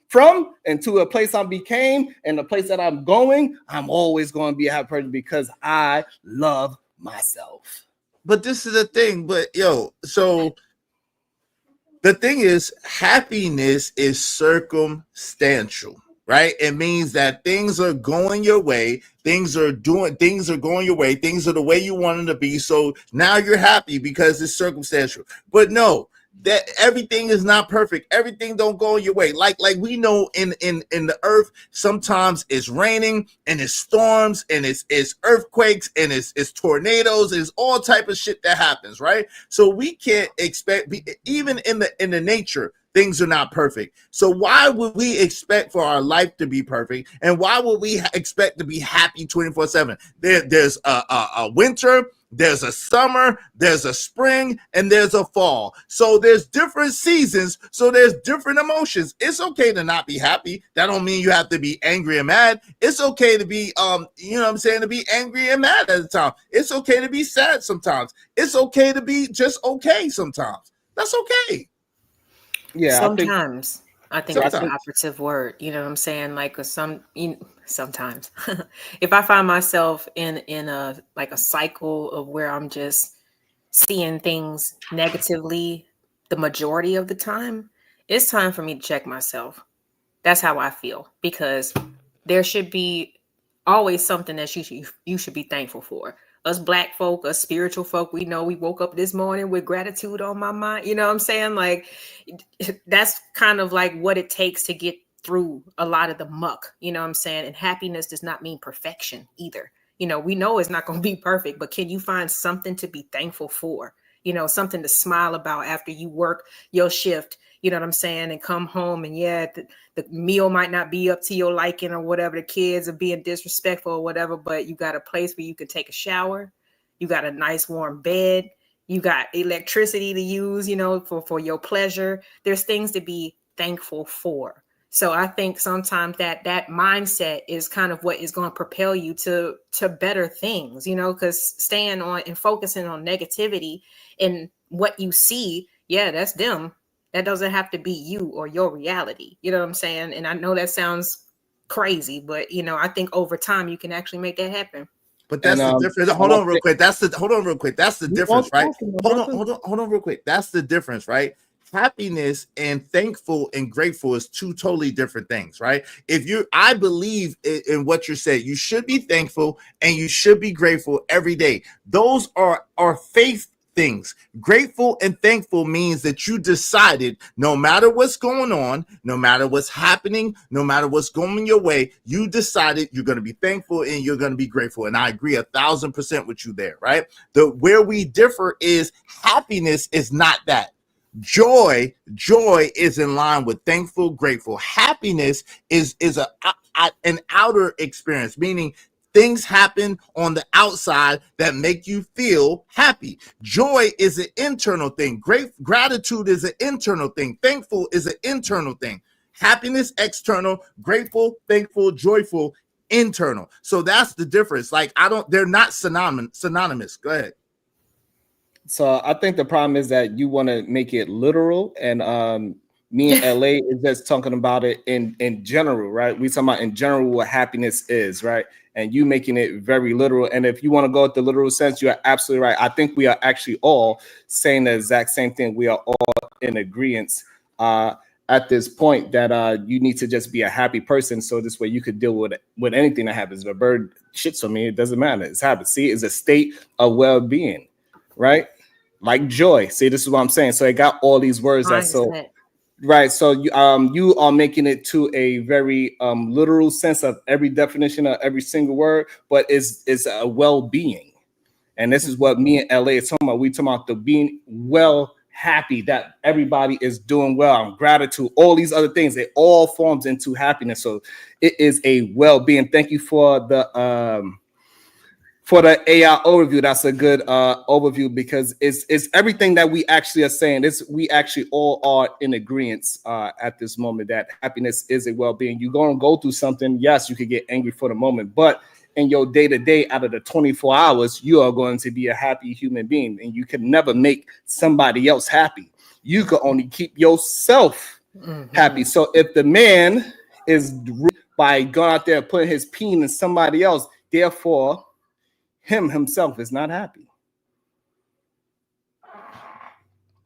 from and to a place I became and the place that I'm going. I'm always going to be a happy person because I love myself. But this is the thing. But so the thing is, happiness is circumstantial, right? It means that things are going your way, things are going your way, things are the way you want them to be. So now you're happy because it's circumstantial. But no, that everything is not perfect. Everything don't go your way. Like we know in the earth, sometimes it's raining and it's storms and it's earthquakes and it's tornadoes. It's all type of shit that happens, right? So we can't expect, even in the nature, things are not perfect. So why would we expect for our life to be perfect? And why would we expect to be happy 24/7? There's a winter, there's a summer, there's a spring, and there's a fall. So there's different seasons. So there's different emotions. It's okay to not be happy. That don't mean you have to be angry and mad. It's okay to be, to be angry and mad at the time. It's okay to be sad sometimes. It's okay to be just okay sometimes. That's okay. Yeah, sometimes I think that's the operative word. You know what I'm saying? Like sometimes if I find myself in a cycle of where I'm just seeing things negatively the majority of the time, it's time for me to check myself. That's how I feel, because there should be always something that you should be thankful for. Us Black folk, us spiritual folk, we know we woke up this morning with gratitude on my mind. You know what I'm saying? Like, that's kind of like what it takes to get through a lot of the muck. You know what I'm saying? And happiness does not mean perfection either. You know, we know it's not going to be perfect, but can you find something to be thankful for? You know, something to smile about after you work your shift, you know what I'm saying, and come home and the meal might not be up to your liking or whatever, the kids are being disrespectful or whatever, but you got a place where you can take a shower, you got a nice warm bed, you got electricity to use, you know, for your pleasure. There's things to be thankful for. So I think sometimes that mindset is kind of what is going to propel you to better things, you know, because staying on and focusing on negativity and what you see, yeah, that's them. That doesn't have to be you or your reality. You know what I'm saying? And I know that sounds crazy, but, you know, I think over time you can actually make that happen. But that's the difference. Hold on real quick. That's the difference, right? Hold on real quick. That's the difference, right? Happiness and thankful and grateful is two totally different things, right? I believe in what you're saying. You should be thankful and you should be grateful every day. Those are faith things. Grateful and thankful means that you decided no matter what's going on, no matter what's happening, no matter what's going your way, you decided you're going to be thankful and you're going to be grateful. And I agree 1,000% with you there, right? Where we differ is happiness is not that. Joy is in line with thankful, grateful. Happiness is an outer experience, meaning things happen on the outside that make you feel happy. Joy is an internal thing. Gratitude is an internal thing. Thankful is an internal thing. Happiness, external. Grateful, thankful, joyful, internal. So that's the difference. Like, they're not synonymous. Go ahead. So I think the problem is that you want to make it literal, and me and LA is just talking about it in general, right? We talking about in general what happiness is, right? And you making it very literal. And if you want to go with the literal sense, you are absolutely right. I think we are actually all saying the exact same thing. We are all in agreement. at this point that you need to just be a happy person, so this way you could deal with anything that happens. If a bird shits on me, it doesn't matter. It's happened. See, it's a state of well-being, right? Like joy. See, this is what I'm saying. So it got all these words that so right. So you are making it to a very literal sense of every definition of every single word, but it's a well-being. And this is what me and LA is talking about. We talking about the being well, happy that everybody is doing well, and gratitude, all these other things, it all forms into happiness. So it is a well-being. Thank you for the AI overview. That's a good overview, because it's everything that we actually are saying. We actually all are in agreement at this moment that happiness is a well-being. You're going to go through something. Yes, you could get angry for the moment, but in your day-to-day, out of the 24 hours, you are going to be a happy human being, and you can never make somebody else happy. You can only keep yourself happy. So if the man is by going out there putting his peen in somebody else, therefore himself is not happy.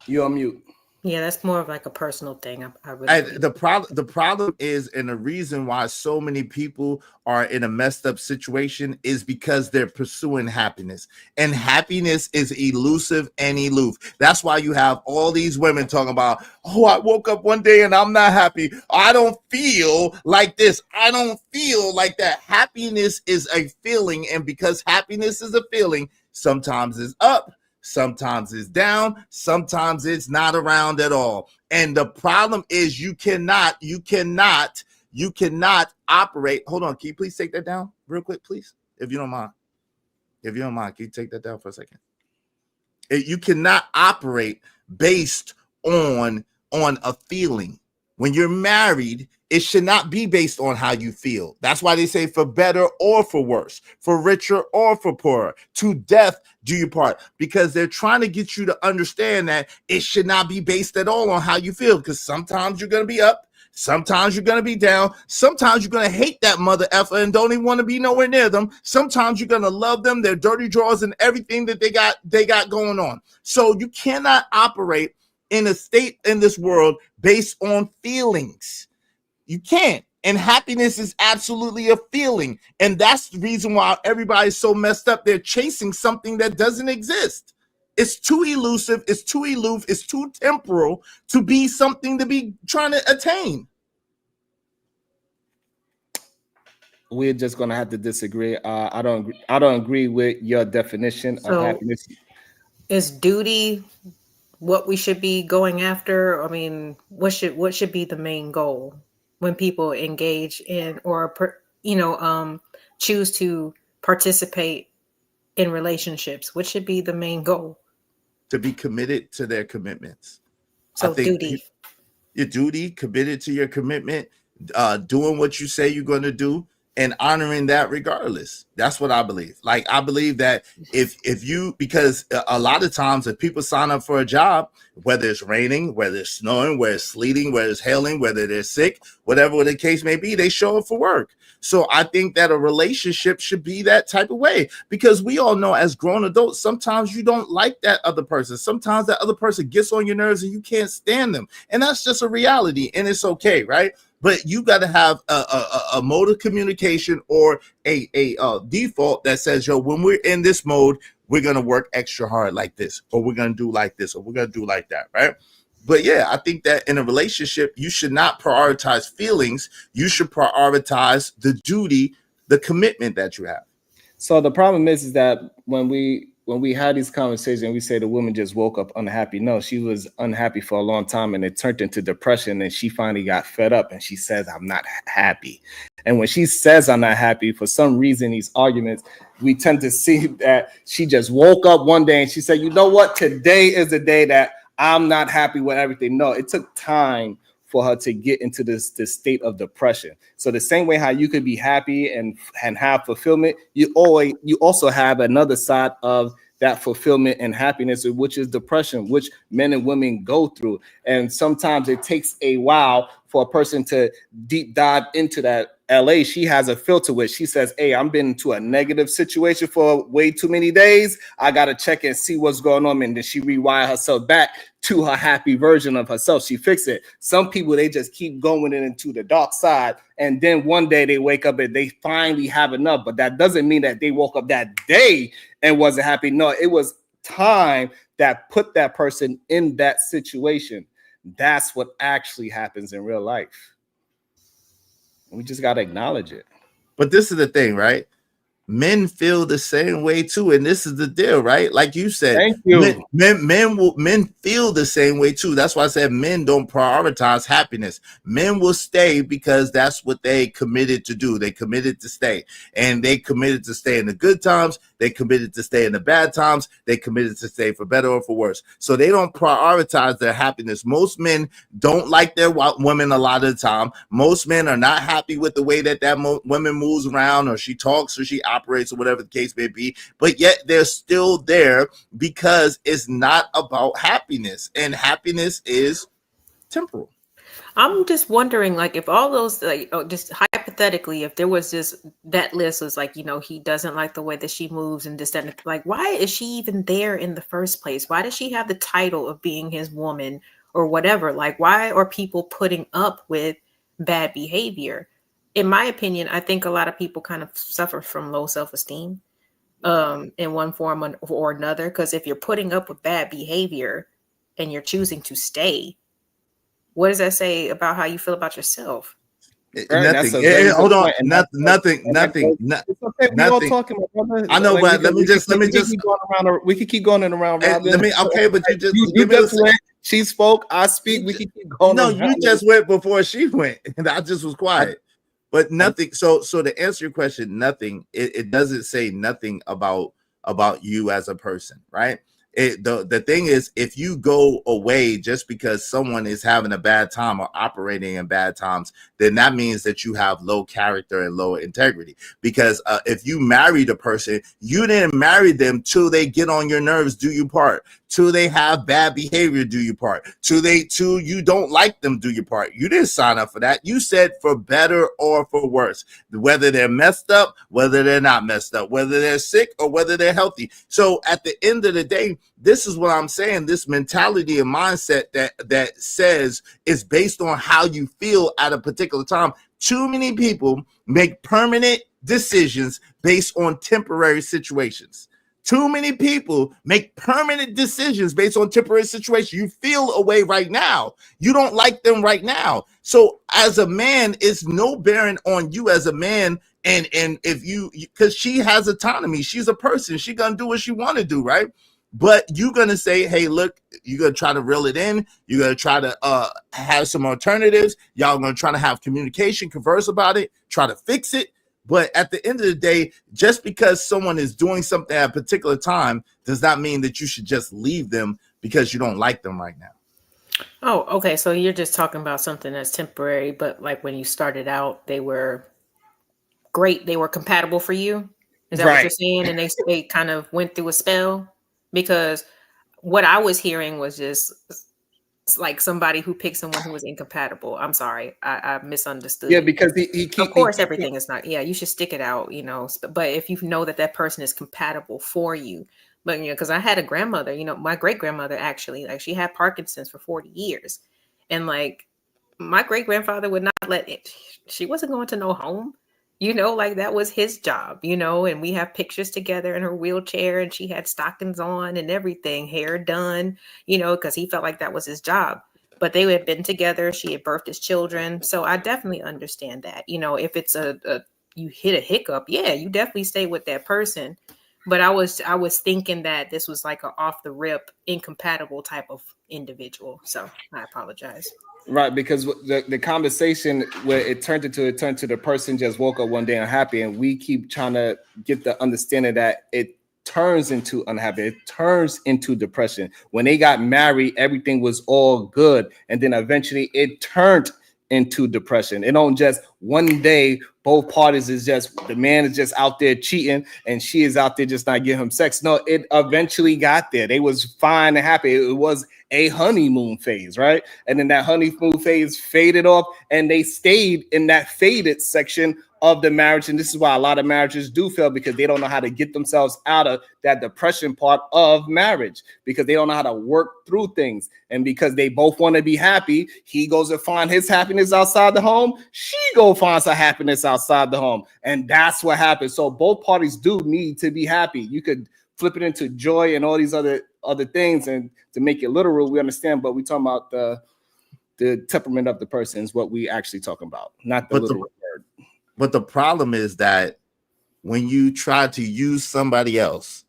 You're on mute. Yeah, that's more of like a personal thing. I really the problem is, and the reason why so many people are in a messed up situation is because they're pursuing happiness, and happiness is elusive and aloof. That's why you have all these women talking about, oh, I woke up one day and I'm not happy. I don't feel like this. I don't feel like that. Happiness is a feeling, and because happiness is a feeling, sometimes it's up, sometimes it's down, sometimes it's not around at all. And the problem is you cannot operate. Hold on, can you please take that down real quick, please? If you don't mind. If you don't mind, can you take that down for a second? You cannot operate based on a feeling. When you're married, it should not be based on how you feel. That's why they say for better or for worse, for richer or for poorer, to death do you part, because they're trying to get you to understand that it should not be based at all on how you feel, because sometimes you're going to be up, sometimes you're going to be down, sometimes you're going to hate that mother effer and don't even want to be nowhere near them. Sometimes you're going to love them, their dirty drawers and everything that they got going on. So you cannot operate in a state in this world based on feelings. You can't. And happiness is absolutely a feeling. And that's the reason why everybody's so messed up. They're chasing something that doesn't exist. It's too elusive. It's too aloof. It's too temporal to be something to be trying to attain. We're just going to have to disagree. I don't agree with your definition of happiness. Is duty what we should be going after? I mean, what should be the main goal when people engage in or choose to participate in relationships? What should be the main goal? To be committed to their commitments. So duty. Your duty, committed to your commitment, doing what you say you're going to do, and honoring that regardless. That's what I believe. Like, I believe that if you, because a lot of times if people sign up for a job, whether it's raining, whether it's snowing, whether it's sleeting, whether it's hailing, whether they're sick, whatever the case may be, they show up for work. So I think that a relationship should be that type of way, because we all know as grown adults, sometimes you don't like that other person. Sometimes that other person gets on your nerves and you can't stand them. And that's just a reality, and it's okay, right? But you got to have a mode of communication or a default that says, yo, when we're in this mode, we're going to work extra hard like this, or we're going to do like this, or we're going to do like that, right? But yeah, I think that in a relationship, you should not prioritize feelings. You should prioritize the duty, the commitment that you have. So the problem is that when we had these conversations, we say the woman just woke up unhappy. No, she was unhappy for a long time, and it turned into depression, and she finally got fed up, and she says, I'm not happy. And when she says I'm not happy, for some reason, these arguments, we tend to see that she just woke up one day and she said, you know what? Today is the day that I'm not happy with everything. No, it took time for her to get into this state of depression. So the same way how you could be happy and have fulfillment, you also have another side of that fulfillment and happiness, which is depression, which men and women go through. And sometimes it takes a while for a person to deep dive into that LA, she has a filter which she says, hey, I'm been into a negative situation for way too many days. I got to check and see what's going on. And then she rewire herself back to her happy version of herself. She fixed it. Some people, they just keep going into the dark side. And then one day they wake up and they finally have enough. But that doesn't mean that they woke up that day and wasn't happy. No, it was time that put that person in that situation. That's what actually happens in real life. We just got to acknowledge it. But this is the thing, right? Men feel the same way too, and this is the deal, right? Like you said, thank you. Men feel the same way too. That's why I said men don't prioritize happiness. Men will stay because that's what they committed to do. They committed to stay, and they committed to stay in the good times. They committed to stay in the bad times. They committed to stay for better or for worse. So they don't prioritize their happiness. Most men don't like their women a lot of the time. Most men are not happy with the way that woman moves around, or she talks, or she operates, or whatever the case may be. But yet they're still there because it's not about happiness, and happiness is temporal. I'm just wondering, like, if all those, like, just hypothetically, if there was just that list was like, you know, he doesn't like the way that she moves and this, that, like, why is she even there in the first place? Why does she have the title of being his woman or whatever? Like, why are people putting up with bad behavior? In my opinion, I think a lot of people kind of suffer from low self-esteem in one form or another. Because if you're putting up with bad behavior and you're choosing to stay, what does that say about how you feel about yourself? Nothing. Hold on. Nothing. Nothing. Talking about, I know, but let me just. We can keep going in around. Okay, but you just. You just went. She spoke. I speak. We can keep going. No, you just went before she went, and I just was quiet. But nothing. So to answer your question, nothing. It doesn't say nothing about you as a person, right? The thing is, if you go away just because someone is having a bad time or operating in bad times, then that means that you have low character and low integrity. Because if you married a person, you didn't marry them till they get on your nerves, do your part. Till they have bad behavior, do your part. Till you don't like them, do your part. You didn't sign up for that. You said for better or for worse, whether they're messed up, whether they're not messed up, whether they're sick or whether they're healthy. So at the end of the day, this is what I'm saying. This mentality and mindset that says it's based on how you feel at a particular time. Too many people make permanent decisions based on temporary situations. Too many people make permanent decisions based on temporary situations. You feel a way right now. You don't like them right now. So as a man, it's no bearing on you as a man. And if you, because she has autonomy, she's a person. She's going to do what she want to do, right? But you're going to say, hey, look, you're going to try to reel it in. You're going to try to have some alternatives. Y'all going to try to have communication, converse about it, try to fix it. But at the end of the day, just because someone is doing something at a particular time does not mean that you should just leave them because you don't like them right now. Oh, okay. So you're just talking about something that's temporary, but like when you started out, they were great. They were compatible for you. Is that what you're saying? And they kind of went through a spell? Because what I was hearing was just like somebody who picked someone who was incompatible. I'm sorry, I misunderstood. Yeah, because of course everything is not. Yeah, you should stick it out, you know. But if you know that person is compatible for you, but you know, because I had a grandmother, you know, my great grandmother actually, like she had Parkinson's for 40 years, and like my great grandfather would not let it. She wasn't going to no home. You know, like that was his job, you know, and we have pictures together in her wheelchair and she had stockings on and everything, hair done, you know, because he felt like that was his job. But they had been together. She had birthed his children. So I definitely understand that, you know, if it's you hit a hiccup, yeah, you definitely stay with that person. But I was thinking that this was like an off the rip, incompatible type of individual. So I apologize. Right, because the conversation where it turned to the person just woke up one day unhappy, and we keep trying to get the understanding that it turns into unhappy, it turns into depression. When they got married, everything was all good, and then eventually it turned into depression. It don't just one day both parties is just, the man is just out there cheating and she is out there just not giving him sex. No, it eventually got there. They was fine and happy. It was a honeymoon phase, right? And then that honeymoon phase faded off and they stayed in that faded section of the marriage. And this is why a lot of marriages do fail, because they don't know how to get themselves out of that depression part of marriage, because they don't know how to work through things. And because they both want to be happy, he goes and find his happiness outside the home, she go find some happiness outside the home. And that's what happens. So both parties do need to be happy. You could flip it into joy and all these other things, and to make it literal, we understand, but we talking about the temperament of the person is what we actually talking about, not the literal word. But the problem is that when you try to use somebody else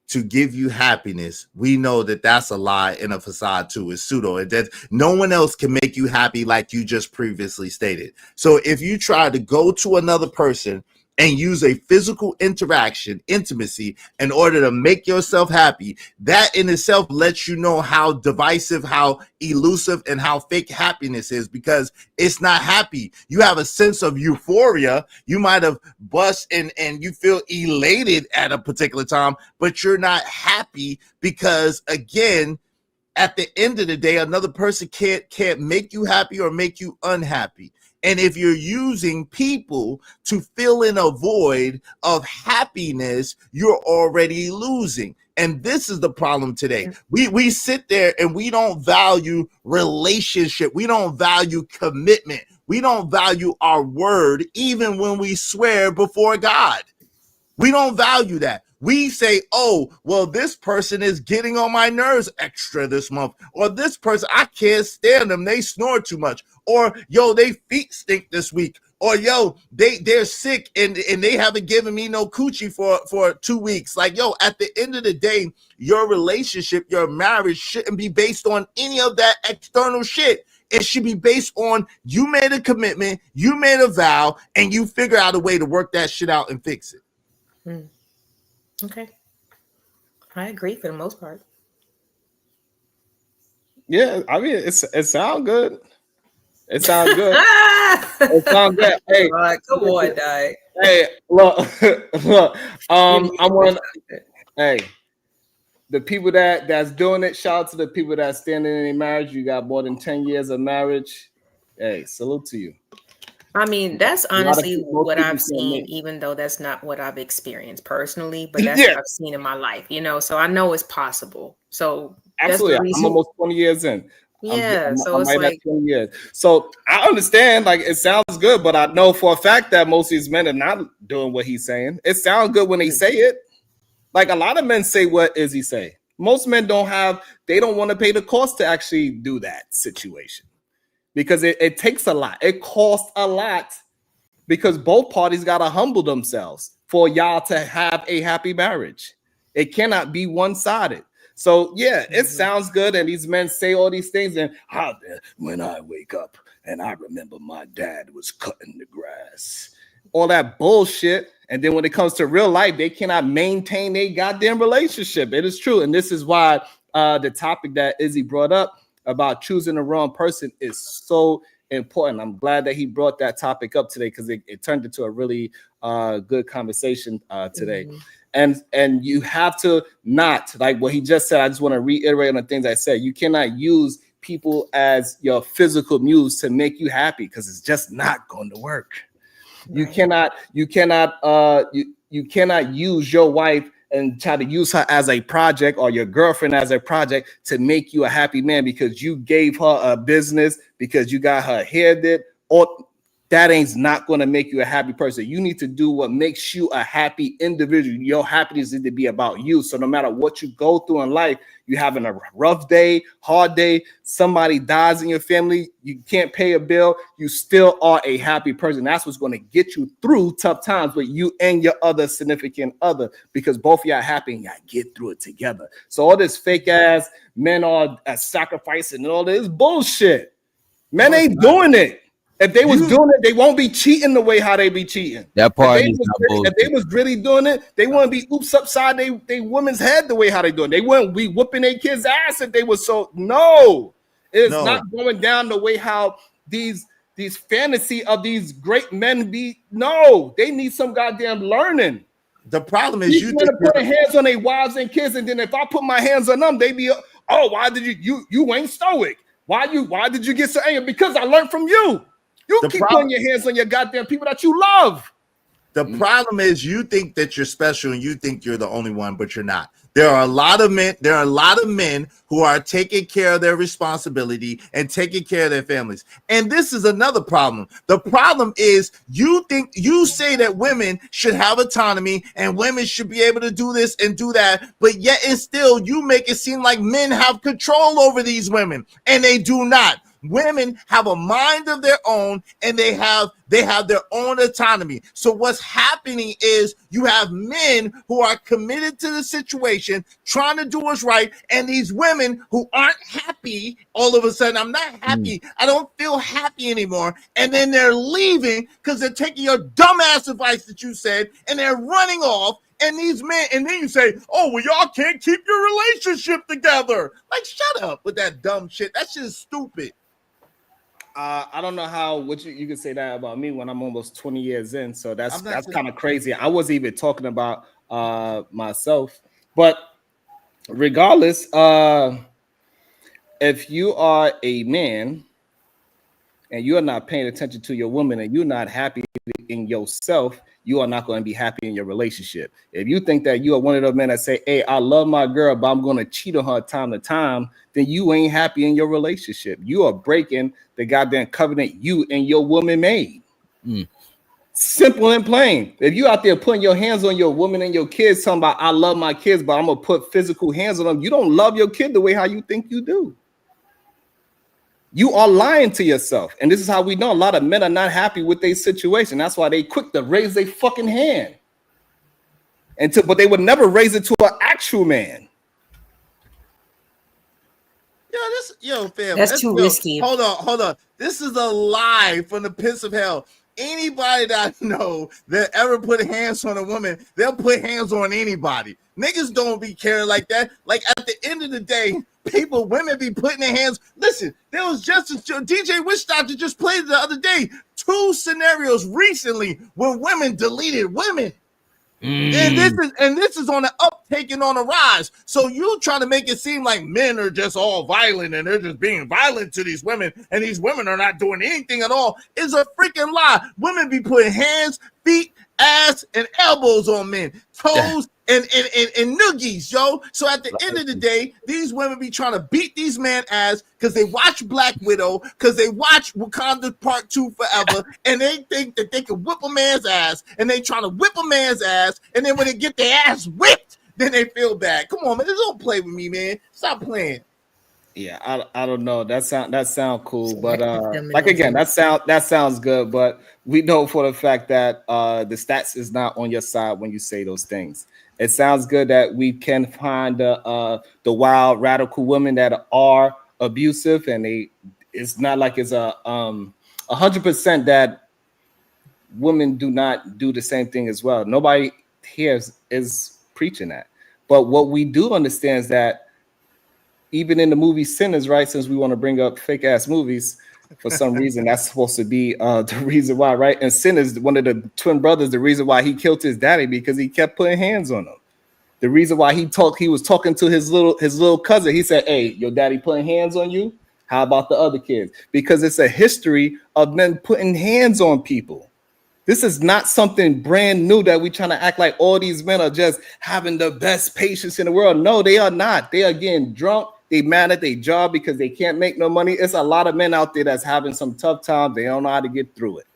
to give you happiness, we know that that's a lie and a facade too. It's pseudo. And that no one else can make you happy like you just previously stated. So if you try to go to another person and use a physical interaction, intimacy, in order to make yourself happy, that in itself lets you know how divisive, how elusive, and how fake happiness is, because it's not happy. You have a sense of euphoria. You might have bust and you feel elated at a particular time, but you're not happy because, again, at the end of the day, another person can't make you happy or make you unhappy. And if you're using people to fill in a void of happiness, you're already losing. And this is the problem today. We sit there and we don't value relationship. We don't value commitment. We don't value our word, even when we swear before God. We don't value that. We say, oh, well, this person is getting on my nerves extra this month. Or this person, I can't stand them. They snore too much. Or, yo, they feet stink this week. Or, yo, they're sick and they haven't given me no coochie for 2 weeks. Like, yo, at the end of the day, your relationship, your marriage shouldn't be based on any of that external shit. It should be based on you made a commitment, you made a vow, and you figure out a way to work that shit out and fix it. Okay. I agree for the most part. Yeah, I mean, it sounds good. It sounds good. It sounds good. Hey, come on, Dad. Hey, look. Hey, the people that's doing it, shout out to the people that's standing in a marriage. You got more than 10 years of marriage. Hey, salute to you. I mean, that's honestly what I've seen, even though that's not what I've experienced personally, but that's what I've seen in my life, so I know it's possible. So absolutely, I'm almost 20 years in. Yeah, so it's like 20 years. So I understand, like, it sounds good, but I know for a fact that most of these men are not doing what he's saying. It sounds good when they say it. Like, a lot of men say what Izzy say. Most men don't want to pay the cost to actually do that situation. Because it takes a lot. It costs a lot, because both parties got to humble themselves for y'all to have a happy marriage. It cannot be one-sided. So, yeah, it sounds good. And these men say all these things. And when I wake up and I remember my dad was cutting the grass, all that bullshit. And then when it comes to real life, they cannot maintain a goddamn relationship. It is true. And this is why the topic that Izzy brought up about choosing the wrong person is so important. I'm glad that he brought that topic up today, because it turned into a really good conversation today. And you have to not, like what he just said, I just want to reiterate on the things I said. You cannot use people as your physical muse to make you happy, because it's just not going to work. Right. You cannot use your wife and try to use her as a project, or your girlfriend as a project, to make you a happy man, because you gave her a business, because you got her hair did, or that ain't not going to make you a happy person. You need to do what makes you a happy individual. Your happiness needs to be about you. So no matter what you go through in life, you're having a rough day, hard day, somebody dies in your family, you can't pay a bill, you still are a happy person. That's what's going to get you through tough times with you and your other significant other, because both of y'all happy and y'all get through it together. So all this fake ass men are sacrificing and all this bullshit. Men ain't doing it. If they was doing it, they won't be cheating the way how they be cheating. That part if they was really doing it, they wouldn't be oops upside they woman's head the way how they doing. They wouldn't be whooping their kids' ass if they was so. No, it's not going down the way how these these fantasy of these great men be no, they need some goddamn learning. The problem is These you men think are putting hands on their wives and kids, and then if I put my hands on them, they be why did you ain't stoic? Why did you get so angry? Because I learned from you. You keep putting your hands on your goddamn people that you love. The problem is you think that you're special and you think you're the only one, but you're not. There are a lot of men who are taking care of their responsibility and taking care of their families. And this is another problem. The problem is you say that women should have autonomy and women should be able to do this and do that, but yet and still you make it seem like men have control over these women, and they do not. Women have a mind of their own, and they have their own autonomy. So what's happening is you have men who are committed to the situation, trying to do what's right, and these women who aren't happy. All of a sudden, I'm not happy. I don't feel happy anymore. And then they're leaving because they're taking your dumbass advice that you said, and they're running off. And these men, and then you say, oh, well, y'all can't keep your relationship together. Like, shut up with that dumb shit. That shit is stupid. I don't know what you can say that about me when I'm almost 20 years in. So that's kind of crazy. I wasn't even talking about myself. But regardless, if you are a man and you're not paying attention to your woman and you're not happy in yourself, you are not going to be happy in your relationship. If you think that you are one of those men that say, hey, I love my girl, but I'm going to cheat on her time to time, then you ain't happy in your relationship. You are breaking the goddamn covenant you and your woman made. Simple and plain. If you out there putting your hands on your woman and your kids, talking about, I love my kids, but I'm going to put physical hands on them, you don't love your kid the way how you think you do. You are lying to yourself. And this is how we know a lot of men are not happy with their situation. That's why they quick to raise their fucking hand. But they would never raise it to an actual man. Fam. That's too risky. Hold on. This is a lie from the pits of hell. Anybody that I know that ever put hands on a woman, they'll put hands on anybody. Niggas don't be caring like that. Like at the end of the day, women be putting their hands. Listen, there was just DJ Witch Doctor just played the other day 2 scenarios recently where women deleted women. And this is on the uptake and on the rise. So you trying to make it seem like men are just all violent and they're just being violent to these women, and these women are not doing anything at all, is a freaking lie. Women be putting hands, feet, ass, and elbows on men, toes, and noogies, yo. So at the end of the day, these women be trying to beat these men ass because they watch Black Widow, because they watch Wakanda Part 2 forever, and they think that they can whip a man's ass, and they trying to whip a man's ass, and then when they get their ass whipped, then they feel bad. Come on, man, just don't play with me, man. Stop playing. Yeah, I don't know. That sound cool, but like again, that sounds good. But we know for the fact that the stats is not on your side when you say those things. It sounds good that we can find the wild radical women that are abusive, and it's not like it's 100% that women do not do the same thing as well. Nobody here is preaching that, but what we do understand is that even in the movie Sinners, right? Since we want to bring up fake ass movies for some reason, that's supposed to be the reason why, right? And Sinners, one of the twin brothers, the reason why he killed his daddy because he kept putting hands on him. The reason why he was talking to his little cousin. He said, "Hey, your daddy putting hands on you? How about the other kids?" Because it's a history of men putting hands on people. This is not something brand new that we trying to act like all these men are just having the best patience in the world. No, they are not. They are getting drunk. They mad at their job because they can't make no money. It's a lot of men out there that's having some tough times. They don't know how to get through it.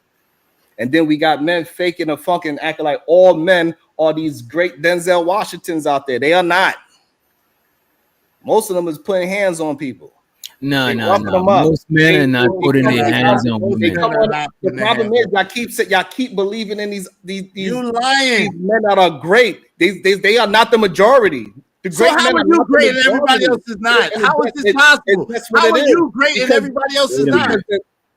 And then we got men faking and funking, acting like all men are these great Denzel Washingtons out there. They are not. Most of them is putting hands on people. No. Most men are not putting their hands on women. The problem is y'all keep believing in these you lying. These men that are great. They are not the majority. So how are you great and everybody else is not? How is this possible? How are you great and everybody else is not?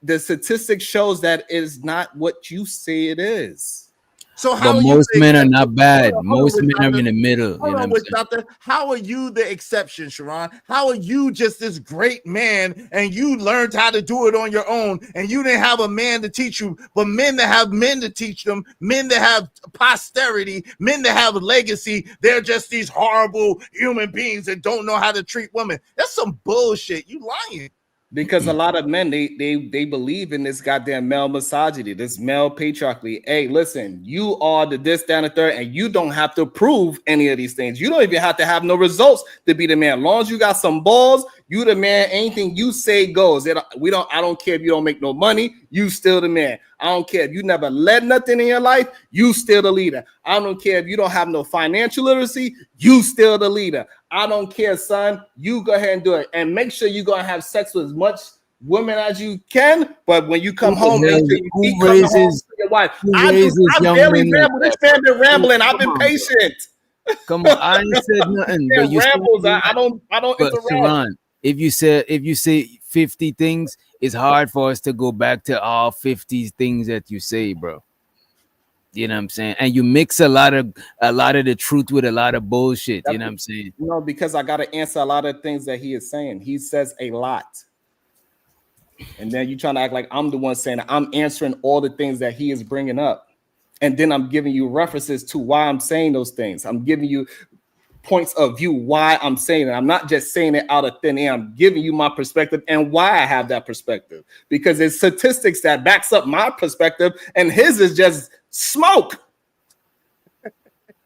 The statistic shows that it is not what you say it is. So But how are you most the men are exception? not bad. Hold on, Most men are Doctor. in the middle. You Hold know what on, I'm Witch saying? Doctor. How are you the exception, Sharon? How are you just this great man and you learned how to do it on your own and you didn't have a man to teach you, but men that have men to teach them, men that have posterity, men that have a legacy, they're just these horrible human beings that don't know how to treat women. That's some bullshit. You lying. Because a lot of men they believe in this goddamn male misogyny, this male patriarchy. Hey, listen, you are the this, that, and the third, and you don't have to prove any of these things. You don't even have to have no results to be the man. As long as you got some balls, you the man. Anything you say goes. I don't care if you don't make no money, you still the man. I don't care if you never led nothing in your life, you still the leader. I don't care if you don't have no financial literacy, you still the leader. I don't care, son. You go ahead and do it. And make sure you're going to have sex with as much women as you can. But when you come home, make sure you keep coming home to your wife. I barely ramble. This man been rambling. I've been patient. Come on, I ain't said nothing. But you rambles. I don't but interrupt. Sharon, if you say 50 things, it's hard for us to go back to all 50 things that you say, bro. You know what I'm saying? And you mix a lot of the truth with a lot of bullshit. You know what I'm saying? No, because I got to answer a lot of things that he is saying. He says a lot. And then you're trying to act like I'm the one saying I'm answering all the things that he is bringing up. And then I'm giving you references to why I'm saying those things. I'm giving you points of view why I'm saying it. I'm not just saying it out of thin air. I'm giving you my perspective and why I have that perspective. Because it's statistics that backs up my perspective, and his is just smoke.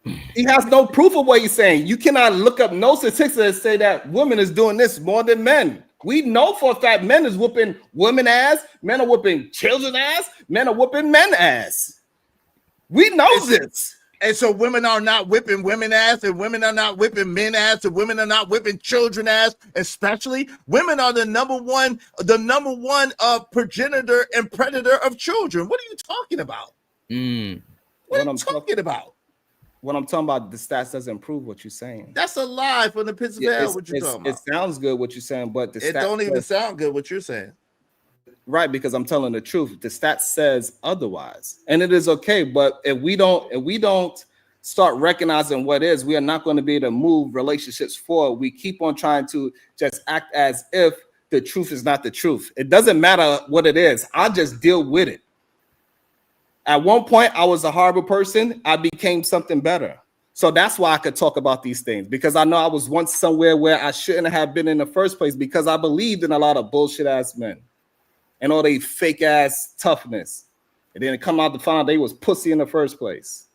He has no proof of what he's saying. You cannot look up no statistics that say that women is doing this more than men. We know for a fact men is whooping women ass, men are whooping children ass, men are whooping men ass. We know this. And so women are not whipping women ass, and women are not whipping men ass, and women are not whipping children ass. Especially women are the number one progenitor and predator of children. What are you talking about? What are you talking about? What I'm talking about, the stats doesn't prove what you're saying. That's a lie from the pits of hell. What you're talking about? It sounds good what you're saying, but it don't even sound good what you're saying. Right, because I'm telling the truth. The stat says otherwise, and it is okay. But if we don't start recognizing what is, we are not going to be able to move relationships forward. We keep on trying to just act as if the truth is not the truth. It doesn't matter what it is. I just deal with it. At one point, I was a horrible person. I became something better. So that's why I could talk about these things, because I know I was once somewhere where I shouldn't have been in the first place, because I believed in a lot of bullshit ass men and all they fake ass toughness. And then come out to find they was pussy in the first place.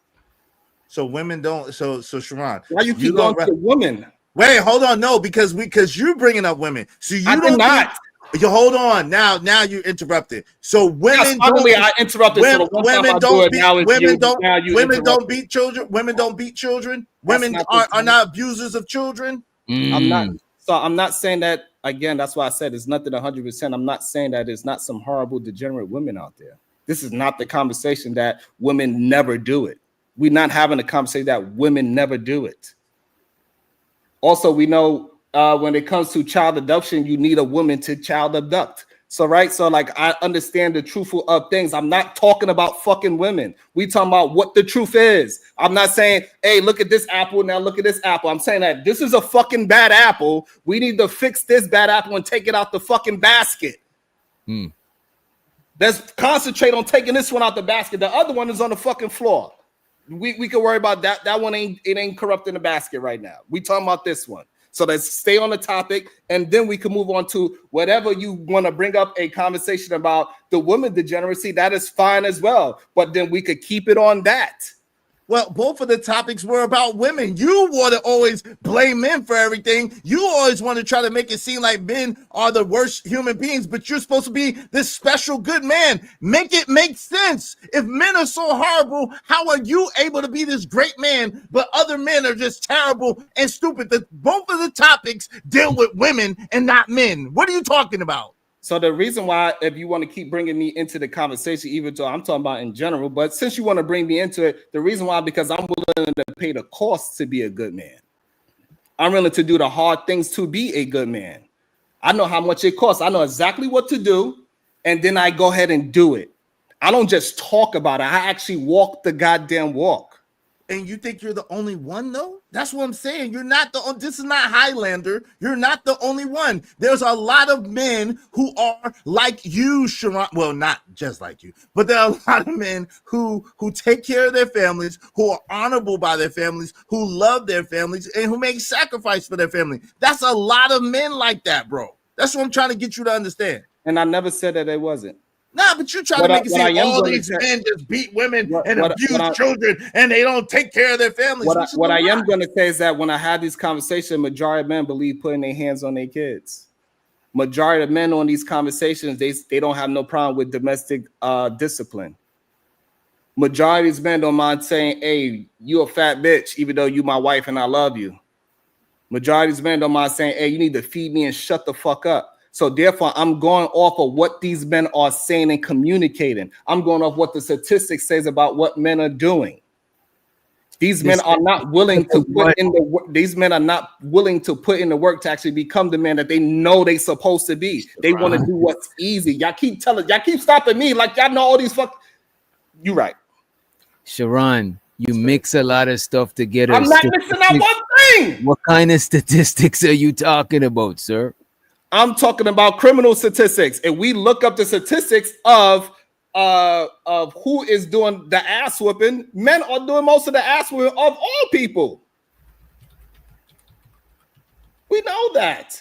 So women don't. So Sharon, why you keep going to women? Wait, hold on. No, because you're bringing up women. So you don't not. You hold on. Now you interrupted. So women I interrupted. Women don't beat children. Women don't beat children. Women are not abusers of children. I'm not saying that. Again, that's why I said it's nothing 100%. I'm not saying that there's not some horrible, degenerate women out there. This is not the conversation that women never do it. We're not having a conversation that women never do it. Also, we know when it comes to child abduction, you need a woman to child abduct. So like I understand the truthful of things. I'm not talking about fucking women. We talking about what the truth is. I'm not saying, hey, look at this apple, now look at this apple. I'm saying that this is a fucking bad apple. We need to fix this bad apple and take it out the fucking basket. Let's concentrate on taking this one out the basket. The other one is on the fucking floor. We can worry about that. That one ain't corrupting the basket right now. We talking about this one. So let's stay on the topic, and then we can move on to whatever you want to bring up a conversation about the woman degeneracy. That is fine as well, but then we could keep it on that. Well, both of the topics were about women. You want to always blame men for everything. You always want to try to make it seem like men are the worst human beings, but you're supposed to be this special good man. Make it make sense. If men are so horrible, how are you able to be this great man, but other men are just terrible and stupid? Both of the topics deal with women and not men. What are you talking about? So the reason why, if you want to keep bringing me into the conversation, even though I'm talking about in general, but since you want to bring me into it, the reason why, because I'm willing to pay the cost to be a good man. I'm willing to do the hard things to be a good man. I know how much it costs. I know exactly what to do, and then I go ahead and do it. I don't just talk about it. I actually walk the goddamn walk. And you think you're the only one, though? That's what I'm saying. You're not the only. This is not Highlander. You're not the only one. There's a lot of men who are like you, Sharon. Well, not just like you, but there are a lot of men who take care of their families, who are honorable by their families, who love their families, and who make sacrifice for their family. That's a lot of men like that, bro. That's what I'm trying to get you to understand. And I never said that it wasn't. Nah, but you try to make it seem all these men just beat women and abuse children, and they don't take care of their families. What I am going to say is that when I have these conversations, majority of men believe putting their hands on their kids. Majority of men on these conversations, they don't have no problem with domestic discipline. Majority of men don't mind saying, "Hey, you a fat bitch," even though you my wife and I love you. Majority of men don't mind saying, "Hey, you need to feed me and shut the fuck up." So therefore, I'm going off of what these men are saying and communicating. I'm going off what the statistics says about what men are doing. These men are not willing to put in the work. These men are not willing to put in the work to actually become the man that they know they're supposed to be. They want to do what's easy. Y'all keep stopping me like y'all know all these fuck. You right. Sharon, you mix a lot of stuff together. I'm not mixing out one thing. What kind of statistics are you talking about, sir? I'm talking about criminal statistics. And we look up the statistics of who is doing the ass whooping. Men are doing most of the ass whooping of all people. We know that.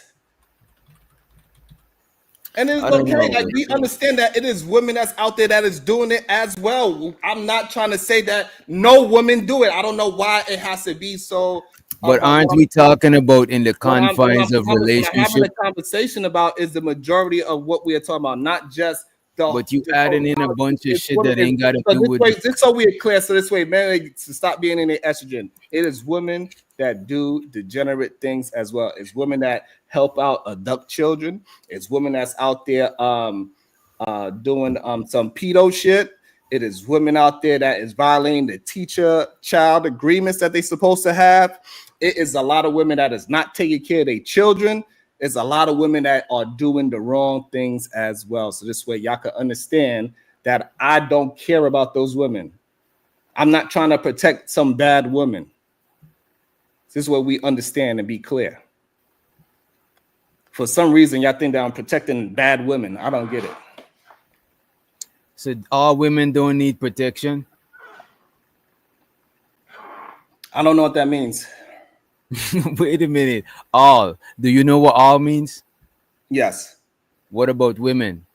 And it's okay. Like, we understand that it is women that's out there that is doing it as well. I'm not trying to say that no women do it. I don't know why it has to be so. But aren't we talking about in the confines of relationship? What I'm having a conversation about is the majority of what we are talking about, not just the. But you adding in a bunch of shit that ain't got to do with it. Just so we're clear, so this way, man, to stop being in the estrogen. It is women that do degenerate things as well. It's women that help out adult children. It's women that's out there doing some pedo shit. It is women out there that is violating the teacher-child agreements that they're supposed to have. It is a lot of women that is not taking care of their children. It's a lot of women that are doing the wrong things as well. So this way y'all can understand that I don't care about those women. I'm not trying to protect some bad woman. This is what we understand and be clear. For some reason, y'all think that I'm protecting bad women. I don't get it. So all women don't need protection? I don't know what that means. Wait a minute. All. Do you know what all means? Yes. What about women?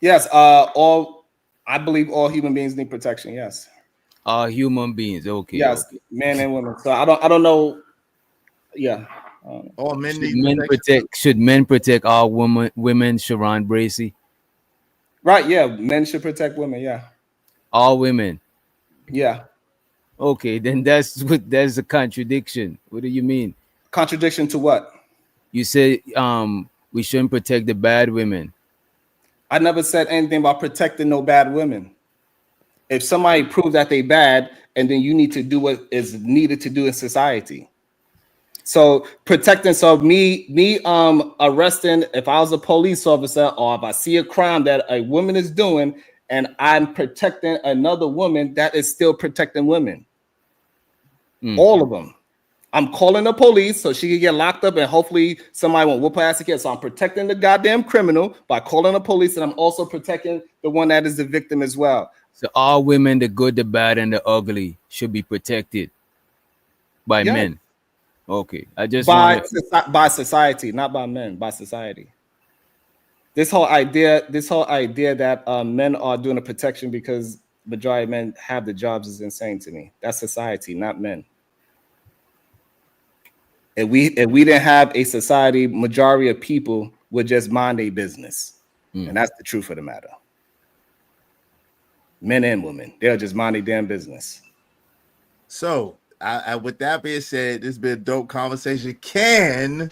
Yes. All. I believe all human beings need protection. Yes. All human beings. Okay. Yes. Okay. Men and women. So I don't know. Yeah. All men Should need men protect. Should men protect all women? Sharon Bracy. Right. Yeah. Men should protect women. Yeah. All women. Yeah. Okay, then that's a contradiction. What do you mean? Contradiction to what? You say we shouldn't protect the bad women. I never said anything about protecting no bad women. If somebody proves that they bad, and then you need to do what is needed to do in society. So protecting, so me arresting, if I was a police officer or if I see a crime that a woman is doing and I'm protecting another woman, that is still protecting women. All of them. I'm calling the police so she can get locked up and hopefully somebody won't whoop her ass again. So I'm protecting the goddamn criminal by calling the police, and I'm also protecting the one that is the victim as well. So all women, the good, the bad, and the ugly, should be protected by men. Okay, I just by society, not by men, by society. This whole idea that men are doing a protection because majority of men have the jobs is insane to me. That's society, not men. If we didn't have a society, majority of people would just mind their business, and that's the truth of the matter. Men and women, they'll just mind their damn business. So, with that being said, this has been a dope conversation. Can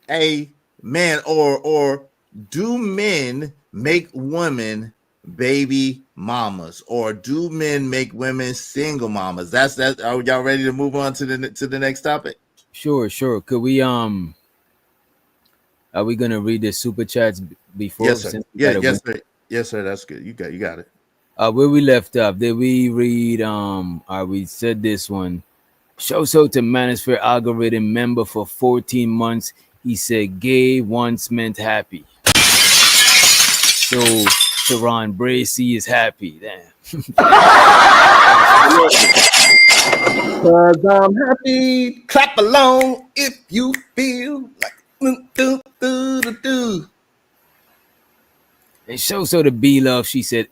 a man or do men make women baby mamas, or do men make women single mamas? That's Are y'all ready to move on to the next topic? Sure. Could we are we gonna read the super chats before? Yes, sir. Yes, sir. That's good. You got it. Where we left off, did we read we said this one. Show so to Manosphere algorithm member for 14 months. He said gay once meant happy. So Sharon Bracy is happy. Damn. Cause I'm happy. Clap along if you feel like do. And show so to B Love, she said,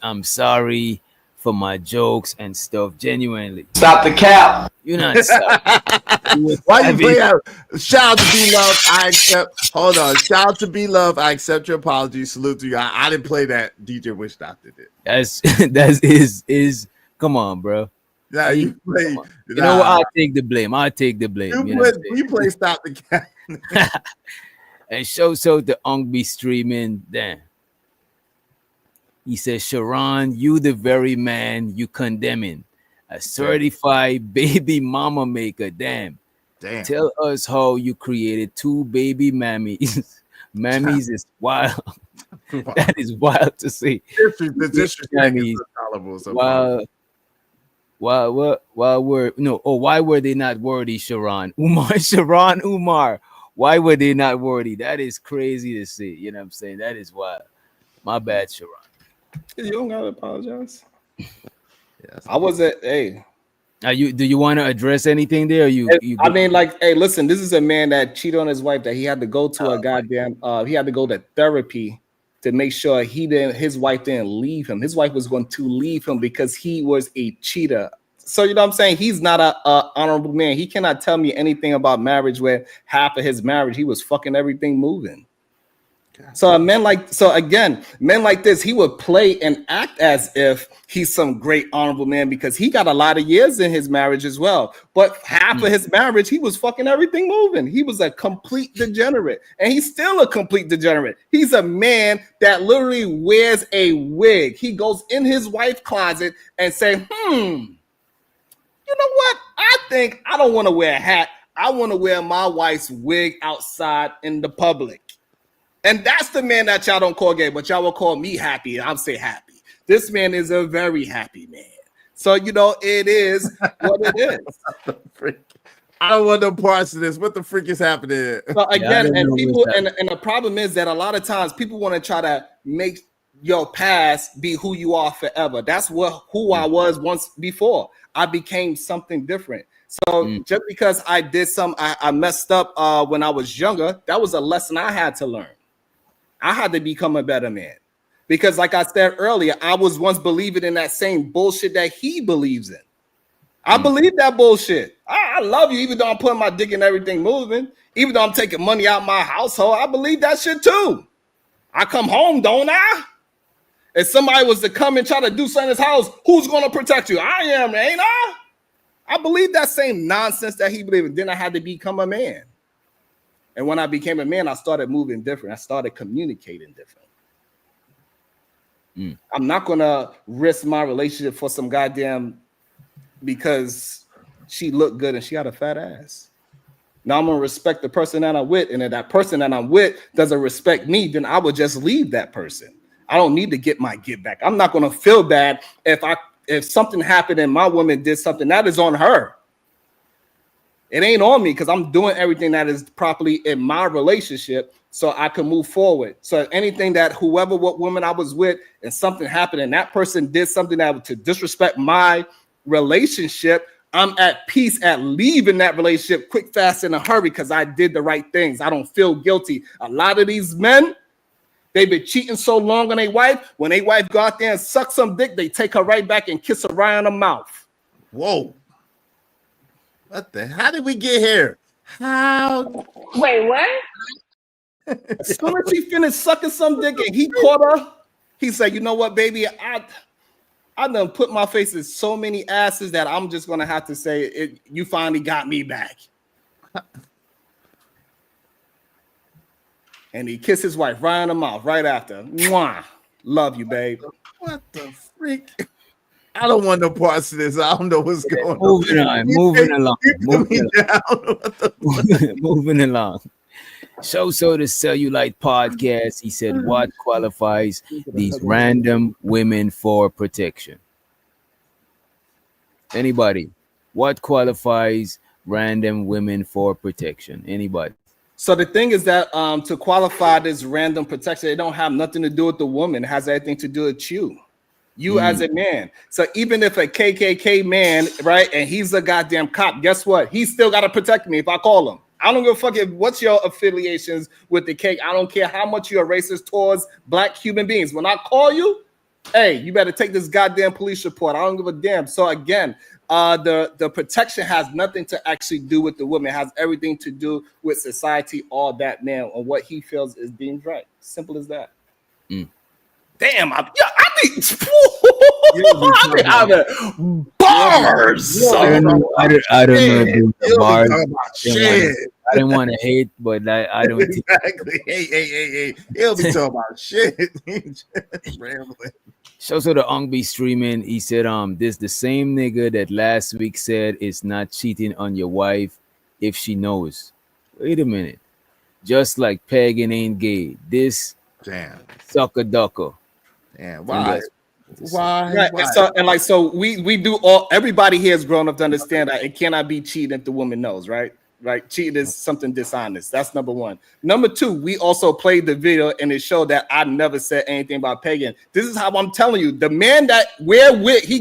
I'm sorry for my jokes and stuff. Genuinely. Stop the cap. You're not sorry. Why you play out? Shout out to B Love. I accept. Hold on. Shout out to B Love. I accept your apology. Salute to you. I didn't play that. DJ Wish Doctor did. That's is come on, bro. Yeah, you play. You know what? I'll take the blame. You play Stop the Cap. And show so the Ong be streaming. Damn. He says, Sharon, you the very man you condemning. A certified baby mama maker. Damn. Tell us how you created 2 baby mammies. Mammies is wild. Wow. That is wild to see. The district mammies. Why were they not worthy, Sharon? Umar. Why were they not worthy? That is crazy to see. You know what I'm saying? That is wild. My bad, Sharon. You don't gotta apologize. Yes. I wasn't. Hey, do you want to address anything there? I mean, like, hey, listen. This is a man that cheated on his wife. That he had to go to he had to go to therapy to make sure his wife didn't leave him. His wife was going to leave him because he was a cheater. So you know what I'm saying? He's not a honorable man. He cannot tell me anything about marriage where half of his marriage he was fucking everything moving. So men like this, he would play and act as if he's some great honorable man because he got a lot of years in his marriage as well. But half of his marriage, he was fucking everything moving. He was a complete degenerate, and he's still a complete degenerate. He's a man that literally wears a wig. He goes in his wife's closet and say, you know what? I think I don't want to wear a hat. I want to wear my wife's wig outside in the public. And that's the man that y'all don't call gay, but y'all will call me happy. I'll say happy. This man is a very happy man. So, you know, it is what it is. I don't want no parts of this. What the freak is happening? So again, and the problem is that a lot of times people want to try to make your past be who you are forever. That's who I was once before. I became something different. So just because I did I messed up when I was younger, that was a lesson I had to learn. I had to become a better man because, like I said earlier, I was once believing in that same bullshit that he believes in. I believe that bullshit. I love you, even though I'm putting my dick in everything moving, even though I'm taking money out of my household. I believe that shit too. I come home, don't I? If somebody was to come and try to do something in his house, who's going to protect you? I am, ain't I? I believe that same nonsense that he believed in. Then I had to become a man. And when I became a man, I started moving different. I started communicating different. I'm not going to risk my relationship for some goddamn because she looked good and she had a fat ass. Now I'm going to respect the person that I'm with. And if that person that I'm with doesn't respect me, then I would just leave that person. I don't need to get my get back. I'm not going to feel bad if something happened and my woman did something. That is on her. It ain't on me because I'm doing everything that is properly in my relationship so I can move forward. So anything that what woman I was with and something happened and that person did something that to disrespect my relationship, I'm at peace at leaving that relationship quick, fast, in a hurry because I did the right things. I don't feel guilty. A lot of these men, they've been cheating so long on their wife. When their wife go out there and suck some dick, they take her right back and kiss her right on the mouth. Whoa. What the? How did we get here? How? Wait, what? As soon as she finished sucking some dick and he caught her, he said, you know what, baby? I done put my face in so many asses that I'm just going to have to say, you finally got me back. And he kissed his wife right on the mouth right after. Mwah. Love you, babe. What the freak? I don't want no parts of this. I don't know what's going on. Moving along. So the Cellulite podcast. He said, "What qualifies these random women for protection?" Anybody? What qualifies random women for protection? Anybody? So the thing is that to qualify this random protection, it don't have nothing to do with the woman. It has everything to do with you as a man. So even if a KKK man, right, and he's a goddamn cop, guess what? He still got to protect me if I call him. I don't give a fuck what's your affiliations with the K. I don't care how much you're racist towards black human beings. When I call you, hey, you better take this goddamn police report. I don't give a damn. So again, the protection has nothing to actually do with the woman. It has everything to do with society or that man and what he feels is deemed right. Simple as that. Damn, I think bars. I don't know the bars. I didn't want to hate, but I don't exactly. Hey. He'll be talking about shit. Just rambling. So the Ongbe streaming, he said, this the same nigga that last week said it's not cheating on your wife if she knows. Wait a minute. Just like pagan ain't gay. This sucker ducker. Damn, why? Right. Why? So we do all. Everybody here is grown up to understand that it cannot be cheating if the woman knows, right? Right. Cheating is something dishonest. That's number one. Number two, we also played the video and it showed that I never said anything about pagan. This is how I'm telling you. The man that wear wig, he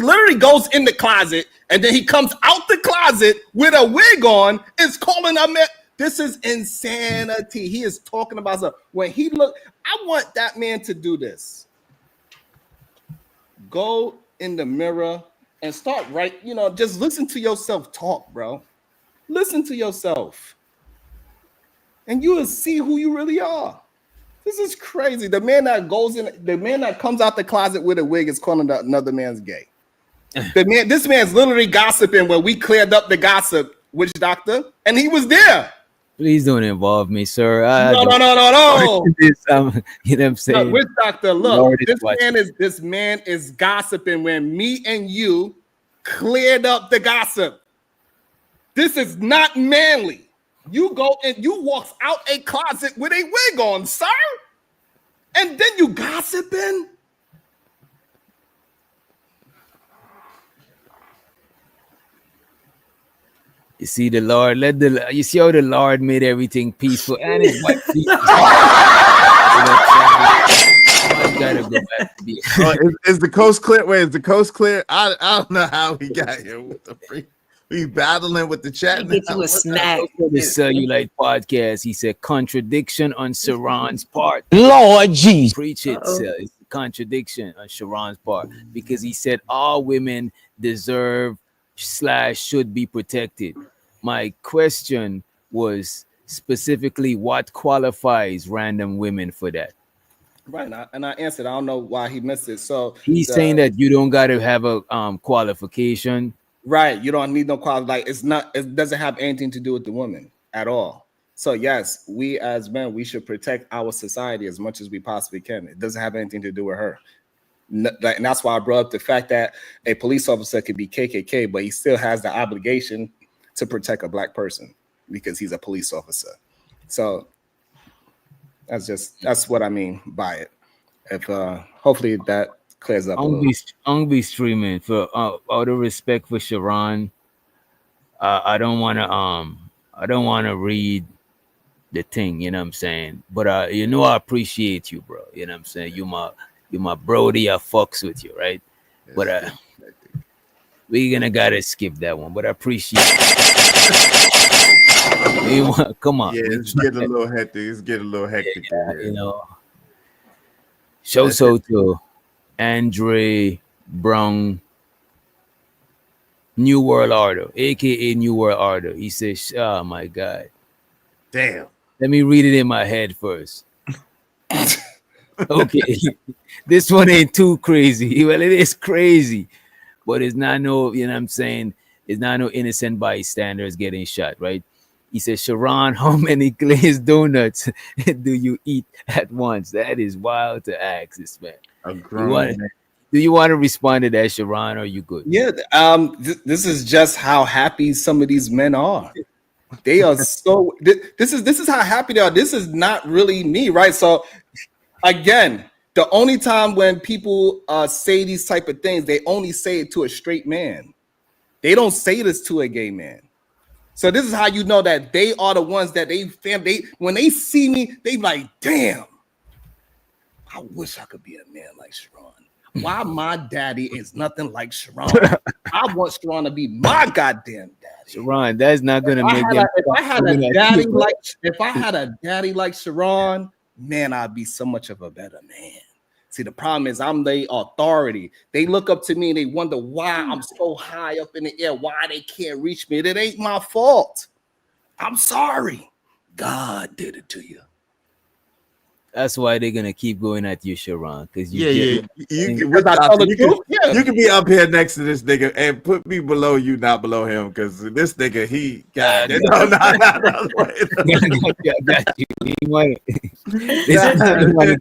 literally goes in the closet and then he comes out the closet with a wig on. Is calling a man. This is insanity. He is talking about stuff. When he look, I want that man to do this. Go in the mirror and start just listen to yourself talk, bro. Listen to yourself. And you will see who you really are. This is crazy. The man that comes out the closet with a wig is calling another man's gay. This man's literally gossiping when we cleared up the gossip, witch doctor, and he was there. Please don't involve me, sir. No. You know what I'm saying? No, witch doctor, look, this man is gossiping when me and you cleared up the gossip. This is not manly. You go and you walk out a closet with a wig on, sir, and then you gossiping. You see the Lord, you see how the Lord made everything peaceful and his wife peaceful. Gotta go back to is the coast clear? Wait, is the coast clear? I don't know how we got here with the freak. We battling with the chat. Get you a snack. The Cellulite podcast. He said contradiction on Sharon's part. Lord Jesus. Preach it, Cell. It's a contradiction on Sharon's part because he said all women deserve / should be protected. My question was specifically what qualifies random women for that. Right, and I answered. I don't know why he missed it. So he's saying that you don't got to have a qualification. Right, you don't need no quality. Like it doesn't have anything to do with the woman at all. So yes, we as men, we should protect our society as much as we possibly can. It doesn't have anything to do with her. And that's why I brought up the fact that a police officer could be KKK, but he still has the obligation to protect a black person because he's a police officer. So that's what I mean by it. If hopefully that clears up. Ongbe streaming for all the respect for Sharon. I don't want to read the thing, you know what I'm saying? But I appreciate you, bro. You know what I'm saying? You my brody, I fucks with you, right? Yes, but we're gonna gotta skip that one. But I appreciate it. Come on. Yeah, it's getting a little hectic. Yeah, so to Andre Brown, New World Order, aka New World Order. He says, "Oh my God, damn." Let me read it in my head first." Okay, this one ain't too crazy. Well, it is crazy, but it's not no, you know what I'm saying? It's not no innocent bystanders getting shot, right? He says, Sharon, how many glazed donuts do you eat at once? That is wild to ask this man. Do you want to respond to that, Sharon, or are you good? Yeah, this is just how happy some of these men are. They are so. This is how happy they are. This is not really me, right? So again, the only time when people say these type of things, they only say it to a straight man. They don't say this to a gay man. So this is how you know that they are the ones that they when they see me, they like, damn, I wish I could be a man like Sharon. Why my daddy is nothing like Sharon? I want Sharon to be my goddamn daddy. Sharon, that's not gonna make them. If I had a daddy like Sharon, man, I'd be so much of a better man. See, the problem is I'm the authority. They look up to me and they wonder why I'm so high up in the air, why they can't reach me. It ain't my fault. I'm sorry. God did it to you. That's why they're gonna keep going at you, Sharon. Because You can be up here next to this nigga and put me below you, not below him, because this nigga, he got it. No. Got you. He want to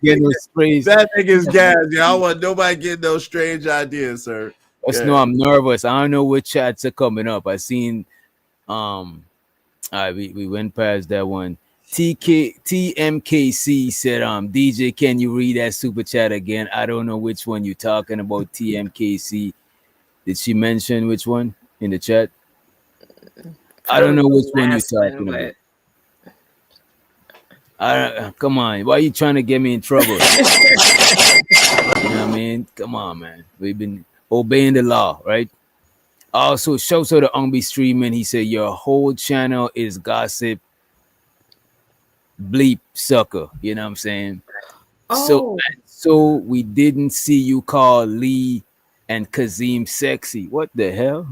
get no sprays. That nigga's gas. Yeah, I don't want nobody getting those strange ideas, sir. No, I'm nervous. I don't know what chats are coming up. I seen we went past that one. TMKC said, DJ, can you read that super chat again? I don't know which one you're talking about. TMKC. Did she mention which one in the chat? I don't know which one you're talking about. Come on. Why are you trying to get me in trouble? You know what I mean? Come on, man. We've been obeying the law, right? Also, show so the Umbi streaming. He said, your whole channel is gossip bleep sucker. You know what I'm saying? So we didn't see you call Lee and Kazim sexy. What the hell?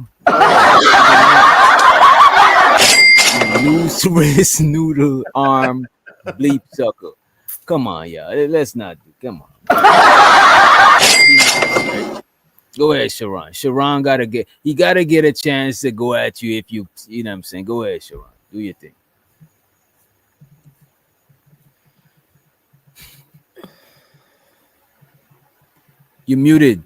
Loose wrist noodle arm bleep sucker. Come on, y'all. Let's not do. Come on. Go ahead, Sharon. Sharon gotta get a chance to go at you if you know what I'm saying. Go ahead, Sharon. Do your thing. You muted.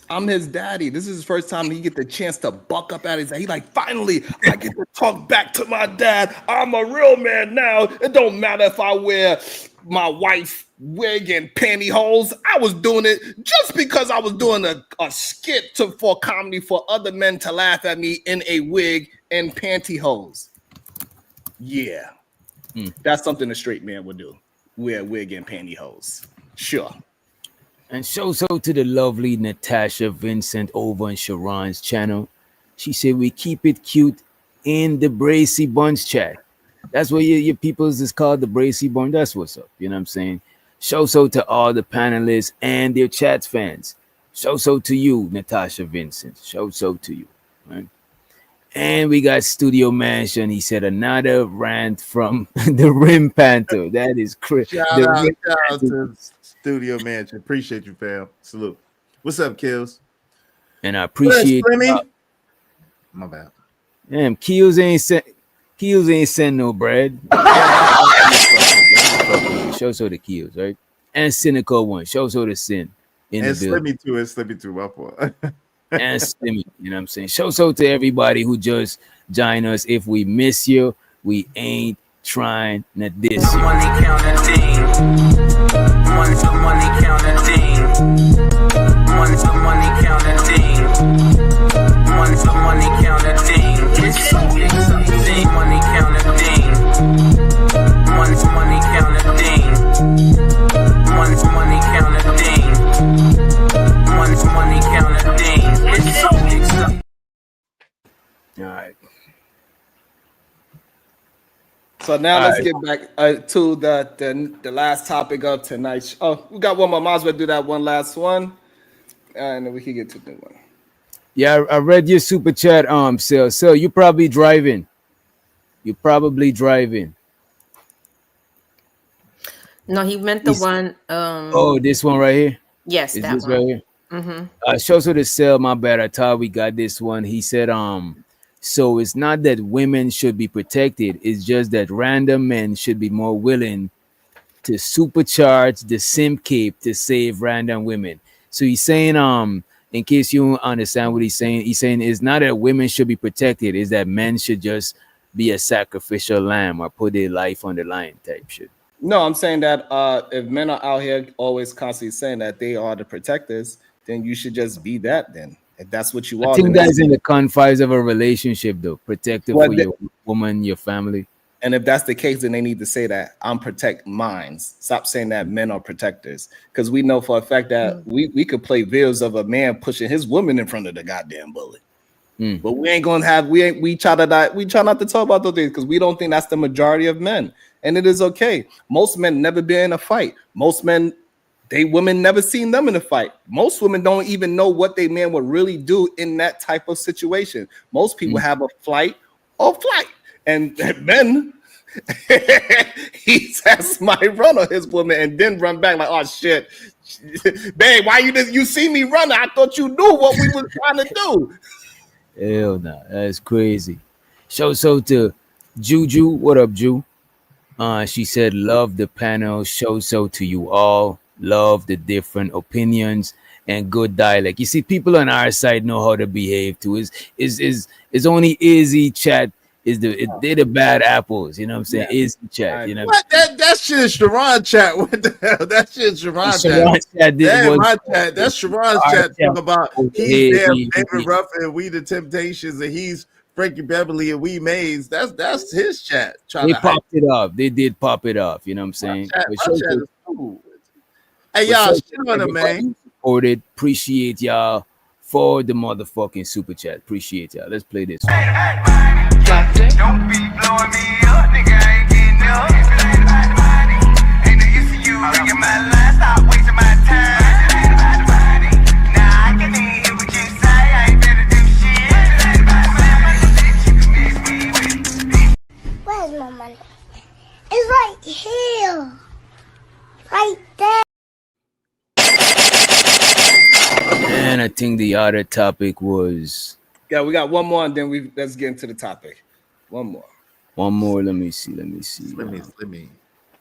I'm his daddy. This is his first time he get the chance to buck up at his dad. He like, finally, I get to talk back to my dad. I'm a real man now. It don't matter if I wear my wife wig and pantyhose. I was doing it just because I was doing a skit for comedy for other men to laugh at me in a wig and pantyhose. Yeah. That's something a straight man would do. Wear a wig and pantyhose. Sure. And so to the lovely Natasha Vincent over on Sharon's channel. She said we keep it cute in the Bracy Bunch chat. That's what your people's is called, the Bracy Bunch. That's what's up. You know what I'm saying? So to all the panelists and their chat fans. So to you, Natasha Vincent. So to you. Right? And we got Studio Mansion. He said another rant from the Rim Panther. That is crazy. Shout out to Studio Mansion. Appreciate you, fam. Salute. What's up, Kills? And I appreciate my bad. Damn, Kills ain't send no bread. Show so the Kills, right? And Cynical one. Show so the sin. And Slimmy too, my fault. And Slimmy, you know what I'm saying? Show so to everybody who just join us. If we miss you, we ain't trying to diss you. Money counting. Money counting. Money counting. Money counting. It's so exciting. Money counting. Money counting. Money counting. Money counting. It's so exciting. All right. So now let's get back to the last topic of tonight. Oh, we got one more. Might as well do that one last one, and then we can get to the one. Yeah, I read your super chat, So you're probably driving. No, he meant the one. This one right here. Yes, is that this one. right here? Mm-hmm. Shows to the cell. My bad. I thought we got this one. He said, so it's not that women should be protected. It's just that random men should be more willing to supercharge the simp cape to save random women. So he's saying, in case you don't understand what he's saying it's not that women should be protected, it's that men should just be a sacrificial lamb or put their life on the line type shit. No, I'm saying that if men are out here always constantly saying that they are the protectors, then you should just be that. Then, if that's what you I are, think then that's in the confines of a relationship, though. Protective Well, for the- your woman, your family. and if that's the case, then they need to say that I'm protect minds. Stop saying that men are protectors, because we know for a fact that we could play videos of a man pushing his woman in front of the goddamn bullet. But we ain't gonna have we try not to talk about those things because we don't think that's the majority of men, and it is okay. Most men never been in a fight. Most men, women never seen them in a fight. Most women don't even know what they man would really do in that type of situation. Most people have a flight, and men he says somebody run on his woman and then run back like, oh shit, babe, why you see me running? I thought you knew what we were trying to do. Hell no, that's crazy. So to Juju, what up, Ju? She said, love the panel. So to you all. Love the different opinions and good dialect. You see, people on our side know how to behave too. Is only Izzy chat they're the bad apples, you know what I'm saying? Izzy chat, you know. What? That shit is Sharon chat. What the hell? That shit is Sharon chat. That ain't my chat. That's Sharon's chat talking about he's there, David Ruff and We the Temptations, and he's Frankie Beverly and We Maze. That's his chat. They popped it up. They did pop it off, you know what I'm saying? My chat is cool. Hey, y'all, shit on him, man. Supported. Appreciate y'all for the motherfucking super chat. Appreciate y'all. Let's play this one. Don't be blowing me up, nigga. I ain't getting up. Ain't no use to you ringing my line. Stop wasting my time. Nah, I can hear what you say. I ain't better do shit. Where's my money? It's right here. Right there. And I think the other topic was. Yeah, we got one more, and then let's get into the topic. One more. Let me see. Slimmy.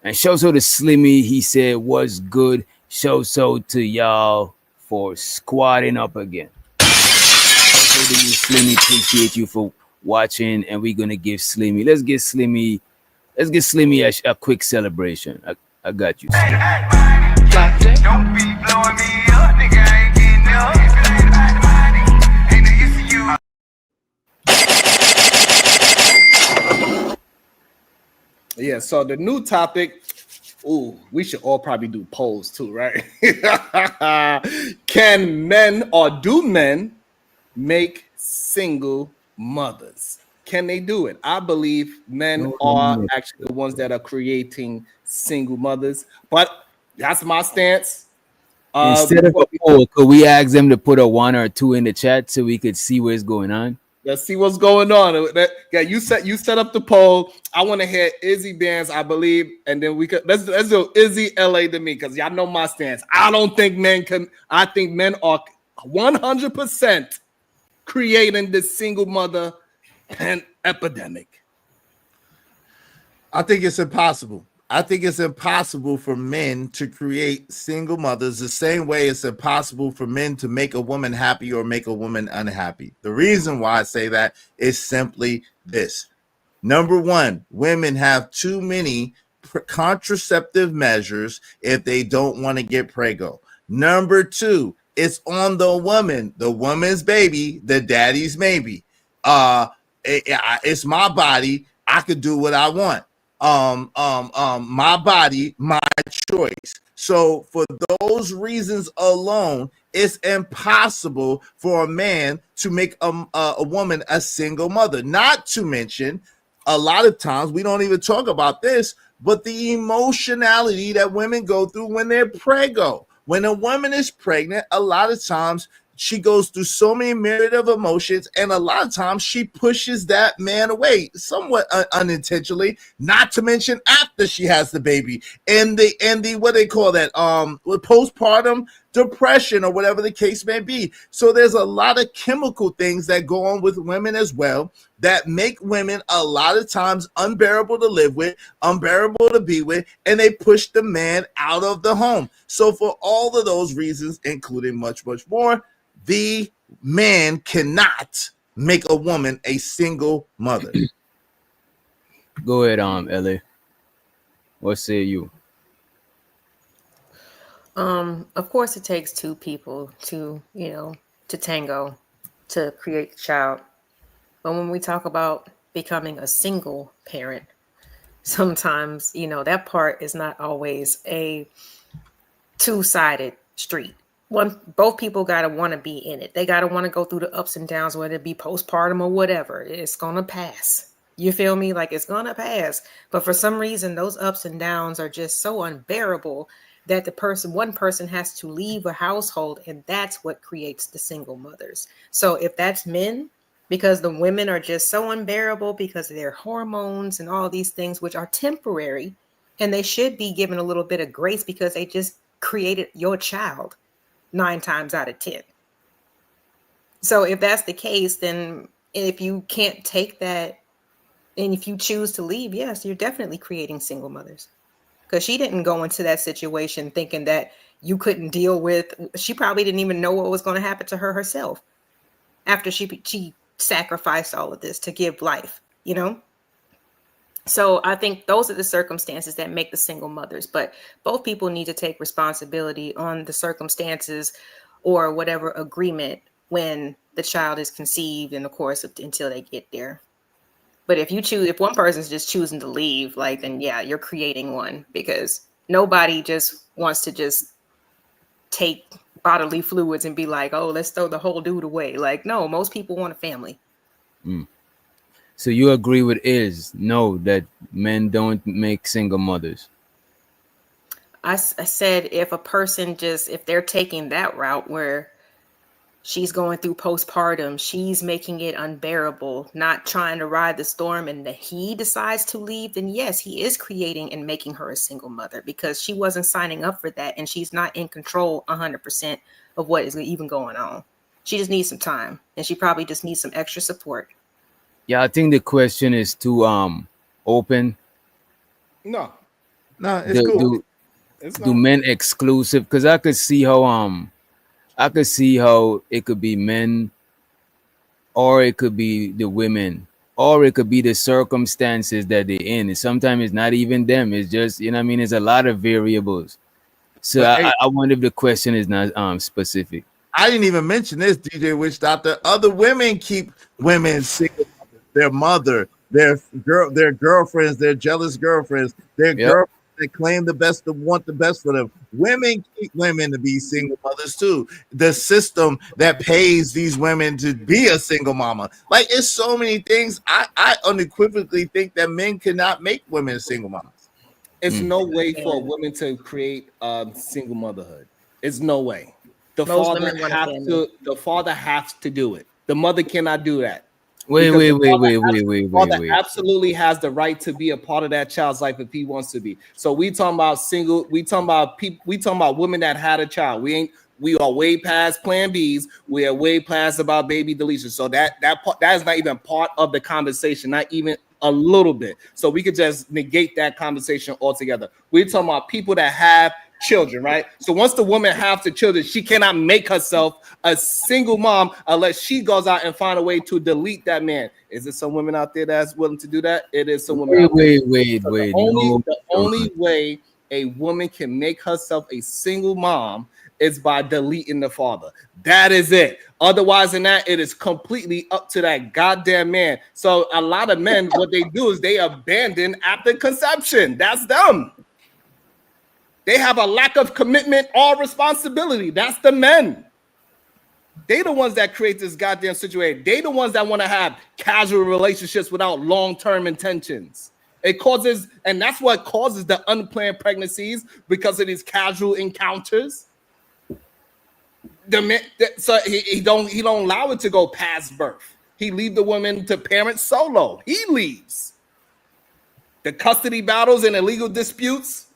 And show so to Slimmy, he said, "Was good." Show so to y'all for squatting up again. So to you, Slimmy, appreciate you for watching, and we're gonna give Slimmy. Let's give Slimmy a quick celebration. I got you. Slimmy. Don't be blowing me up, nigga. I ain't getting up. Ain't no use to you. Yeah, so the new topic, we should all probably do polls too, right? Can men or do men make single mothers? Can they do it? I believe men are actually the ones that are creating single mothers, but that's my stance. Instead of a poll, could we ask them to put a 1 or 2 in the chat so we could see what's going on? Let's see what's going on. Yeah, you set up the poll. I want to hear Izzy Bands, I believe, and then we could let's do Izzy LA to me because y'all know my stance. I don't think men can. I think men are 100% creating this single mother and epidemic. I think it's impossible. I think it's impossible for men to create single mothers the same way it's impossible for men to make a woman happy or make a woman unhappy. The reason why I say that is simply this. Number one, women have too many contraceptive measures if they don't want to get preggo. Number two, it's on the woman's baby, the daddy's maybe. It's my body. I could do what I want. My body, my choice. So for those reasons alone, it's impossible for a man to make a woman a single mother. Not to mention, a lot of times we don't even talk about this, but the emotionality that women go through when they're preggo. When a woman is pregnant, a lot of times she goes through so many myriad of emotions, and a lot of times she pushes that man away, somewhat unintentionally. Not to mention after she has the baby, and the what they call that postpartum depression or whatever the case may be. So there's a lot of chemical things that go on with women as well that make women a lot of times unbearable to live with, unbearable to be with, and they push the man out of the home. So for all of those reasons, including much, much more, the man cannot make a woman a single mother. Go ahead, LA. What say you? Of course, it takes two people to, to tango, to create a child. But when we talk about becoming a single parent, sometimes, that part is not always a two-sided street. Both people gotta want to be in it. They gotta want to go through the ups and downs, whether it be postpartum or whatever. It's gonna pass. You feel me? Like it's gonna pass. But for some reason, those ups and downs are just so unbearable that one person has to leave a household, and that's what creates the single mothers. So if that's men, because the women are just so unbearable because of their hormones and all these things, which are temporary, and they should be given a little bit of grace because they just created your child 9 times out of 10. So if that's the case, then if you can't take that and if you choose to leave, yes, you're definitely creating single mothers. Because she didn't go into that situation thinking that you couldn't deal with. She probably didn't even know what was going to happen to her herself after she sacrificed all of this to give life, So I think those are the circumstances that make the single mothers. But both people need to take responsibility on the circumstances or whatever agreement when the child is conceived and, of course, until they get there. But if one person's just choosing to leave, then yeah, you're creating one, because nobody just wants to just take bodily fluids and be like, oh, let's throw the whole dude away. No, most people want a family. So you agree with no, that men don't make single mothers? I said if a person if they're taking that route where she's going through postpartum, she's making it unbearable, not trying to ride the storm, and that he decides to leave, then yes, he is creating and making her a single mother, because she wasn't signing up for that, and she's not in control 100% of what is even going on. She just needs some time, and she probably just needs some extra support. Yeah, I think the question is too open. No, it's cool. Do men exclusive? Because I could see how it could be men, or it could be the women, or it could be the circumstances that they're in. Sometimes it's not even them. It's just, it's a lot of variables. So I wonder if the question is not specific. I didn't even mention this, DJ Witch Doctor. Other women keep women single. Their mother, their girlfriends, their jealous girlfriends, their girlfriends that claim the best, to want the best for them. Women keep women to be single mothers too. The system that pays these women to be a single mama, it's so many things. I unequivocally think that men cannot make women single mamas. It's no way for a woman to create single motherhood. It's no way. The father has to do it. The mother cannot do that. Wait. Father absolutely has the right to be a part of that child's life if he wants to be. So we talking about single. We talking about people. We talking about women that had a child. We are way past Plan Bs. We are way past about baby deletion. So that is not even part of the conversation. Not even a little bit. So we could just negate that conversation altogether. We're talking about people that have children, right? So once the woman has the children, she cannot make herself a single mom unless she goes out and find a way to delete that man. Is there some women out there that's willing to do that? It is some women. Wait. The only way a woman can make herself a single mom is by deleting the father. That is it. Otherwise than that, it is completely up to that goddamn man. So a lot of men, what they do is they abandon after conception. That's them. They have a lack of commitment or responsibility. That's the men. They the ones that create this goddamn situation. They the ones that want to have casual relationships without long-term intentions. It causes, and that's what causes the unplanned pregnancies, because of these casual encounters. So he don't allow it to go past birth. He leave the woman to parent solo. He leaves. The custody battles and illegal disputes.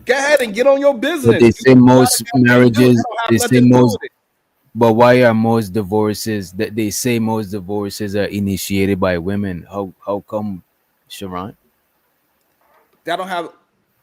Go ahead and get on your business. But they say most marriages, but why are most divorces that they say most divorces are initiated by women? How come, Sharon? That don't have,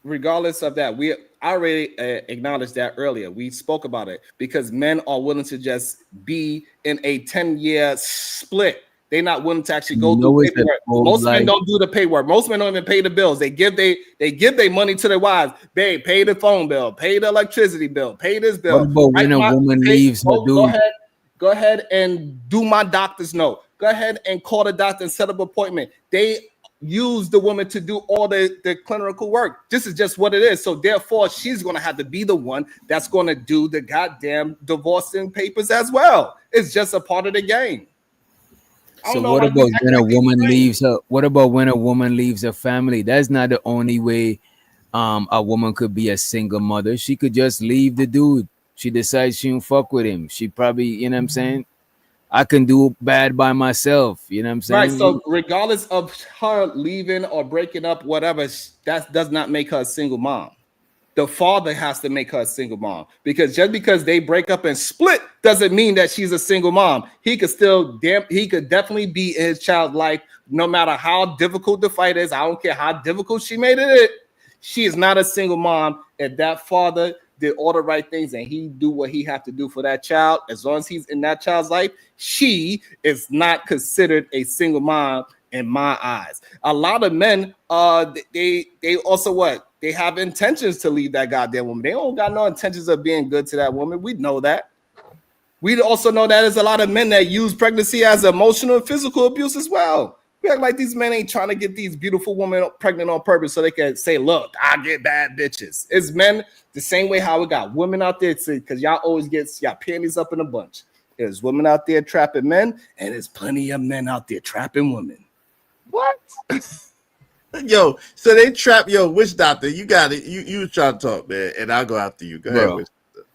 regardless of that, we already acknowledged that earlier. We spoke about it because men are willing to just be in a 10-year split They're not willing to actually You go know through it's a paperwork. cold Most men life. don't do the paperwork. Most men don't even pay the bills. They give their money to their wives. Babe, pay the phone bill, pay the electricity bill, pay this bill. What about when a woman leaves her dude? Go ahead and do my doctor's note. Go ahead and call the doctor and set up an appointment. They use the woman to do all the clinical work. This is just what it is. So therefore, she's going to have to be the one that's going to do the goddamn divorcing papers as well. It's just a part of the game. So what about when a woman leaves her? What about when a woman leaves her family? That's not the only way a woman could be a single mother. She could just leave the dude. She decides she don't fuck with him. She probably, you know what I'm saying? I can do bad by myself. You know what I'm saying? Right. So regardless of her leaving or breaking up, whatever, that does not make her a single mom. The father has to make her a single mom, because just because they break up and split doesn't mean that she's a single mom. He could definitely be in his child's life, no matter how difficult the fight is. I don't care how difficult she made it. She is not a single mom. If that father did all the right things and he do what he have to do for that child, as long as he's in that child's life, she is not considered a single mom in my eyes. A lot of men, they also what? They have intentions to leave that goddamn woman. They don't got no intentions of being good to that woman. We know that. We also know that there's a lot of men that use pregnancy as emotional and physical abuse as well. We act like these men ain't trying to get these beautiful women pregnant on purpose so they can say, look, I get bad bitches. It's men the same way how we got women out there, because y'all always get y'all panties up in a bunch. There's women out there trapping men, and there's plenty of men out there trapping women. What? Yo, so they trap witch doctor. You got it. You try to talk, man, and I'll go after you. Go ahead, witch doctor.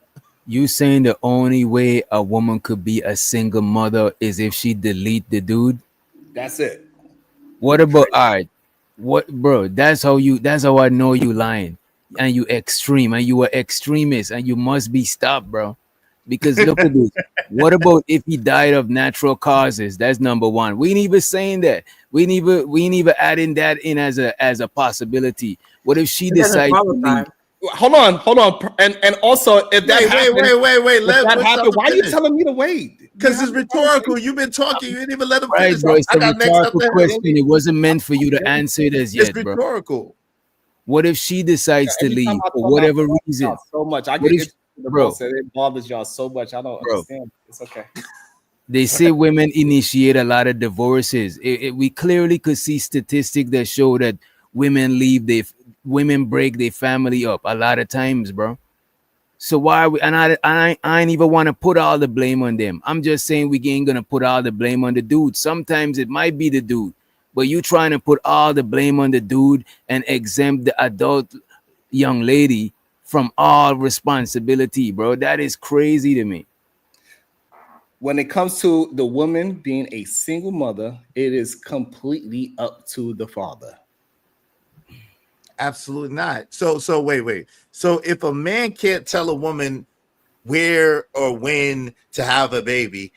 You saying the only way a woman could be a single mother is if she delete the dude? That's it. What about all right? What, bro? That's how I know you lying, and you extreme, and you are extremist, and you must be stopped, bro. Because look at this. What about if he died of natural causes? That's number one. We ain't even saying that. We ain't even adding that in as a possibility. What if she decides to leave? Hold on. And also, if that wait. Let that happen. Why are you telling me to wait? Because it's rhetorical. You've been talking. You didn't even let him right, finish. bro. It's a rhetorical question. It wasn't meant for you to answer it as yet, it's rhetorical. Bro. What if she decides to leave for whatever reason? So much. I get it. Bro, it bothers y'all so much. I don't understand. It's okay. They say women initiate a lot of divorces. We clearly could see statistics that show that women break their family up a lot of times, bro. So why are we? And I ain't even want to put all the blame on them. I'm just saying we ain't gonna put all the blame on the dude. Sometimes it might be the dude, but you trying to put all the blame on the dude and exempt the adult young lady from all responsibility, bro. That is crazy to me. When it comes to the woman being a single mother, it is completely up to the father. Absolutely not. So wait. So if a man can't tell a woman where or when to have a baby,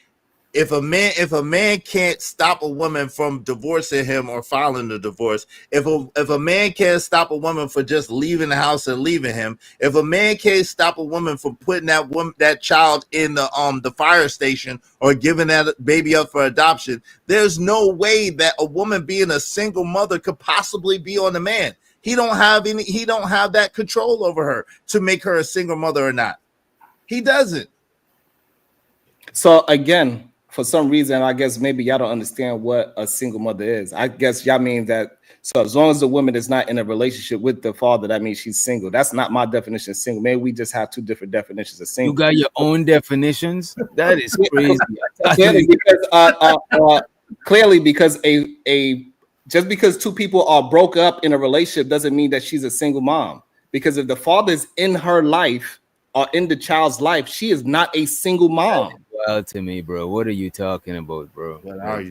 if a man can't stop a woman from divorcing him or filing the divorce, if a man can't stop a woman for just leaving the house and leaving him, if a man can't stop a woman from putting that child in the fire station or giving that baby up for adoption, there's no way that a woman being a single mother could possibly be on the man. He don't have that control over her to make her a single mother or not. He doesn't. So again, for some reason, I guess maybe y'all don't understand what a single mother is. I guess y'all mean that. So as long as the woman is not in a relationship with the father, that means she's single. That's not my definition of single. Maybe we just have two different definitions of single. You got your own definitions? That is crazy. Clearly, because just because two people are broke up in a relationship doesn't mean that she's a single mom. Because if the father is in her life or in the child's life, she is not a single mom. Well, to me, bro, what are you talking about, bro?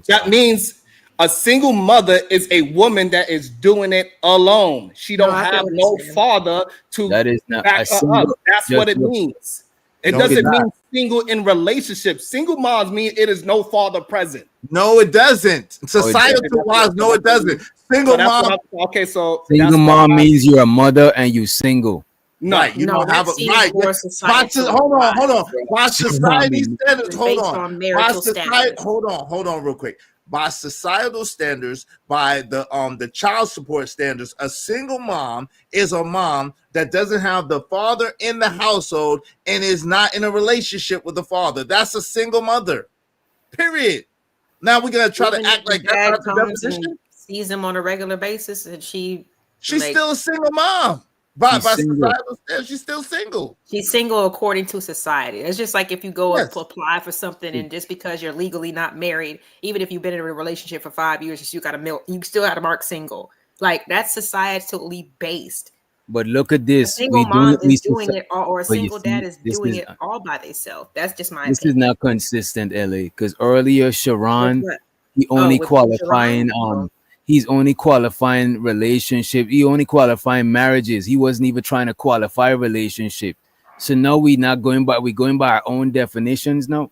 That means a single mother is a woman that is doing it alone. She don't have no father to back her up. That's what it means. It doesn't mean single in relationships. Single moms mean it is no father present. No, it doesn't. Societal wise, no, it doesn't. Single mom. Okay, so single mom means you're a mother and you single. No, right, you don't have a right. Hold on. Why society said it? Hold on, real quick. by societal standards, by the child support standards, a single mom is a mom that doesn't have the father in the household and is not in a relationship with the father. That's a single mother. Period. Now we're gonna try Even to if act the like that's dad not the comes and definition. sees him on a regular basis, and she's She's still a single mom. By She's single. societal standards, she's still single. she's single according to society. It's just like if you go Yes. apply for something, and just because you're legally not married, even if you've been in a relationship for 5 years, you still got to mark single. Like that's societally based. But look at A this. single We do mom it. We is doing it, or a but you single dad see, is doing it all by themselves. That's just my this is opinion. not consistent, LA. Because earlier, With Sharon, what? he Oh, only with Sharon? qualifying Oh, he's only qualifying relationship. He only qualifying marriages. He wasn't even trying to qualify relationship. So now we not going by we going by our own definitions now.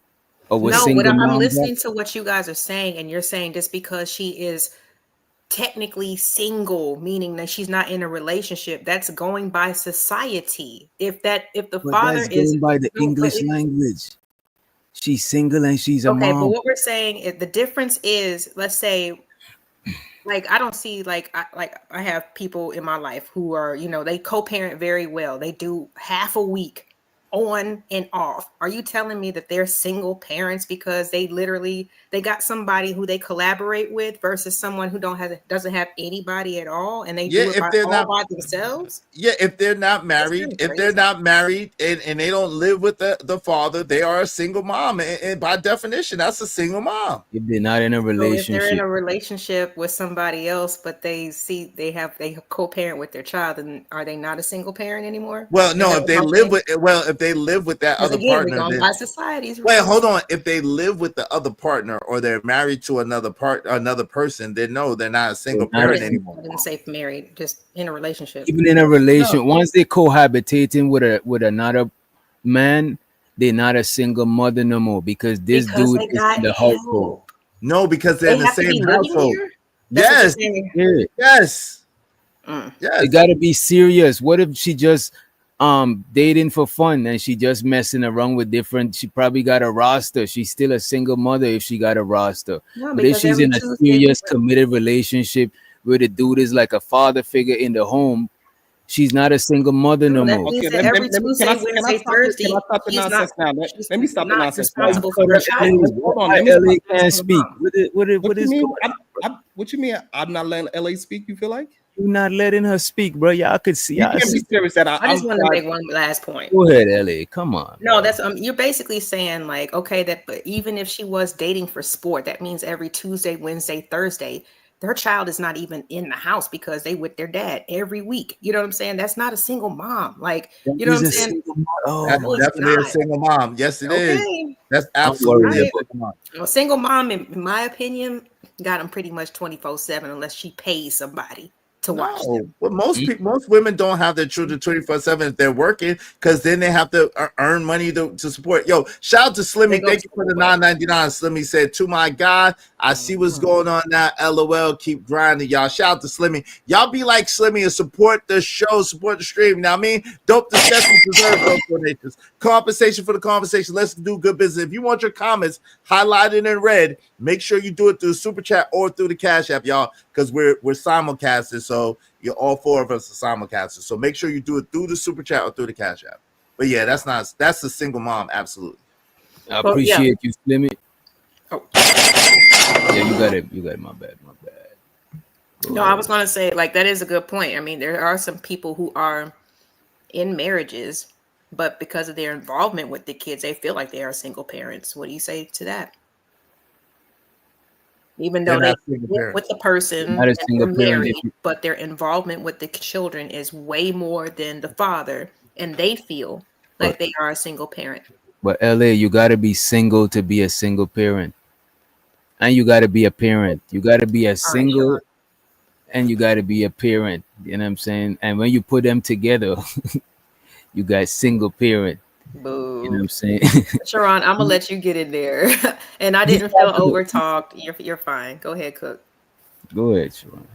Or we're no, what single I'm mom. listening to what you guys are saying, and you're saying just because she is technically single, meaning that she's not in a relationship, that's going by society. If the But father that's is going by the no, but English language. She's single and she's a okay, but mom. what we're saying is the difference is, let's say, like I don't see I have people in my life who are, they co-parent very well. They do half a week on and off. Are you telling me that they're single parents because they got somebody who they collaborate with versus someone who doesn't have anybody at all, and they Yeah, do it if they're not by themselves? yeah, if they're not That's married, kind of if they're crazy. not married and they don't live with the father, they are a single mom. And by definition, that's a single mom. If they're not in a So if they're in relationship. a relationship with somebody else, but they co-parent with their child, then are they not a single parent anymore? Well, Is no, that if what they I'm live saying? with that Because other again, we're partner, going then by society's wait, rules. hold on. If they live with the other partner or they're married to another person, then no, they're not a single They're not I a parent didn't, anymore. I didn't say married, just in a relationship. Even in a No, relation, once they cohabitating with another man, they're not a single mother no more because this because dude they is in got the household. help. No, because they're They in the have to same be living household. here. That's what you're Yes, saying. Yeah, yes, Mm. they yes. gotta be serious. What if she just dating for fun and she just messing around with different? She probably got a roster. She's still a single mother if she got a roster. No, But if because she's every in a Tuesday, serious committed relationship where the dude is like a father figure in the home, she's not a single mother no no, that more. means Okay, that every Tuesday, Wednesday, can I Thursday, stop the nonsense now? she's Let me stop the not nonsense now. responsible for her child. Hold on, Why let me LA stop. can't speak? Mom. What What you is mean? going on? What you mean? I'm not letting LA speak. You feel like You not letting her speak, bro. Y'all could see. you Y'all can't be see. serious that I just I'm want to make one last point. Go ahead, LA. Come on, No, bro. that's you're basically saying like, okay, that but even if she was dating for sport, that means every Tuesday, Wednesday, Thursday, their child is not even in the house because they with their dad every week. You know what I'm saying? That's not a single mom. Like, That you know what is I'm a saying? single mom. Oh That's No, my it's definitely a not. single mom. Yes, it is. Okay. That's I'm absolutely worried a Right. about. single mom. A single mom, in my opinion, got them pretty much 24/7 unless she pays somebody to watch No, them. but most women don't have their children 24/7 if they're working because then they have to earn money to support. Yo, shout out to They Slimmy. go Thank to you for the what? $9.99. Slimmy said, "To my God, I see what's going on now. LOL, keep grinding, y'all." Shout out to Slimmy. Y'all be like Slimmy and support the show, support the stream. Now, I mean, dope discussions deserve those donations. Compensation for the conversation. Let's do good business. If you want your comments highlighted in red, make sure you do it through Super Chat or through the Cash App, y'all, because we're simulcasted. So all four of us are simulcasted. So make sure you do it through the Super Chat or through the Cash App. But yeah, that's a single mom, absolutely. I Well, yeah. appreciate you, Slimmy. Oh. Yeah, you got it. You got it. My bad. My bad. Go No, I ahead. was going to say, like, that is a good point. I mean, there are some people who are in marriages, but because of their involvement with the kids, they feel like they are single parents. What do you say to that? Even They're though they not single live parents. with the person Not a and single they're parent. married, but their involvement with the children is way more than the father, and they feel like they are a single parent. But LA, you gotta be single to be a single parent, and you gotta be a parent. You gotta be a All right, Sean. single, and you gotta be a parent. You know what I'm saying? And when you put them together, you got single parent. You know what Boo. I'm saying? Sharon, I'm gonna let you get in there. And I You didn't feel gotta do over it. talked. You're fine. Go ahead, Cook. Go ahead, Sharon.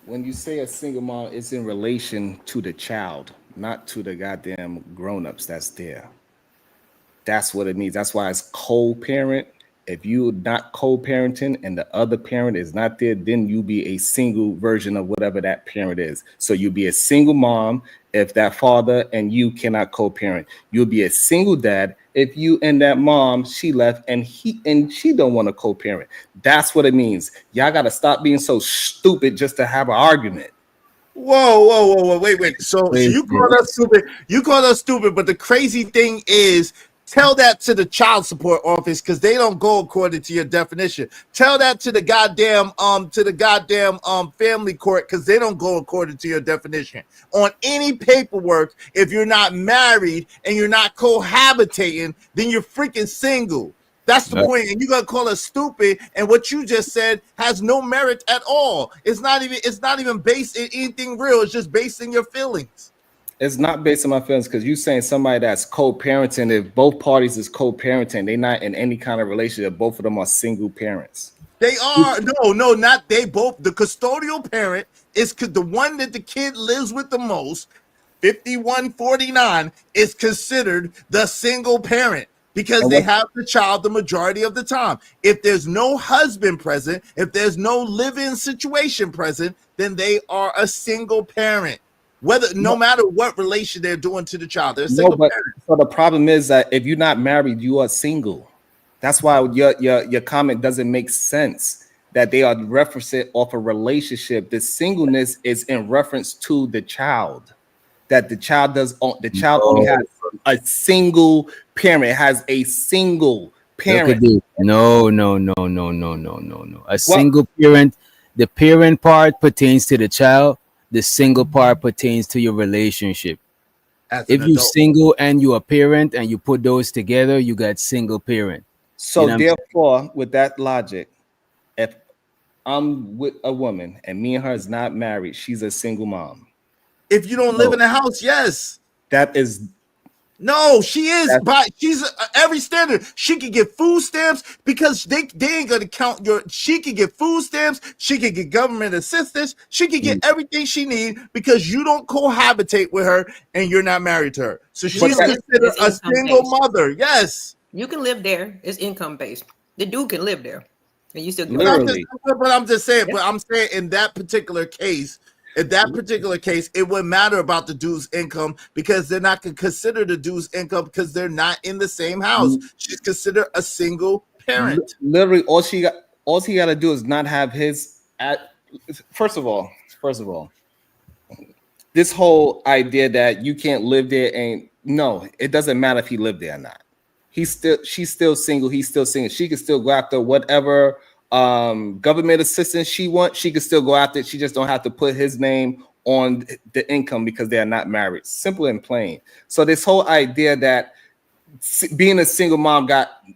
when you say a single mom, it's in relation to the child, not to the goddamn grown-ups that's there. That's what it means. That's why it's co-parent. If you're not co-parenting and the other parent is not there, then you be a single version of whatever that parent is. So you'll be a single mom if that father and you cannot co-parent. You'll be a single dad if you and that mom, she left and she don't want to co-parent. That's what it means. Y'all got to stop being so stupid just to have an argument. Whoa, wait. So you call us stupid. You call us stupid, but the crazy thing is, tell that to the child support office because they don't go according to your definition. Tell that to the goddamn family court because they don't go according to your definition. On any paperwork, if you're not married and you're not cohabitating, then you're freaking single. That's the point. And you're gonna call us stupid, and what you just said has no merit at all. It's not even based in anything real, it's just based in your feelings. It's not based on my feelings because you're saying somebody that's co-parenting. If both parties is co-parenting, they're not in any kind of relationship. Both of them are single parents. They are no, not they both. The custodial parent is the one that the kid lives with the most. 5149 is considered the single parent because they have the child the majority of the time. If there's no husband present, if there's no live-in situation present, then they are a single parent. No matter what relation they're doing to the child, they're single parent. So the problem is that if you're not married, you are single. That's why your comment doesn't make sense. That they are referencing off a relationship. The singleness is in reference to the child. That the child only has a single parent. It has a single parent. No. A single parent. The parent part pertains to the child. The single part pertains to your relationship. If you're single and you're a parent and you put those together, you got single parent. So therefore, with that logic, if I'm with a woman and me and her is not married, she's a single mom. If you don't live in the house, yes. That is no, she is. But she's every standard. She can get food stamps because they ain't gonna count your. She can get food stamps. She can get government assistance. She can get everything she needs because you don't cohabitate with her and you're not married to her. So she's considered a single mother. Yes, you can live there. It's income based. The dude can live there, and you still. But I'm just saying. But I'm saying in that particular case. In that particular case, it wouldn't matter about the dude's income because they're not going to consider the dude's income because they're not in the same house. She's considered a single parent. Literally, all he got to do is not have his. First of all, this whole idea that you can't live there it doesn't matter if he lived there or not. She's still single. He's still single. She can still go after whatever government assistance she wants. She can still go after it. She just don't have to put his name on the income because they are not married. Simple and plain. So this whole idea that being a single mom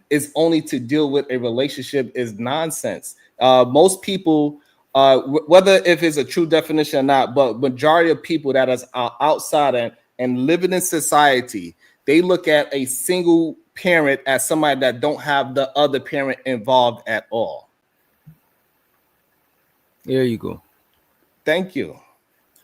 is only to deal with a relationship is nonsense. Most people, whether if it's a true definition or not, but majority of people that is outside and living in society, they look at a single parent as somebody that don't have the other parent involved at all. There you go. Thank you.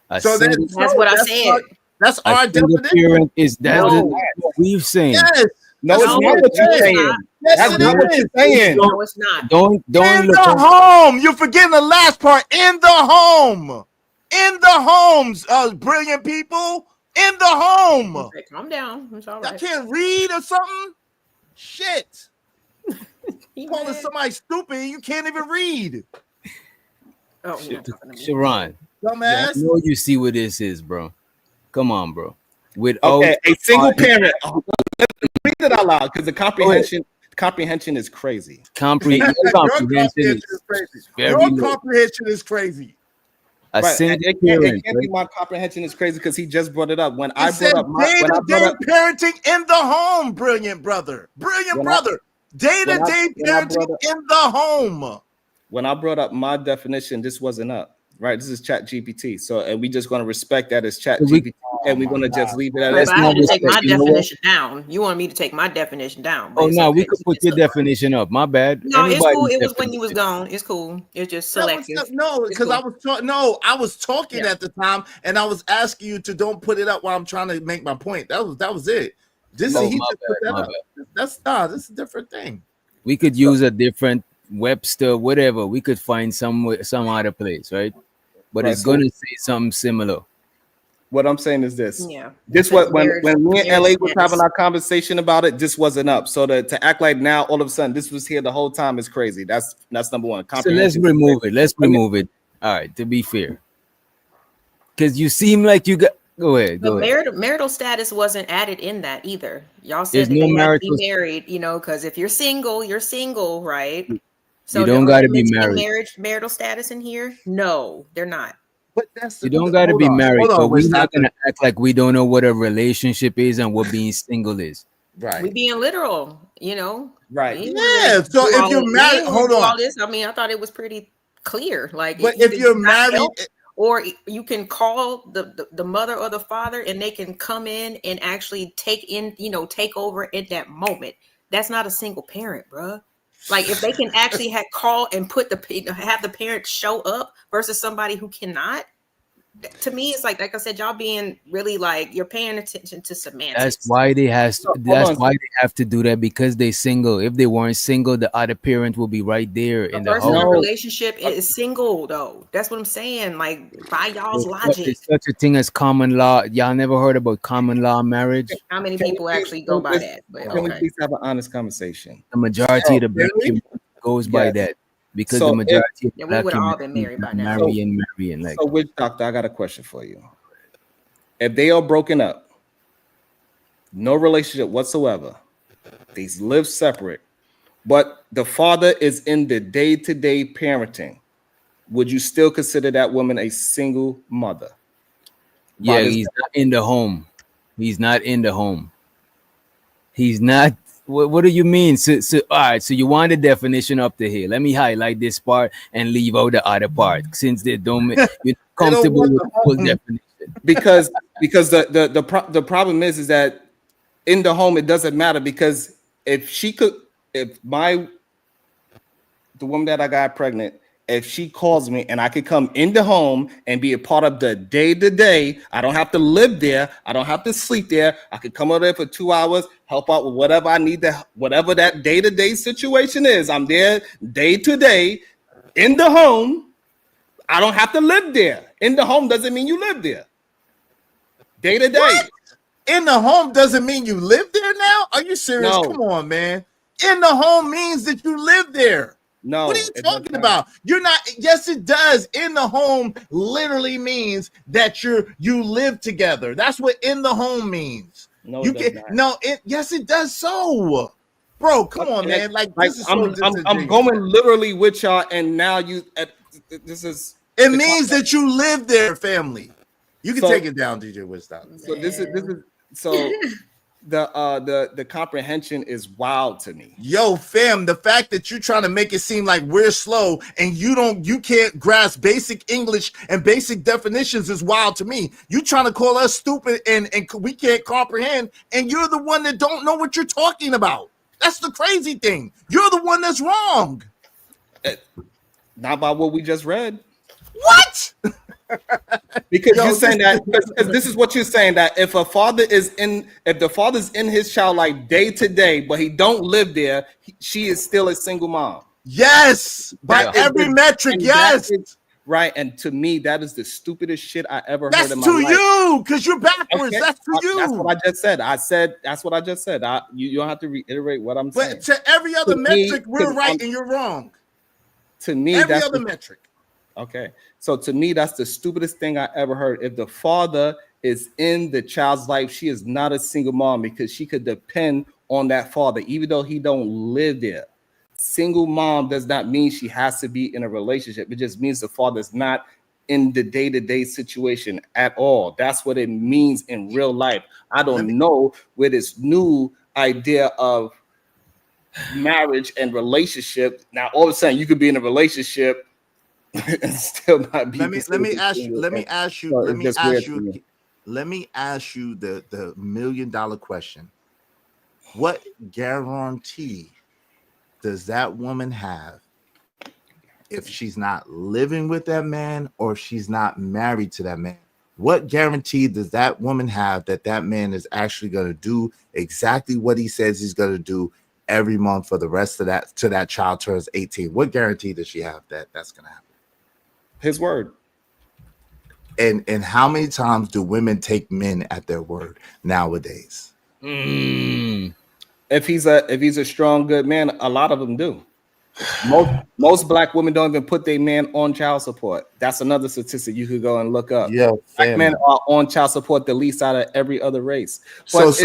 That's what I said. That's our definition. What we've saying. Yes. No, it's not what you're saying. That's not what you're saying. No, it's not. Don't in the home. You're forgetting the last part. In the home. In the homes, brilliant people. In the home. Okay, calm down. It's all right. I can't read or something. Shit. Calling somebody stupid. You can't even read. Oh, Sharon, dumbass. I know you see what this is, bro. Come on, bro. A single parent. Read it out loud because the comprehension is crazy. Comprehension is crazy. Your comprehension is crazy. A single parent. It can't be my comprehension is crazy because he just brought it up. When I brought up day-to-day parenting in the home, brilliant brother. Day-to-day parenting in the home. When I brought up my definition, this wasn't up, right? This is Chat GPT. So, and we just going to respect that as Chat GPT, and we're going to just leave it at that. I had to take my definition down. You want me to take my definition down? Oh no, we could put your definition up. My bad. No, it's cool. It was when you was gone. It's cool. It's just selective. No, because I was talking at the time, and I was asking you to don't put it up while I'm trying to make my point. That was it. This Oh, is he my just put bad, that my up. bad. This is a different thing. We could use a different Webster, whatever. We could find some other place, right? But Right. it's So gonna say something similar. what I'm saying is this. Yeah. This It what says when me and LA marriage was status. having our conversation about it, this wasn't up. So to act like now all of a sudden this was here the whole time is crazy. That's number one. So let's Comprehension. remove it. Let's remove it. All right, to be fair. Because you seem like you got go ahead, But go ahead. marital status wasn't added in that either. Y'all There's said that no they had to be marital, married, you know, because if you're single, right? you So don't are they gotta be mentioning married. marital status in here? No, they're not. But that's You don't gotta be married, hold but on, we're wait, not stop gonna it. act like we don't know what a relationship is and what being single is. We Right. being literal, you know. Right. We ain't Yeah. gonna So do if all you're this. We married, ain't gonna hold do on. all this. I mean, I thought it was pretty clear. Like But either if you're you got married, help, or you can call the mother or the father, and they can come in and actually take over in that moment. That's not a single parent, bruh. Like if they can actually call and have the parent show up versus somebody who cannot. To me, it's like I said, y'all being really like you're paying attention to That's semantics. why So, hold that's on. why they have to do that because they single. If they weren't single, the other parent will be right there A in the person in a home. No. relationship is single, though. That's what I'm saying. Like by y'all's logic, There's such a thing as common law. Y'all never heard about common law marriage? how many Can we people please, actually go by that? But can we okay. please have an honest conversation? The majority of the can black we? community goes by Yes. that because So the if majority of the Yeah, we black would have all community been is married by not now. marrying. Like, so witch doctor, I got a question for you. If they are broken up, no relationship whatsoever, they live separate, but the father is in the day-to-day parenting, would you still consider that woman a single mother? By yeah, his he's not in the home. He's not in the home. He's not. What do you mean? So all right. So you want the definition up to here? Let me highlight this part and leave out the other part since they don't. You're They don't comfortable want with the the full home. definition. because the problem is that in the home it doesn't matter because if the woman that I got pregnant, if she calls me and I could come in the home and be a part of the day-to-day, I don't have to live there. I don't have to sleep there. I could come over there for 2 hours, help out with whatever I need to, whatever that day-to-day situation is. I'm there day-to-day in the home. I don't have to live there. In the home doesn't mean you live there. Day-to-day. What? In the home doesn't mean you live there now? Are you serious? No. Come on, man. In the home means that you live there. No. What are you it does talking not. about? You're not. Yes, it does. In the home literally means that you live together. That's what in the home means. No, You it does can not. no. Yes, it does. So, bro, come on, Okay, man. Like like this is so I'm disingenuous. going literally with y'all, and now this is It the means that you live there, family. You can So- take it down, DJ Wisdom. so this is so the comprehension is wild to me. Yo, fam, the fact that you're trying to make it seem like we're slow and you can't grasp basic English and basic definitions is wild to me. You trying to call us stupid and we can't comprehend, and you're the one that don't know what you're talking about. That's the crazy thing. You're the one that's wrong. Not about what we just read. What? Because Yo, you're saying that because this is what you're saying, that if the father's in his child like day to day, but he don't live there, she is still a single mom. Yes, by That is every the- metric, and yes. that is- right. And to me, that is the stupidest shit I ever That's heard in my to life. you, because you're backwards. Okay? That's to you. That's what I just said. That's what I just said. You don't have to reiterate what I'm saying. But to every other To me, metric, we're right I'm- and you're wrong. To me, Every that's other metric. Okay. So to me, that's the stupidest thing I ever heard. If the father is in the child's life, she is not a single mom because she could depend on that father, even though he don't live there. Single mom does not mean she has to be in a relationship. It just means the father is not in the day-to-day situation at all. That's what it means in real life. I don't know where this new idea of marriage and relationship. Now, all of a sudden, you could be in a relationship and still not be. Let me ask you the $1 million question. What guarantee does that woman have if she's not living with that man or she's not married to that man? What guarantee does that woman have that that man is actually going to do exactly what he says he's going to do every month for the rest of that till that child turns 18? What guarantee does she have that that's going to happen? His word. And how many times do women take men at their word nowadays? If he's a strong, good man, a lot of them do. Most black women don't even put their man on child support. That's another statistic you could go and look up. Yeah, black men are on child support the least out of every other race. But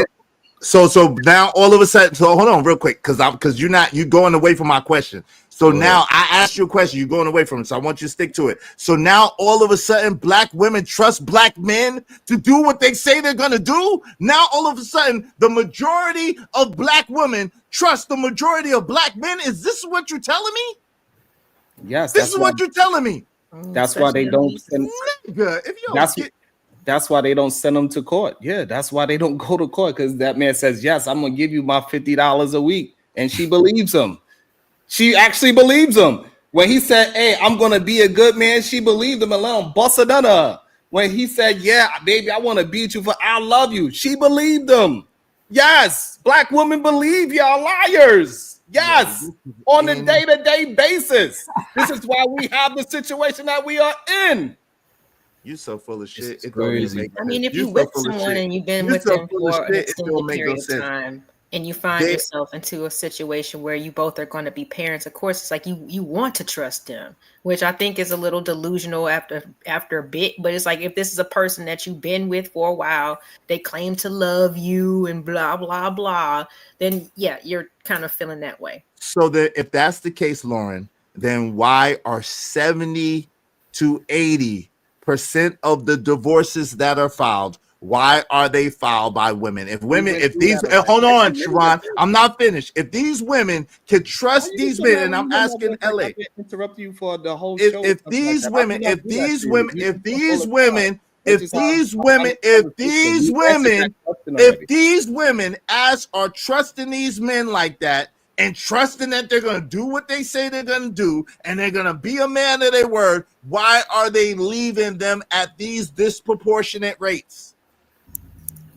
so now all of a sudden, so hold on real quick, because you're going away from my question. So now I asked you a question, you're going away from it, so I want you to stick to it. So now all of a sudden, black women trust black men to do what they say they're gonna do. Now all of a sudden, the majority of black women trust the majority of black men. Is this what you're telling me? Yes, this is what you're telling me. That's why they don't send. That's why they don't send them to court. Yeah, that's why they don't go to court, because that man says, yes, I'm gonna give you my $50 a week, and she believes him. She actually believes him. When he said, hey, I'm gonna be a good man, she believed him and let him bust it on her. When he said, yeah, baby, I want to beat you for I love you, she believed him. Yes, black women believe y'all liars. Yes, on a day-to-day basis. This is why we have the situation that we are in. You so full of shit. It's crazy. I mean, if you're with someone and you've been with them for an extended period of time, and you find yourself into a situation where you both are going to be parents, of course, it's like you want to trust them, which I think is a little delusional after a bit. But it's like, if this is a person that you've been with for a while, they claim to love you and blah, blah, blah, then yeah, you're kind of feeling that way. So that if that's the case, Lauren, then why are 70 to 80% of the divorces that are filed, why are they filed by women? If women, if these, hold on, Sharon, I'm not finished. If these women can trust these men, and I'm asking LA, interrupt you for the whole show. If these women as are trusting these men like that, and trusting that they're going to do what they say they're going to do, and they're going to be a man of their word, why are they leaving them at these disproportionate rates?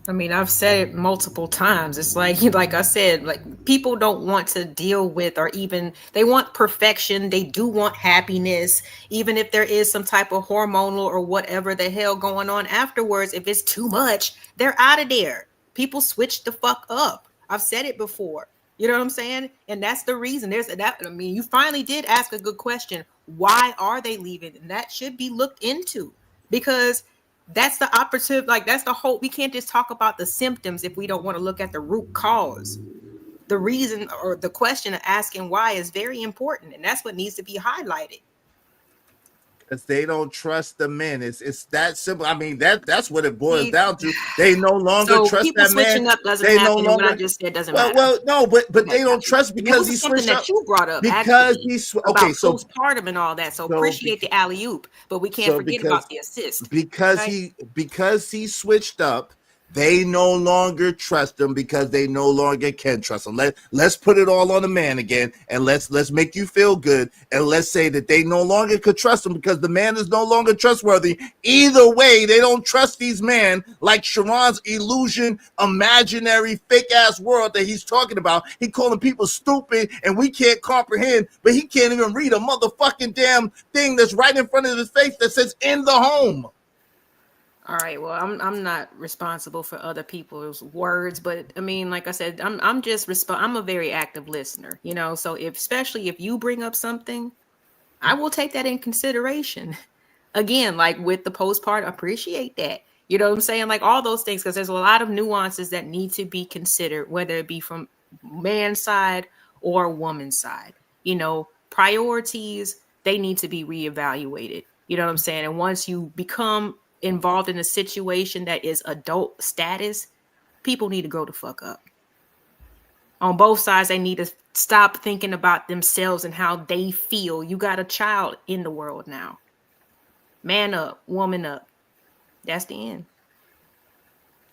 I mean, I've said it multiple times. It's like I said, like, people don't want to deal with, or even they want perfection. They do want happiness, even if there is some type of hormonal or whatever the hell going on afterwards. If it's too much, they're out of there. People switch the fuck up. I've said it before. You know what I'm saying? And that's the reason. I mean, you finally did ask a good question. Why are they leaving? And that should be looked into, because that's the operative, like, that's the whole, we can't just talk about the symptoms if we don't want to look at the root cause. The reason, or the question of asking why, is very important, and that's what needs to be highlighted. Because they don't trust the men. It's that simple. I mean, that's what it boils down to. They no longer trust that man. Switching up doesn't happen. No longer, what I just said doesn't matter. Well, no, but they don't trust because he switched up. That you brought up because he's okay. So postpartum and all that. So appreciate the alley oop, but we can't forget about the assist. Because he switched up. They no longer trust him because they no longer can trust him. Let's put it all on the man again, and let's make you feel good, and let's say that they no longer could trust him because the man is no longer trustworthy. Either way, they don't trust these men, like Sharon's illusion, imaginary, fake-ass world that he's talking about. He calling people stupid, and we can't comprehend, but he can't even read a motherfucking damn thing that's right in front of his face that says "in the home." All right. Well, I'm not responsible for other people's words, but I mean, like I said, I'm a very active listener, you know. So especially if you bring up something, I will take that in consideration. Again, like with the postpartum, appreciate that. You know what I'm saying? Like all those things, because there's a lot of nuances that need to be considered, whether it be from man's side or woman's side. You know, priorities, they need to be reevaluated. You know what I'm saying? And once you become involved in a situation that is adult status, people need to grow the fuck up. On both sides, they need to stop thinking about themselves and how they feel. You got a child in the world now. Man up, woman up. That's the end.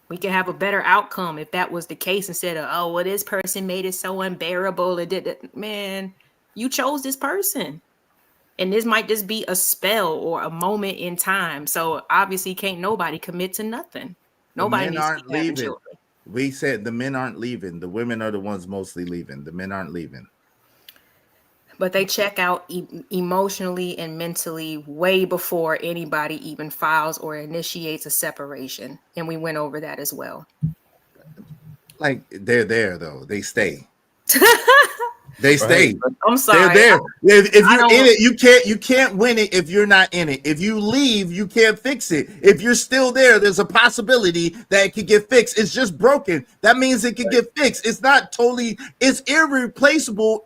We can have a better outcome if that was the case, instead of, oh, well, this person made it so unbearable. It did. Man, you chose this person. And this might just be a spell or a moment in time. So obviously can't nobody commit to nothing. The Nobody men needs to aren't be having leaving. children. We said the men aren't leaving. The women are the ones mostly leaving. The men aren't leaving. But they check out emotionally and mentally way before anybody even files or initiates a separation. And we went over that as well. Like they're there though. They stay. They stay. I'm sorry. They're there. If you're don't- in it, you can't win it if you're not in it. If you leave, you can't fix it. If you're still there, there's a possibility that it could get fixed. It's just broken. That means it could get fixed. It's not totally, it's irreplaceable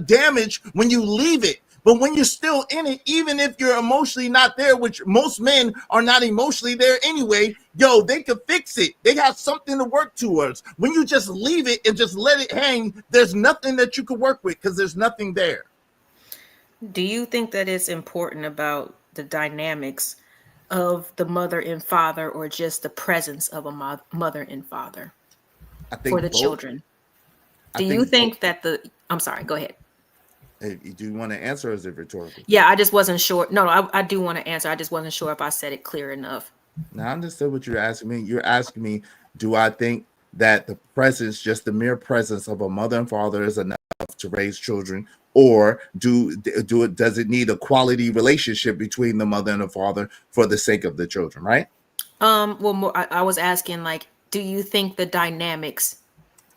damage when you leave it. But when you're still in it, even if you're emotionally not there, which most men are not emotionally there anyway, they can fix it. They have something to work towards. When you just leave it and just let it hang, there's nothing that you can work with because there's nothing there. Do you think that it's important about the dynamics of the mother and father, or just the presence of a mother and father for the children? Do you think that I'm sorry, go ahead. Do you want to answer, or is it rhetorical? Yeah, I just wasn't sure. No, I do want to answer. I just wasn't sure if I said it clear enough. Now, I understood what you're asking me. You're asking me, do I think that the presence, just the mere presence of a mother and father, is enough to raise children, or does it need a quality relationship between the mother and the father for the sake of the children, right? Well, I was asking, like, do you think the dynamics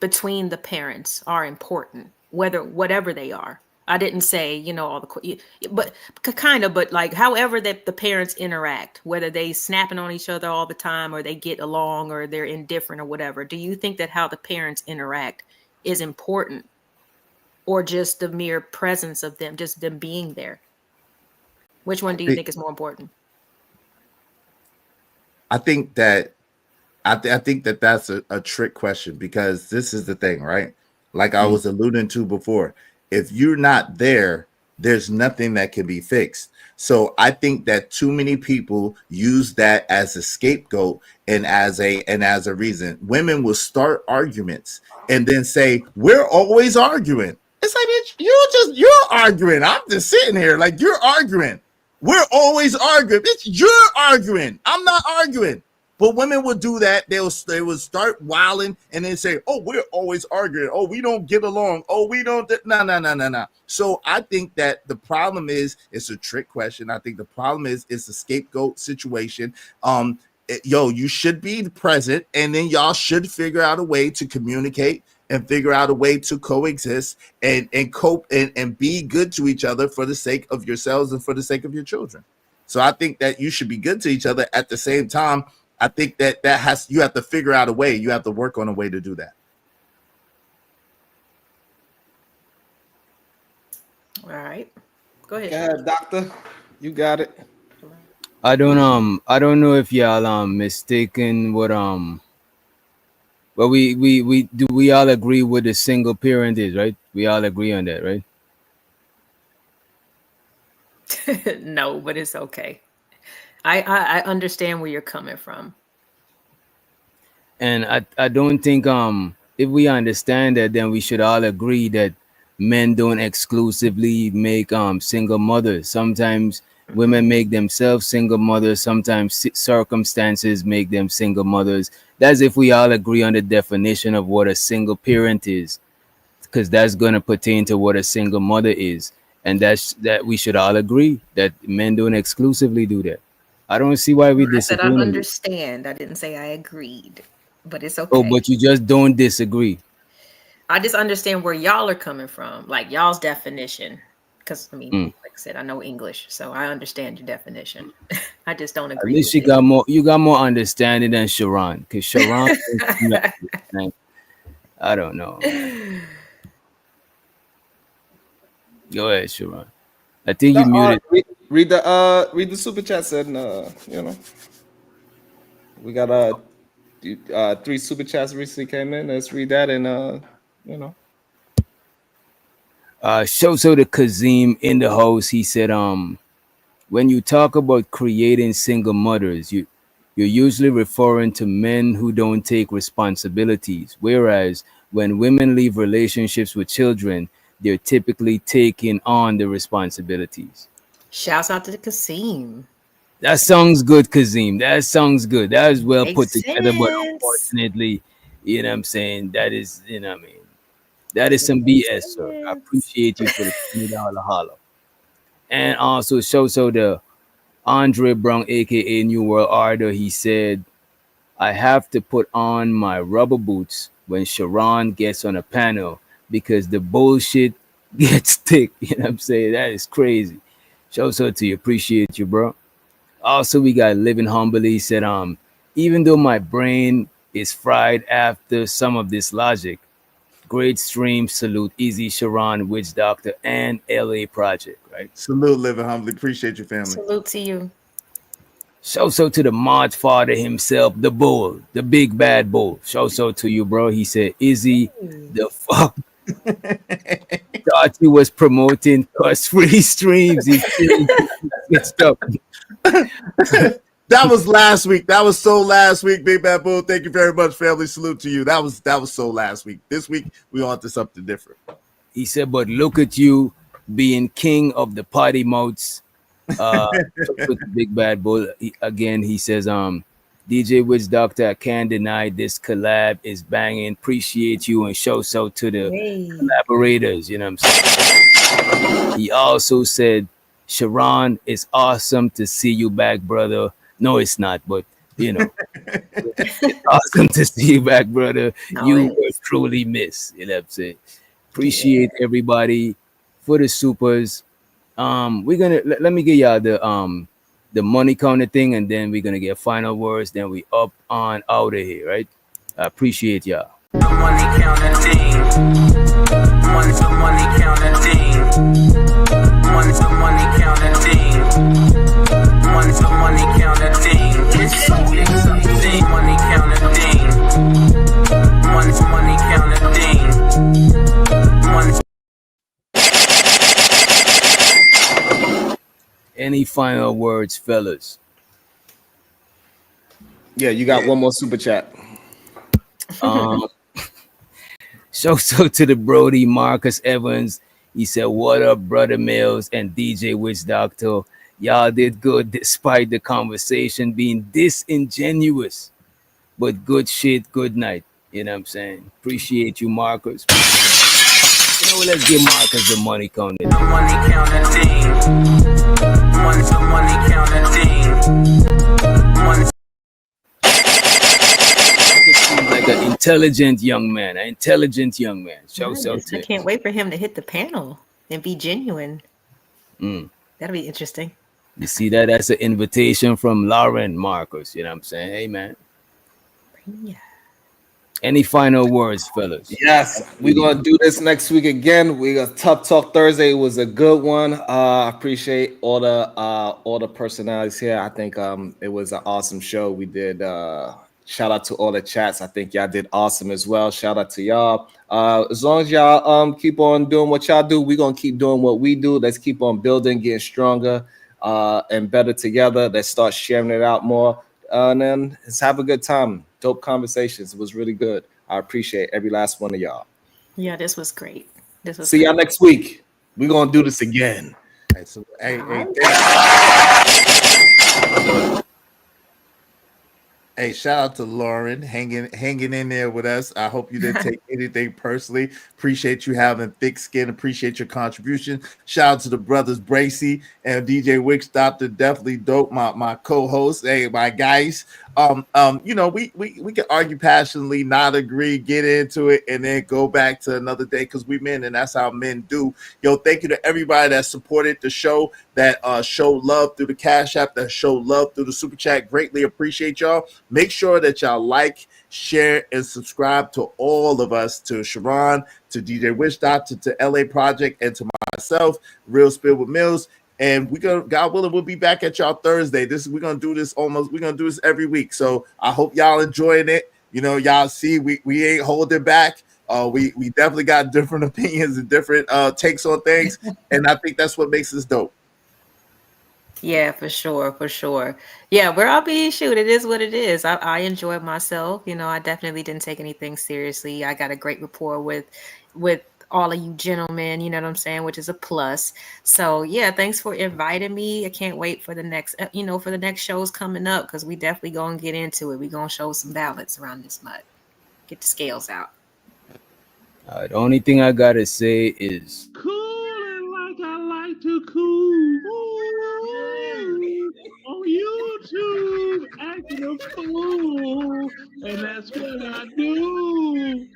between the parents are important, whatever they are? I didn't say, all the, but kind of, but like, however that the parents interact, whether they snapping on each other all the time, or they get along, or they're indifferent, or whatever. Do you think that how the parents interact is important, or just the mere presence of them, just them being there? Which one do you think is more important? I think that I think that that's a trick question, because this is the thing, right? Like I was alluding to before, if you're not there, there's nothing that can be fixed. So I think that too many people use that as a scapegoat and as a reason. Women will start arguments and then say, "We're always arguing." It's like, bitch, you're arguing. I'm just sitting here like you're arguing. We're always arguing. Bitch, you're arguing. I'm not arguing. But women will do that. They will start wilding and then say, "Oh, we're always arguing. Oh, we don't get along. Oh, we don't." No. So I think that the problem is, it's a trick question. I think the problem is it's a scapegoat situation. You should be present, and then y'all should figure out a way to communicate and figure out a way to coexist and cope and be good to each other for the sake of yourselves and for the sake of your children. So I think that you should be good to each other. At the same time, I think that you have to figure out a way. You have to work on a way to do that. All right, go ahead. Yeah, doctor, you got it. I don't know if y'all mistaken what but we all agree what a single parent is, right? We all agree on that, right? No, but it's okay. I understand where you're coming from. And I don't think if we understand that, then we should all agree that men don't exclusively make single mothers. Sometimes women make themselves single mothers. Sometimes circumstances make them single mothers. That's if we all agree on the definition of what a single parent is, because that's going to pertain to what a single mother is. And that we should all agree that men don't exclusively do that. I don't see why we disagree. I understand. I didn't say I agreed, but it's okay. Oh, but you just don't disagree. I just understand where y'all are coming from, like y'all's definition. Because like I said, I know English, so I understand your definition. I just don't agree. At least you got more understanding than Sharon, because Sharon, I don't know. Go ahead, Sharon. I think you muted. Read the super chat. Said, we got 3 super chats recently came in. Let's read that and So the Kazim in the house, he said, when you talk about creating single mothers, you're usually referring to men who don't take responsibilities, whereas when women leave relationships with children, they're typically taking on the responsibilities. Shouts out to Kasim. That song's good, Kazim. That song's good. That is well put Makes together, but sense. unfortunately, you know what I'm saying? That is, you know what I mean? That is It some makes BS, sir. I sense. appreciate you for the $20 holler. And also, so the Andre Brown, aka New World Order, he said, I have to put on my rubber boots when Sharon gets on a panel because the bullshit gets thick. You know what I'm saying? That is crazy. So to you. Appreciate you, bro. Also, we got Living Humbly. He said, even though my brain is fried after some of this logic, great stream, salute, Easy Sharon, Witch Doctor, and LA Project, right? Salute, living humbly. Appreciate your family. Salute to you. So to the Mod Father himself, the bull, the big bad bull. So to you, bro. He said, Izzy, the fuck thought he was promoting cost-free streams. He still gets stuff. That was last week. That was so last week, Big Bad Bull. Thank you very much, family. Salute to you. That was so last week. This week we on to something different. He said, but look at you being king of the party modes. With the big bad bull. Again, he says, DJ Witch Doctor, I can't deny this collab is banging. Appreciate you and show so to the Hey. collaborators. You know what I'm saying? He also said, Sharon, it's awesome to see you back, brother. No, it's not, but you know, it's awesome to see you back, brother. No, You it were is. truly missed. You know what I'm saying? Appreciate everybody for the supers. We're gonna let me get y'all the money counter thing, and then we're gonna get final words. Then we up on out of here, right? I appreciate y'all. Money counter thing. Some money counter thing. Some money counter thing. Some money counter thing. It's something. Money counter thing. Some money counter thing. Any final words, fellas? Yeah, you got one more super chat. So to the Brody Marcus Evans. He said, "What up, brother Mills and DJ Witch Doctor? Y'all did good despite the conversation being disingenuous, but good shit. Good night." You know what I'm saying? Appreciate you, Marcus. You know what? Let's give Marcus the money counter. Money counter thing. Some money counter thing. Seems like an intelligent young man. Show Nice. I can't wait for him to hit the panel and be genuine. That'll be interesting. You see that? That's an invitation from Lauren Marcus. You know what I'm saying? Hey, man. Yeah. Any final words, fellas? Yes, we're gonna do this next week again. We got Tough Talk Thursday. It was a good one. I appreciate all the personalities here. I think it was an awesome show. We did shout out to all the chats. I think y'all did awesome as well. Shout out to y'all. As long as y'all keep on doing what y'all do, we're gonna keep doing what we do. Let's keep on building, getting stronger and better together. Let's start sharing it out more. And then let's have a good time. Dope conversations. It was really good. I appreciate every last one of y'all. Yeah, this was great. See y'all next week. We're gonna do this again. Hey, so, hey, hey, shout out to Lauren hanging in there with us. I hope you didn't take anything personally. Appreciate you having thick skin. Appreciate your contribution. Shout out to the brothers Bracy and DJ Wicks Doctor. Definitely dope. My co-host. Hey, my guys. You know, we can argue passionately, not agree, get into it, and then go back to another day because we men, and that's how men do. Yo, thank you to everybody that supported the show, that show love through the Cash App, that show love through the Super Chat. Greatly appreciate y'all. Make sure that y'all like, share, and subscribe to all of us, to Sharon, to DJ Witch Doctor, to LA Project, and to myself, Real Spill with Mills. And we're gonna, God willing, we'll be back at y'all Thursday. We're gonna do this every week. So I hope y'all enjoying it. You know, y'all see we ain't holding back. We definitely got different opinions and different takes on things, and I think that's what makes us dope. Yeah, for sure. Yeah, where I'll be, shoot, it is what it is. I enjoyed myself. You know, I definitely didn't take anything seriously. I got a great rapport with all of you gentlemen, you know what I'm saying, which is a plus. So yeah, thanks for inviting me. I can't wait for the next, for the next shows coming up, because we definitely gonna get into it. We gonna show some balance around this mud. Get the scales out. The only thing I gotta say is Cooling like I like to cool. Ooh, on YouTube, acting a fool. And that's what I do.